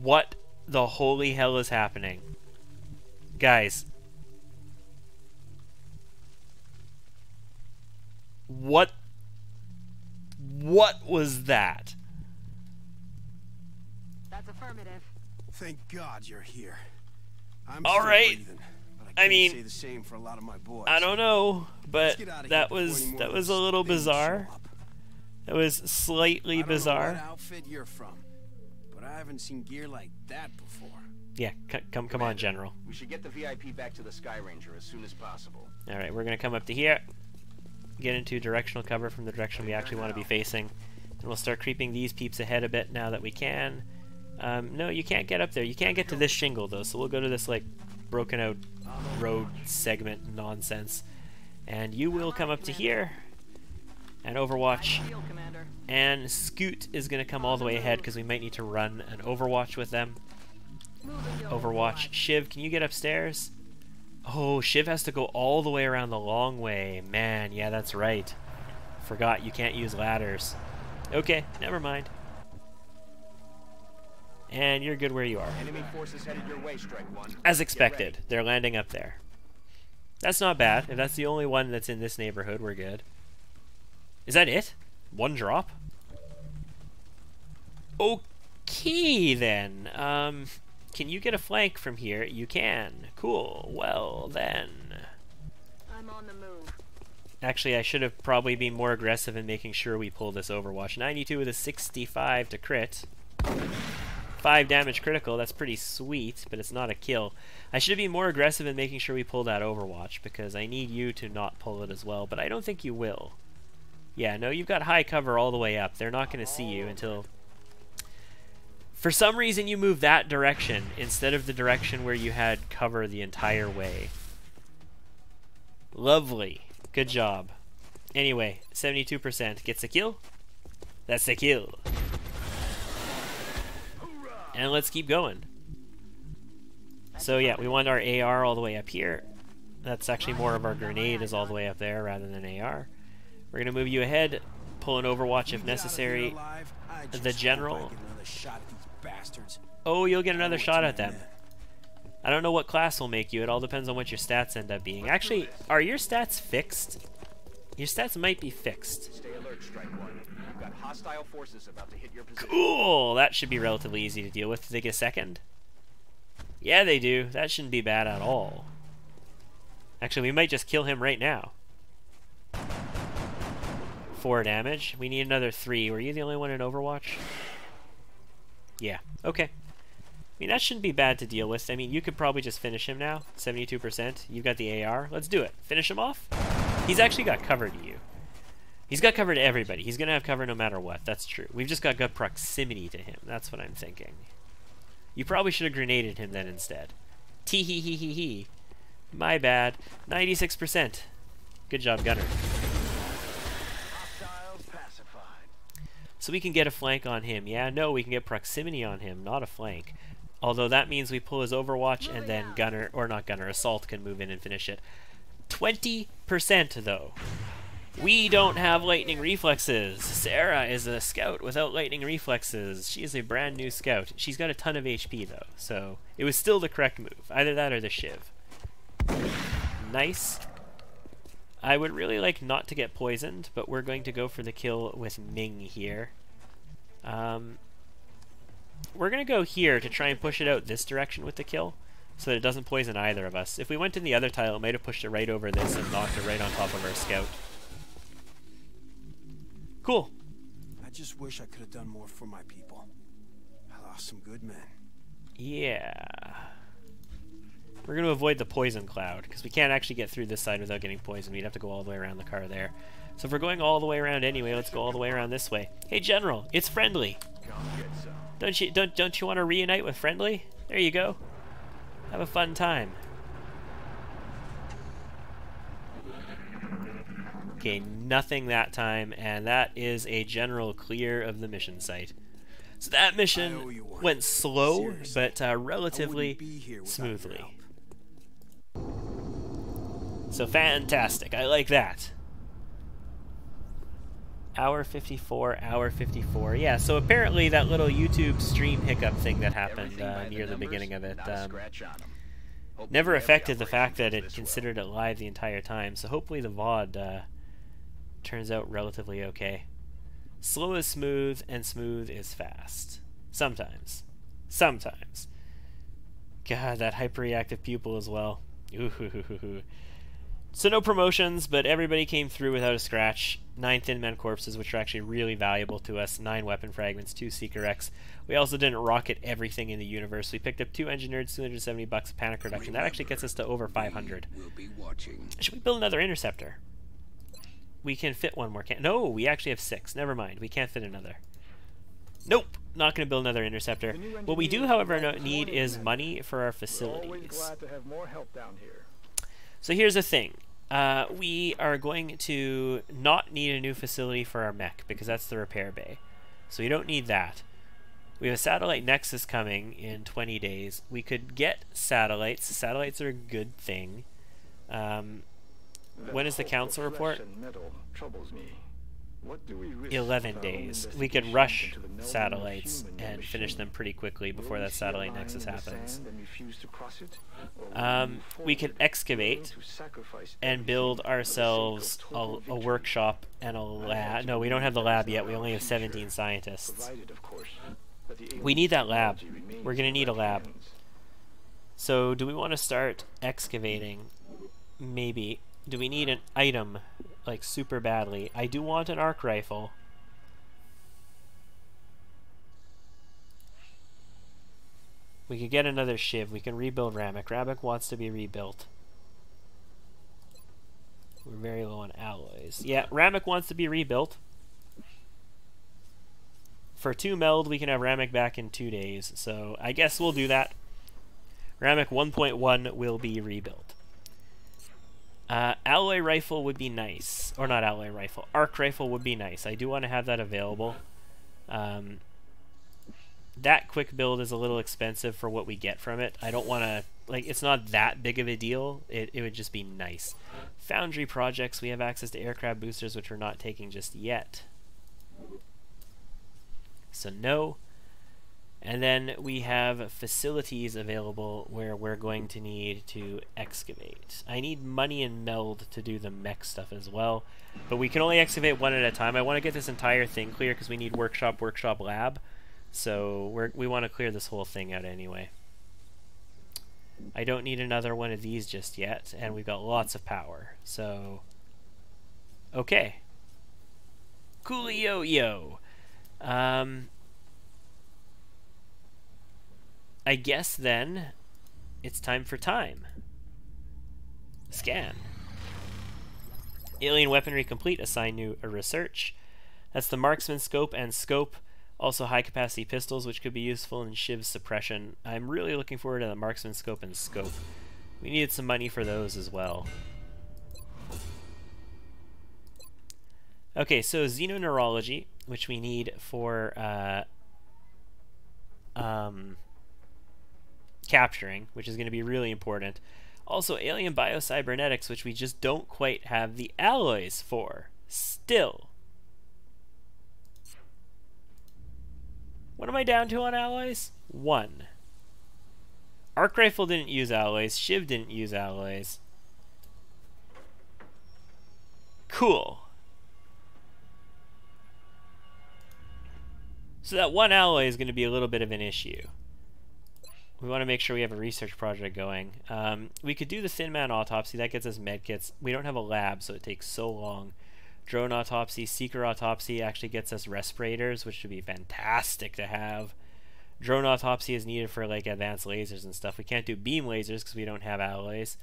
What the holy hell is happening? Guys. What was that? That's affirmative. Thank God you're here. I'm all still right. breathing, but I mean, say the same for a lot of my boys. I don't know, but that before was any more that of was a those little things bizarre. show up. That was slightly I don't know bizarre. what outfit you're from, but I haven't seen gear like that before. Yeah, come on, General. We should get the VIP back to the Sky Ranger as soon as possible. All right, we're gonna come up to here, get into directional cover from the direction we actually want to be facing, and we'll start creeping these peeps ahead a bit now that we can. No, you can't get up there. You can't get to this shingle though, so we'll go to this like broken out road segment nonsense, and you will come up to here and Overwatch. And Scoot is gonna come all the way ahead because we might need to run an Overwatch with them. Overwatch. Shiv, can you get upstairs? Oh, Shiv has to go all the way around the long way. Man, yeah, that's right. Forgot you can't use ladders. Okay, never mind. And you're good where you are. Enemy forces headed your way, Strike One. As expected, they're landing up there. That's not bad. If that's the only one that's in this neighborhood, we're good. Is that it? One drop? Okay, then. Can you get a flank from here? You can. Cool. Well, then. I'm on the move. Actually, I should have probably been more aggressive in making sure we pull this Overwatch. 92 with a 65 to crit. 5 damage critical. That's pretty sweet, but it's not a kill. I should have been more aggressive in making sure we pull that Overwatch, because I need you to not pull it as well, but I don't think you will. Yeah, no, you've got high cover all the way up. They're not going to see you until... For some reason, you move that direction instead of the direction where you had cover the entire way. Lovely. Good job. Anyway, 72% gets a kill. That's the kill. And let's keep going. So yeah, we want our AR all the way up here. That's actually more of our grenade is all the way up there rather than AR. We're going to move you ahead, pull an Overwatch if necessary. The General. Oh, you'll get another shot at them. I don't know what class will make you. It all depends on what your stats end up being. Actually, are your stats fixed? Your stats might be fixed. Stay alert, Strike One. You've got hostile forces about to hit your position. Cool! That should be relatively easy to deal with. Do they get a second? Yeah, they do. That shouldn't be bad at all. Actually, we might just kill him right now. 4 damage. We need another 3. Were you the only one in Overwatch? Yeah. Okay. I mean, that shouldn't be bad to deal with. I mean, you could probably just finish him now. 72%. You've got the AR. Let's do it. Finish him off. He's actually got cover to you. He's got cover to everybody. He's going to have cover no matter what. That's true. We've just got good proximity to him. That's what I'm thinking. You probably should have grenaded him then instead. Tee-hee-hee-hee-hee. My bad. 96%. Good job, Gunner. So we can get a flank on him. Yeah, no, we can get proximity on him, not a flank. Although that means we pull his Overwatch and then Gunner, or not Gunner, Assault can move in and finish it. 20% though. We don't have lightning reflexes. Sarah is a scout without lightning reflexes. She is a brand new scout. She's got a ton of HP though, so it was still the correct move. Either that or the shiv. Nice. I would really like not to get poisoned, but we're going to go for the kill with Ming here. We're going to go here to try and push it out this direction with the kill, so that it doesn't poison either of us. If we went in the other tile, it might have pushed it right over this and knocked it right on top of our scout. Cool. I just wish I could have done more for my people. I lost some good men. Yeah. We're going to avoid the poison cloud, because we can't actually get through this side without getting poisoned. We'd have to go all the way around the car there. So if we're going all the way around anyway, let's go all the way around this way. Hey, General, it's Friendly. Don't you want to reunite with Friendly? There you go. Have a fun time. Okay, nothing that time, and that is a general clear of the mission site. So that mission went slow, but relatively smoothly. So fantastic, I like that. Hour 54, hour 54. Yeah, so apparently that little YouTube stream hiccup thing that happened near the beginning of it never affected the fact that it considered it live the entire time, so hopefully the VOD turns out relatively okay. Slow is smooth, and smooth is fast. Sometimes. Sometimes. God, that hyperreactive pupil as well. Ooh. So no promotions, but everybody came through without a scratch. 9 Thin Men Corpses, which are actually really valuable to us. 9 Weapon Fragments, 2 Seeker X. We also didn't rocket everything in the universe. We picked up 2 Engineered, $270 of Panic Reduction. That actually gets us to over 500. Should we build another Interceptor? We can fit one more. No, we actually have 6. Never mind. We can't fit another. Nope. Not going to build another Interceptor. What we do, however, need is money for our facilities. Always glad to have more help down here. So here's the thing. We are going to not need a new facility for our mech, because that's the repair bay. So we don't need that. We have a satellite nexus coming in 20 days. We could get satellites. Satellites are a good thing. When is the council report? Troubles me. What do we risk 11 with our own days. We can investigation rush into the melding of satellites human and machine? finish them pretty quickly before Will we that see a satellite line nexus in the happens. sand and refuse to cross it? Or will we move We can forward, excavate willing to sacrifice and build everything for the sake of ourselves total a victory? workshop and a lab. No, we don't have the lab yet. We only have 17 scientists. Provided, of course, that the We need that lab. technology remains We're going to in need a correct lab. hands. So, do we want to start excavating? Maybe. Do we need an item, like, super badly? I do want an arc rifle. We could get another shiv. We can rebuild Ramek. Ramek wants to be rebuilt. We're very low on alloys. Yeah, Ramek wants to be rebuilt. For 2 meld, we can have Ramek back in 2 days. So, I guess we'll do that. Ramek 1.1 will be rebuilt. Alloy rifle would be nice. Or not alloy rifle. Arc rifle would be nice. I do want to have that available. That quick build is a little expensive for what we get from it. I don't want to... Like, it's not that big of a deal. It would just be nice. Foundry projects. We have access to aircraft boosters, which we're not taking just yet. So, no. And then we have facilities available where we're going to need to excavate. I need money and meld to do the mech stuff as well. But we can only excavate one at a time. I want to get this entire thing clear because we need workshop, lab. So we want to clear this whole thing out anyway. I don't need another one of these just yet. And we've got lots of power. So, okay. Coolio-yo. I guess then it's time for time. Scan. Alien weaponry complete. Assign new research. That's the marksman scope and scope. Also high capacity pistols, which could be useful in shiv suppression. I'm really looking forward to the marksman scope and scope. We needed some money for those as well. Okay, so xenoneurology, which we need for capturing, which is going to be really important. Also, alien biocybernetics, which we just don't quite have the alloys for. Still. What am I down to on alloys? 1. Arc rifle didn't use alloys. Shiv didn't use alloys. Cool. So that 1 alloy is going to be a little bit of an issue. We want to make sure we have a research project going. We could do the Thin Man autopsy. That gets us medkits. We don't have a lab, so it takes so long. Drone autopsy, seeker autopsy actually gets us respirators, which would be fantastic to have. Drone autopsy is needed for like advanced lasers and stuff. We can't do beam lasers because we don't have alloys.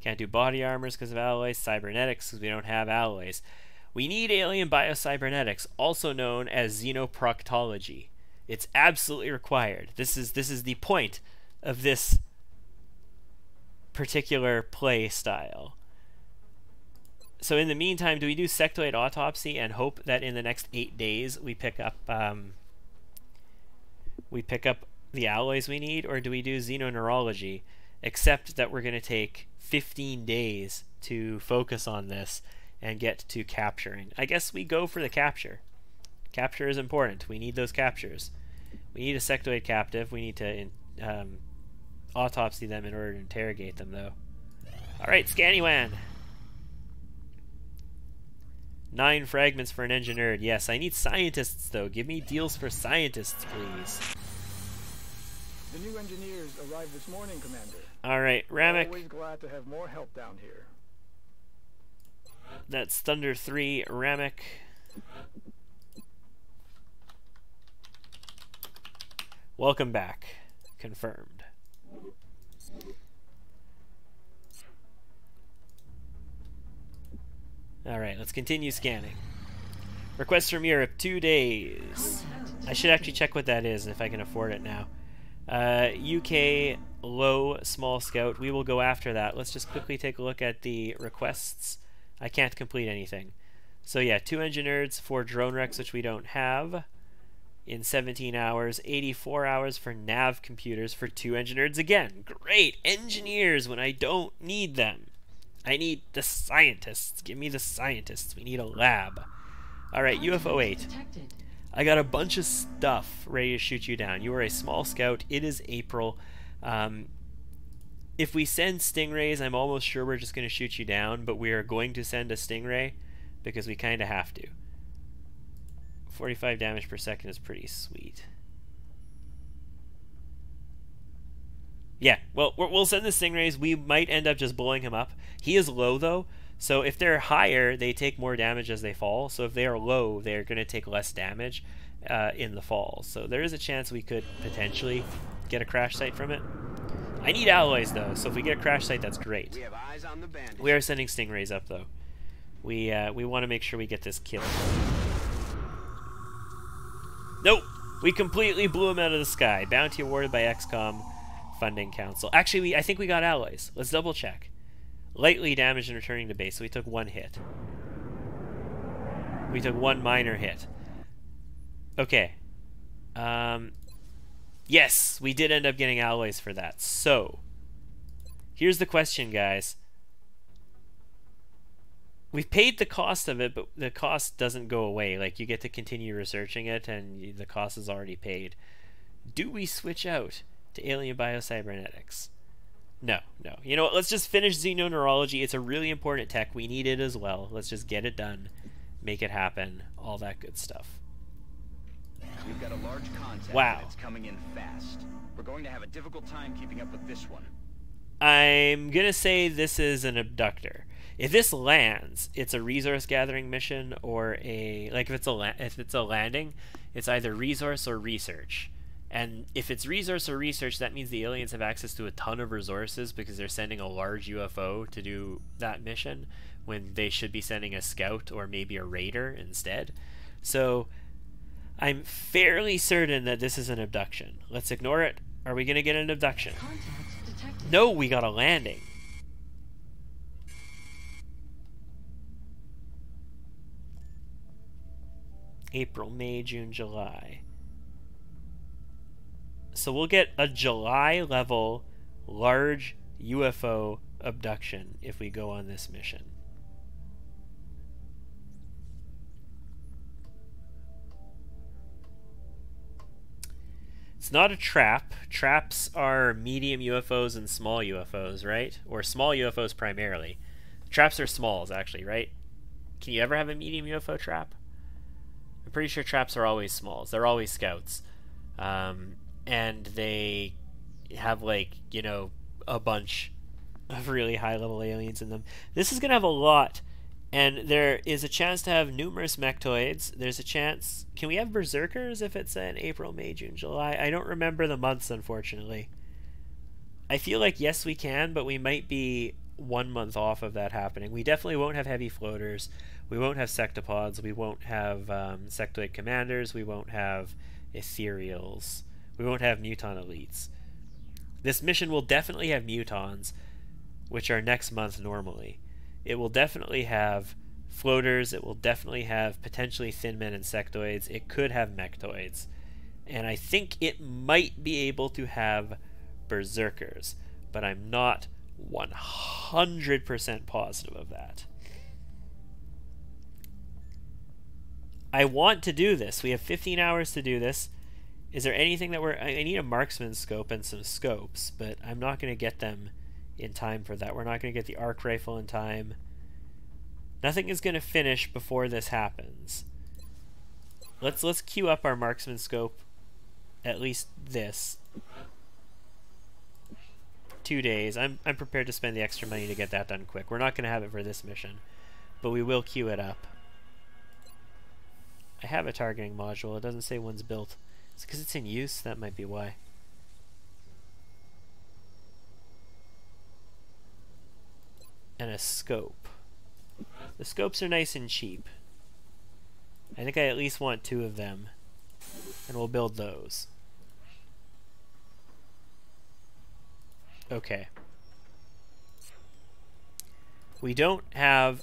Can't do body armors because of alloys. Cybernetics because we don't have alloys. We need alien biocybernetics, also known as xenoproctology. It's absolutely required. This is the point of this particular play style. So in the meantime, do we do sectoid autopsy and hope that in the next 8 days we pick up the alloys we need, or do we do xenoneurology, except that we're going to take 15 days to focus on this and get to capturing? I guess we go for the capture. Capture is important. We need those captures. We need a sectoid captive. We need to autopsy them in order to interrogate them, though. Alright, Scannywan! 9 fragments for an engineer. Yes, I need scientists, though. Give me deals for scientists, please. The new engineers arrived this morning, Commander. Alright, Ramek. Always glad to have more help down here. That's Thunder 3, Ramek. Welcome back. Confirmed. Alright, let's continue scanning. Request from Europe, 2 days. I should actually check what that is, if I can afford it now. UK low small scout. We will go after that. Let's just quickly take a look at the requests. I can't complete anything. So yeah, 2 engineers for drone wrecks, which we don't have, in 17 hours. 84 hours for nav computers for 2 engineers again. Great! Engineers when I don't need them. I need the scientists. Give me the scientists. We need a lab. Alright, UFO 8. I got a bunch of stuff ready to shoot you down. You are a small scout. It is April. If we send stingrays, I'm almost sure we're just going to shoot you down, but we are going to send a stingray because we kind of have to. 45 damage per second is pretty sweet. Yeah, well, we'll send the stingrays. We might end up just blowing him up. He is low, though, so if they're higher, they take more damage as they fall. So if they are low, they're going to take less damage in the fall. So there is a chance we could potentially get a crash site from it. I need alloys, though, so if we get a crash site, that's great. We have eyes on the bandit. We are sending stingrays up, though. We want to make sure we get this kill. Nope! We completely blew him out of the sky. Bounty awarded by XCOM Funding Council. Actually, I think we got alloys. Let's double check. Lightly damaged and returning to base, so we took 1 hit. We took 1 minor hit. Okay. Yes, we did end up getting alloys for that. So, here's the question, guys. We've paid the cost of it, but the cost doesn't go away. Like, you get to continue researching it, and the cost is already paid. Do we switch out to alien biocybernetics? No, no. You know what? Let's just finish xenoneurology. It's a really important tech. We need it as well. Let's just get it done, make it happen, all that good stuff. We've got a large contact. Wow. It's coming in fast. We're going to have a difficult time keeping up with this one. I'm gonna say this is an abductor. If this lands, it's a resource gathering mission, or a if it's a landing, it's either resource or research. And if it's resource or research, that means the aliens have access to a ton of resources because they're sending a large UFO to do that mission when they should be sending a scout or maybe a raider instead. So I'm fairly certain that this is an abduction. Let's ignore it. Are we going to get an abduction? No, we got a landing. April, May, June, July. So we'll get a July level large UFO abduction if we go on this mission. It's not a trap. Traps are medium UFOs and small UFOs, right? Or small UFOs primarily. Traps are smalls, actually, right? Can you ever have a medium UFO trap? I'm pretty sure traps are always smalls. They're always scouts. And they have, like, you know, a bunch of really high-level aliens in them. This is going to have a lot. And there is a chance to have numerous mechtoids. There's a chance... Can we have berserkers if it's in April, May, June, July? I don't remember the months, unfortunately. I feel like, yes, we can, but we might be 1 month off of that happening. We definitely won't have heavy floaters. We won't have sectopods. We won't have sectoid commanders. We won't have ethereals. We won't have muton elites. This mission will definitely have mutons, which are next month normally. It will definitely have floaters. It will definitely have potentially thin men and sectoids. It could have mechtoids. And I think it might be able to have berserkers, but I'm not 100% positive of that. I want to do this. We have 15 hours to do this. Is there anything that I need a marksman scope and some scopes, but I'm not going to get them in time for that. We're not going to get the arc rifle in time. Nothing is going to finish before this happens. Let's queue up our marksman scope. At least this. 2 days. I'm prepared to spend the extra money to get that done quick. We're not going to have it for this mission, but we will queue it up. I have a targeting module. It doesn't say one's built. It's because it's in use. That might be why. And a scope. The scopes are nice and cheap. I think I at least want 2 of them. And we'll build those. Okay. We don't have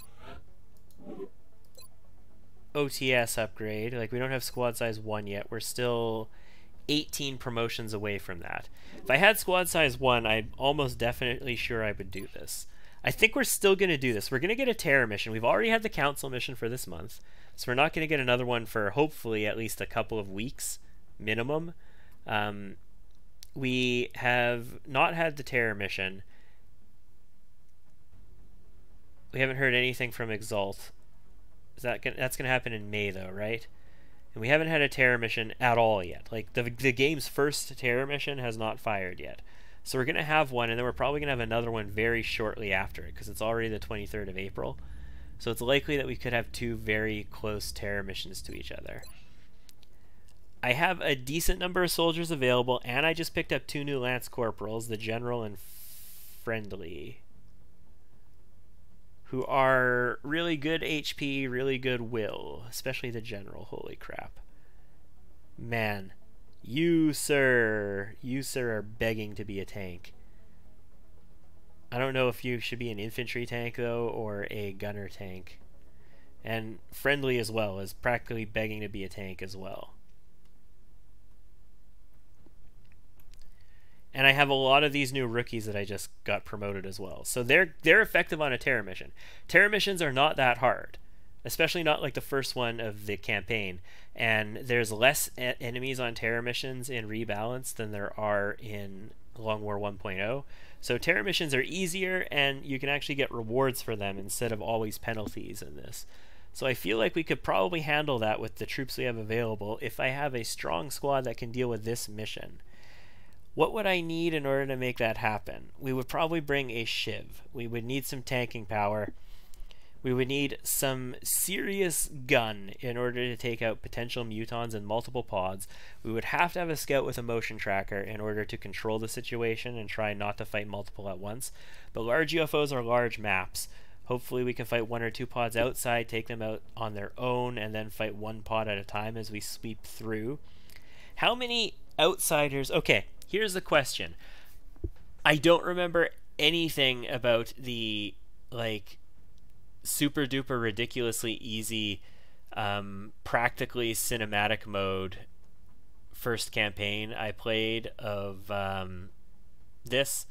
OTS upgrade. Like, we don't have squad size 1 yet. We're still 18 promotions away from that. If I had squad size 1, I'm almost definitely sure I would do this. I think we're still going to do this. We're going to get a terror mission. We've already had the council mission for this month, so we're not going to get another one for hopefully at least a couple of weeks minimum. We have not had the terror mission. We haven't heard anything from Exalt. That's going to happen in May though, right? And we haven't had a terror mission at all yet. Like the game's first terror mission has not fired yet. So we're going to have one, and then we're probably going to have another one very shortly after it, because it's already the 23rd of April. So it's likely that we could have two very close terror missions to each other. I have a decent number of soldiers available, and I just picked up 2 new Lance Corporals, the General and Friendly, who are really good HP, really good will, especially the General. Holy crap. Man. You, sir, are begging to be a tank. I don't know if you should be an infantry tank, though, or a gunner tank. And Friendly as well is practically begging to be a tank as well. And I have a lot of these new rookies that I just got promoted as well. So they're effective on a terror mission. Terror missions are not that hard, especially not like the first one of the campaign. And there's less enemies on terror missions in Rebalance than there are in Long War 1.0. So terror missions are easier, and you can actually get rewards for them instead of always penalties in this. So I feel like we could probably handle that with the troops we have available if I have a strong squad that can deal with this mission. What would I need in order to make that happen? We would probably bring a Shiv. We would need some tanking power. We would need some serious gun in order to take out potential mutons and multiple pods. We would have to have a scout with a motion tracker in order to control the situation and try not to fight multiple at once. But large UFOs are large maps. Hopefully we can fight 1 or 2 pods outside, take them out on their own, and then fight 1 pod at a time as we sweep through. How many outsiders... Okay, here's the question. I don't remember anything about the, like, super duper ridiculously easy practically cinematic mode first campaign I played of this,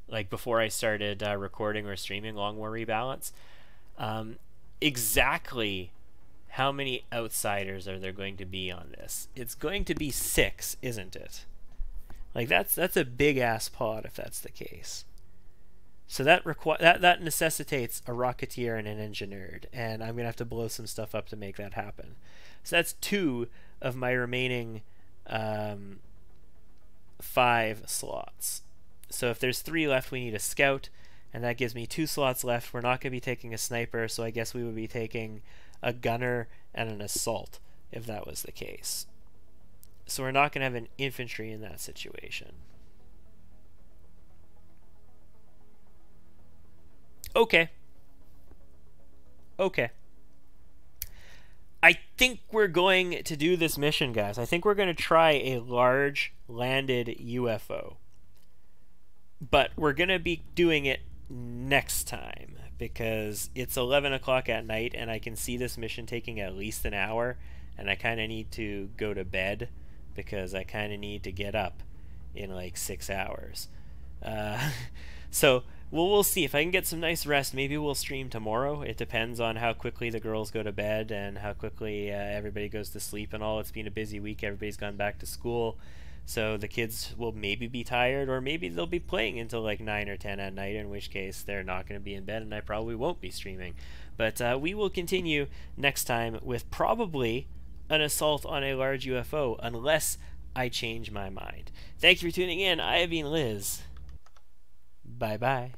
like before I started recording or streaming Long War Rebalance. Exactly how many outsiders are there going to be on this? It's going to be 6, isn't it? Like that's a big ass pod if that's the case. So that necessitates a rocketeer and an engineer, and I'm gonna have to blow some stuff up to make that happen. So that's 2 of my remaining 5 slots. So if there's 3 left, we need a scout, and that gives me 2 slots left. We're not gonna be taking a sniper, so I guess we would be taking a gunner and an assault if that was the case. So we're not gonna have an infantry in that situation. Okay. I think we're going to do this mission, guys. I think we're going to try a large landed UFO. But we're going to be doing it next time because it's 11 o'clock at night and I can see this mission taking at least an hour, and I kind of need to go to bed because I kind of need to get up in like 6 hours. So we'll see. If I can get some nice rest, maybe we'll stream tomorrow. It depends on how quickly the girls go to bed and how quickly everybody goes to sleep and all. It's been a busy week. Everybody's gone back to school. So the kids will maybe be tired, or maybe they'll be playing until like 9 or 10 at night, in which case they're not going to be in bed and I probably won't be streaming. But we will continue next time with probably an assault on a large UFO, unless I change my mind. Thank you for tuning in. I have been Liz. Bye-bye.